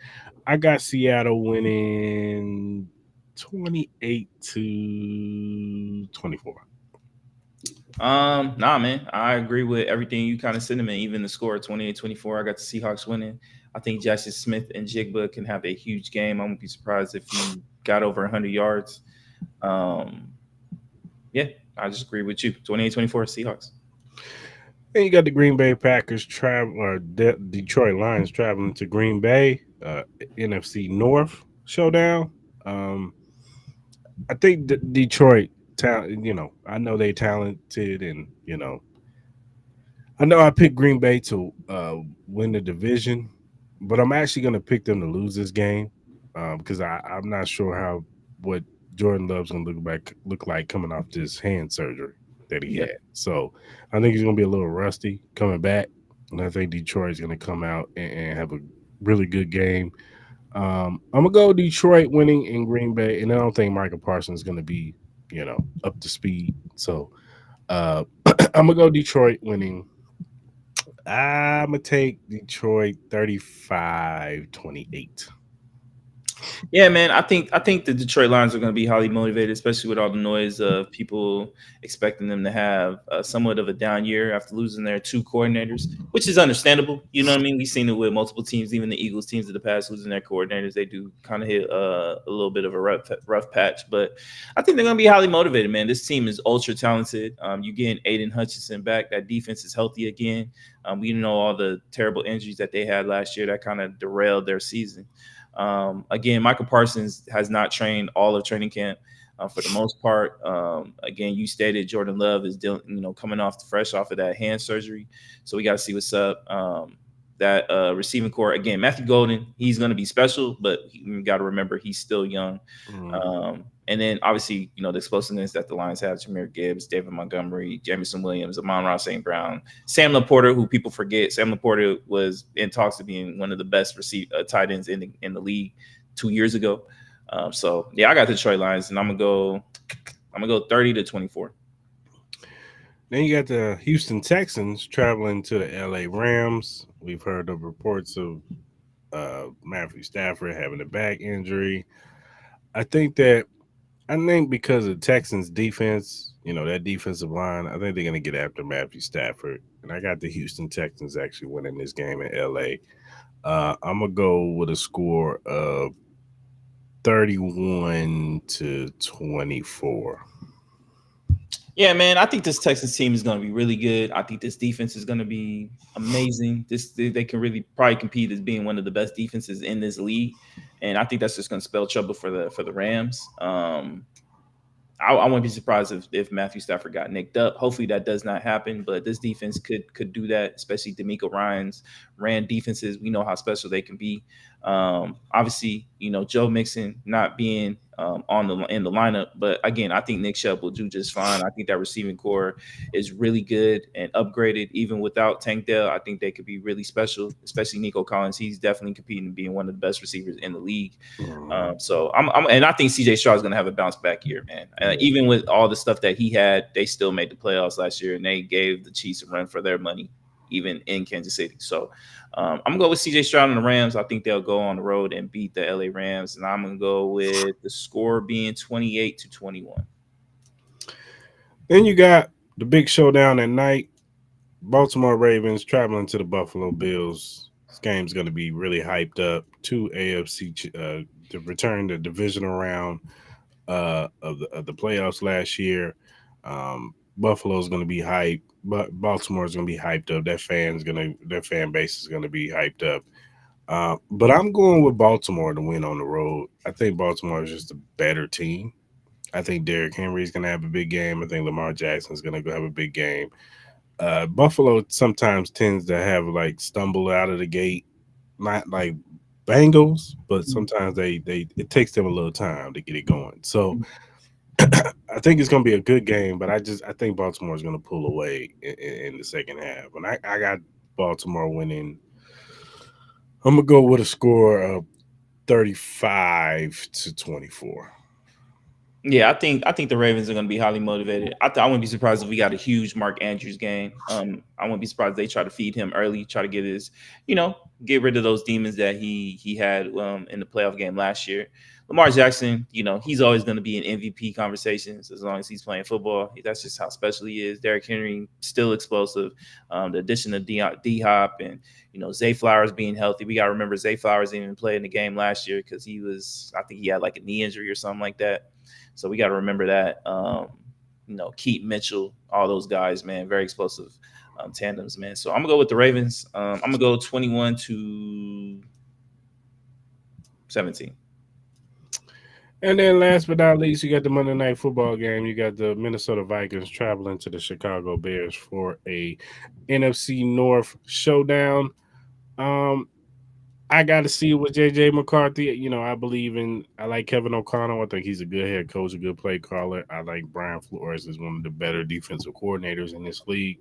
I got Seattle winning 28-24. Nah, man. I agree with everything you kind of said, man. Even the score 28-24. I got the Seahawks winning. I think Jackson Smith and Jigba can have a huge game. I won't be surprised if he got over 100 yards. Yeah, I just agree with you. 28-24 Seahawks. And you got the Green Bay Packers Detroit Lions traveling to Green Bay, NFC North showdown. I think Detroit, I know they talented, and I know I picked Green Bay to win the division, but I'm actually going to pick them to lose this game because I'm not sure what Jordan Love's going to look like coming off this hand surgery that he had. So I think he's going to be a little rusty coming back, and I think Detroit's going to come out and have a really good game. I'm going to go Detroit winning in Green Bay, and I don't think Michael Parsons is going to be, up to speed. So I'm going to go Detroit winning. I'm going to take Detroit 35-28. Yeah, man. I think the Detroit Lions are going to be highly motivated, especially with all the noise of people expecting them to have somewhat of a down year after losing their two coordinators, which is understandable. You know what I mean? We've seen it with multiple teams, even the Eagles teams of the past losing their coordinators. They do kind of hit a little bit of a rough patch, but I think they're going to be highly motivated, man. This team is ultra talented. You getting Aiden Hutchinson back. That defense is healthy again. We know all the terrible injuries that they had last year that kind of derailed their season. Again, Michael Parsons has not trained all of training camp for the most part. Again, you stated Jordan Love is dealing, coming off fresh off of that hand surgery, so we got to see what's up. That receiving core again, Matthew Golden, he's going to be special, but you got to remember he's still young. And then obviously, the explosiveness that the Lions have: Jahmyr Gibbs, David Montgomery, Jamison Williams, Amon-Ra St. Brown, Sam Laporta, who people forget. Sam Laporta was in talks of being one of the best tight ends in the league 2 years ago. So yeah, I got the Detroit Lions, and I'm gonna go 30-24. Then you got the Houston Texans traveling to the LA Rams. We've heard of reports of Matthew Stafford having a back injury. I think because of Texans defense, that defensive line, I think they're going to get after Matthew Stafford. And I got the Houston Texans actually winning this game in LA. I'm going to go with a score of 31-24. Yeah, man, I think this Texans team is going to be really good. I think this defense is going to be amazing. They can really probably compete as being one of the best defenses in this league, and I think that's just going to spell trouble for the Rams. I wouldn't be surprised if Matthew Stafford got nicked up. Hopefully that does not happen, but this defense could do that, especially D'Amico Ryan's ran defenses. We know how special they can be. Obviously, Joe Mixon not being in the lineup, but again, I think Nick Chubb will do just fine. I think that receiving core is really good and upgraded even without Tank Dell. I think they could be really special, especially Nico Collins. He's definitely competing, being one of the best receivers in the league. So and I think CJ Stroud is going to have a bounce back year, man. Even with all the stuff that he had, they still made the playoffs last year, and they gave the Chiefs a run for their money, even in Kansas City. So I'm going to go with CJ Stroud and the Rams. I think they'll go on the road and beat the LA Rams, and I'm going to go with the score being 28-21. Then you got the big showdown at night. Baltimore Ravens traveling to the Buffalo Bills. This game's going to be really hyped up. Two AFC to return the divisional round of the playoffs last year. Buffalo's going to be hyped, but Baltimore's going to be hyped up. Their fan base is going to be hyped up. But I'm going with Baltimore to win on the road. I think Baltimore is just a better team. I think Derrick Henry is going to have a big game. I think Lamar Jackson is going to have a big game. Buffalo sometimes tends to have stumble out of the gate, not like Bengals, but sometimes it takes them a little time to get it going. So I think it's going to be a good game, but I think Baltimore is going to pull away in the second half. And I got Baltimore winning. I'm going to go with a score of 35-24. Yeah, I think the Ravens are going to be highly motivated. I wouldn't be surprised if we got a huge Mark Andrews game. I wouldn't be surprised if they try to feed him early, try to get get rid of those demons that he had in the playoff game last year. Lamar Jackson, he's always going to be in MVP conversations as long as he's playing football. That's just how special he is. Derrick Henry, still explosive. The addition of D-Hop and, Zay Flowers being healthy. We got to remember Zay Flowers didn't even play in the game last year because I think he had like a knee injury or something like that. So we got to remember that. Keaton Mitchell, all those guys, man, very explosive tandems, man. So I'm going to go with the Ravens. I'm going to go 21-17. And then last but not least, you got the Monday Night Football game. You got the Minnesota Vikings traveling to the Chicago Bears for a NFC North showdown. I got to see with J.J. McCarthy. I like Kevin O'Connell. I think he's a good head coach, a good play caller. I like Brian Flores as one of the better defensive coordinators in this league.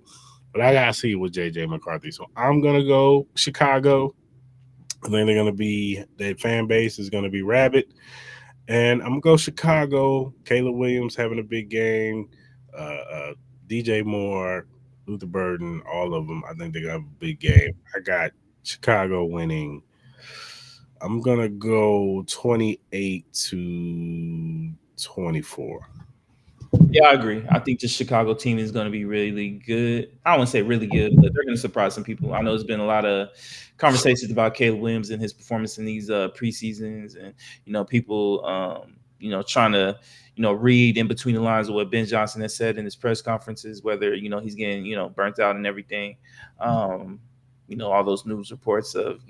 But I got to see with J.J. McCarthy. So I'm going to go Chicago. I think their fan base is going to be rabid. And I'm going to go Chicago. Caleb Williams having a big game. DJ Moore, Luther Burden, all of them. I think they're going to have a big game. I got Chicago winning I'm gonna go 28-24. Yeah, I agree. I think the Chicago team is going to be really good. I don't want to say really good, but they're going to surprise some people. I know there's been a lot of conversations about Caleb Williams and his performance in these preseasons, and people, trying to read in between the lines of what Ben Johnson has said in his press conferences, whether he's getting burnt out and everything. Um, all those news reports of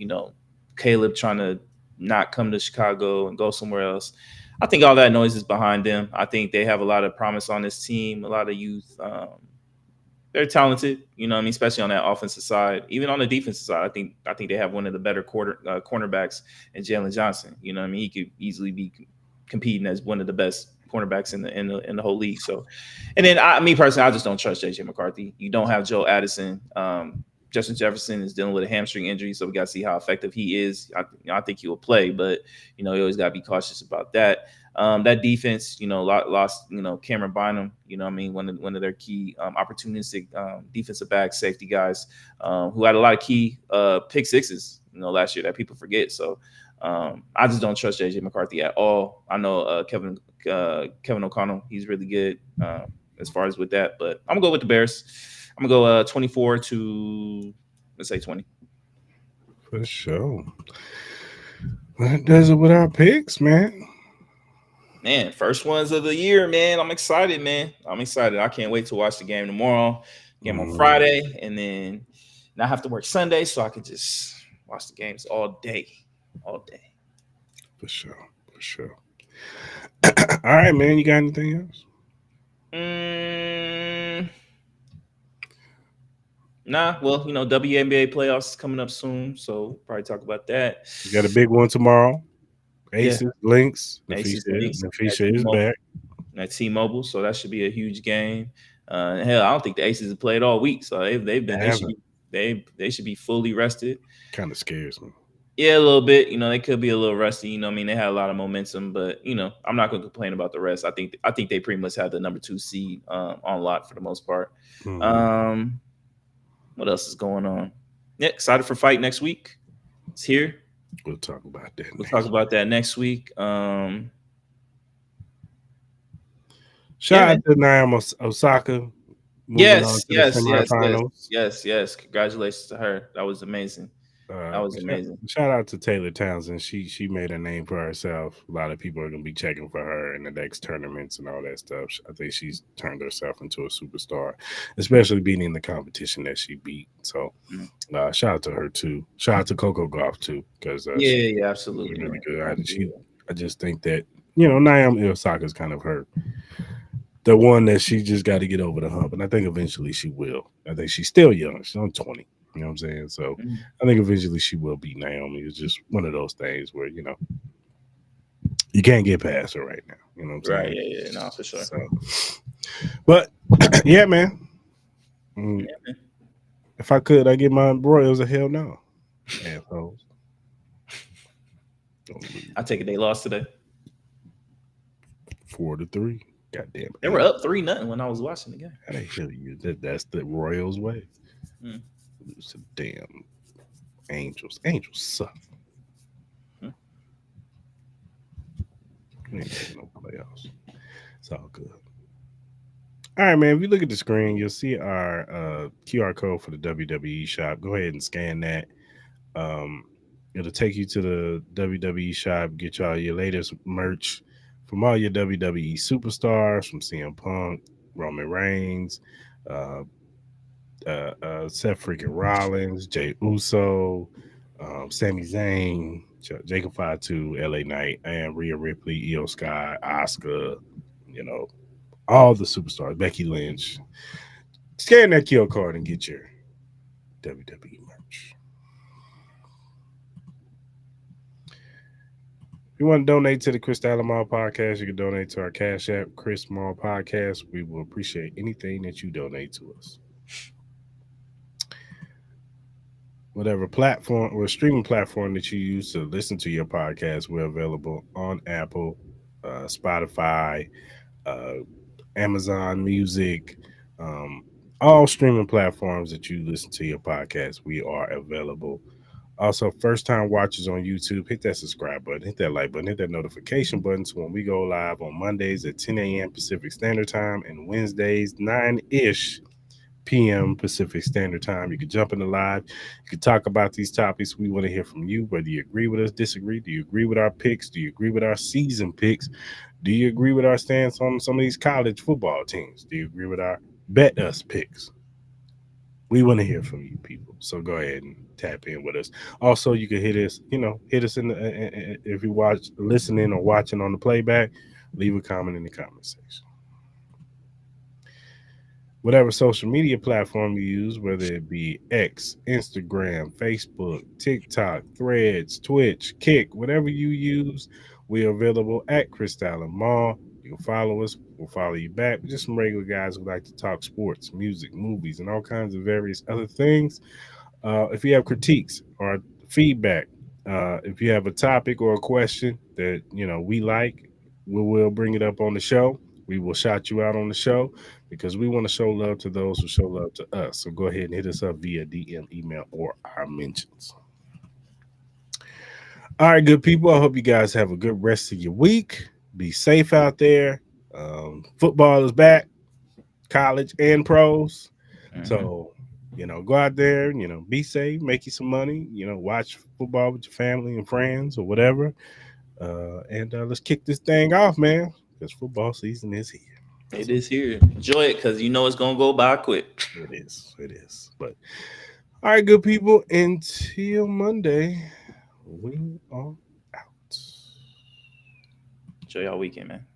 Caleb trying to not come to Chicago and go somewhere else. I think all that noise is behind them. I think they have a lot of promise on this team, a lot of youth. They're talented, especially on that offensive side. Even on the defensive side, I think they have one of the better cornerbacks in Jalen Johnson. He could easily be competing as one of the best cornerbacks in the whole league. So, and then me personally, I just don't trust JJ McCarthy. You don't have Joe Addison. Justin Jefferson is dealing with a hamstring injury, so we got to see how effective he is. I think he will play, but you always got to be cautious about that. That defense, lost Cameron Bynum. One of their key opportunistic defensive backs, safety guys, who had a lot of key pick sixes, last year that people forget. So I just don't trust JJ McCarthy at all. I know Kevin O'Connell, he's really good as far as with that, but I'm gonna go with the Bears. I'm gonna go 24 to let's say 20. For sure. That does it with our picks, man. Man, first ones of the year, man. I'm excited, man. I'm excited. I can't wait to watch the game tomorrow. Game on Friday, and then not have to work Sunday, so I can just watch the games all day. All day. For sure. All right, man. You got anything else? Nah, well, WNBA playoffs is coming up soon, so probably talk about that. You got a big one tomorrow. Aces, Yeah. Lynx. Aces, Nafisha is back. At T-Mobile, so that should be a huge game. Hell, I don't think the Aces have played all week, so they should be fully rested. Kind of scares me. Yeah, a little bit. They could be a little rusty. They had a lot of momentum, but I'm not going to complain about the rest. I think they pretty much have the number 2 seed on lock for the most part. Mm-hmm. What else is going on? Yeah, excited for fight next week. It's here. We'll talk about that. Talk about that next week. Shout out to Naomi Osaka. Yes. Congratulations to her. That was amazing. Amazing. Shout out to Taylor Townsend. She made a name for herself. A lot of people are going to be checking for her in the next tournaments and all that stuff. I think she's turned herself into a superstar, especially beating the competition that she beat. So shout out to her too. Shout out to Coco Gauff too, because yeah, absolutely, really good. I just think that Naomi Osaka is kind of the one that she just got to get over the hump, and I think eventually she will. I think she's still young. She's only 20. You know what I'm saying? So I think eventually she will beat Naomi. It's just one of those things where, you can't get past her right now. You know what I'm saying? Right, yeah, no, for sure. So, but, yeah, man. If I could, I'd give my Royals a hell no. Assholes. I take it they lost today. 4-3. God damn it. They were up 3-0 when I was watching the game. How the hell that's the Royals way. It's a damn Angels. Angels suck. We ain't making no playoffs. It's all good. All right, man. If you look at the screen, you'll see our QR code for the WWE shop. Go ahead and scan that. It'll take you to the WWE shop, get y'all your latest merch from all your WWE superstars, from CM Punk, Roman Reigns, Seth freaking Rollins, Jey Uso, Sami Zayn, Jacob Fatu, LA Knight, and Rhea Ripley, Io Sky, Asuka, all the superstars, Becky Lynch. Scan that QR code and get your WWE merch. If you want to donate to the Cris Style Mal podcast, you can donate to our Cash App, Cris Mal Podcast. We will appreciate anything that you donate to us. Whatever platform or streaming platform that you use to listen to your podcast, we're available on Apple, Spotify, Amazon Music, all streaming platforms that you listen to your podcast. We are available Also, first time watchers on YouTube, hit that subscribe button, hit that like button, hit that notification button so when we go live on Mondays at 10 a.m. Pacific Standard Time and Wednesdays 9-ish p.m. Pacific Standard Time, you can jump in the live. You can talk about these topics. We want to hear from you, whether you agree with us, disagree. Do you agree with our picks? Do you agree with our season picks? Do you agree with our stance on some of these college football teams? Do you agree with our bet us picks? We want to hear from you people. So go ahead and tap in with us. Also, you can hit us, hit us in the if you watch listening or watching on the playback, leave a comment in the comment section. Whatever social media platform you use, whether it be X, Instagram, Facebook, TikTok, Threads, Twitch, Kick, whatever you use, we are available at Cris Style Mal. You can follow us. We'll follow you back. We're just some regular guys who like to talk sports, music, movies, and all kinds of various other things. If you have critiques or feedback, if you have a topic or a question that we like, we will bring it up on the show. We will shout you out on the show because we want to show love to those who show love to us. So go ahead and hit us up via DM, email, or our mentions. All right, good people. I hope you guys have a good rest of your week. Be safe out there. Football is back, college and pros. So, go out there, be safe, make you some money, watch football with your family and friends or whatever. And let's kick this thing off, man, because football season is here. It is here. Enjoy it because it's going to go by quick. It is. It is. But, all right, good people, until Monday, we are out. Enjoy y'all weekend, man.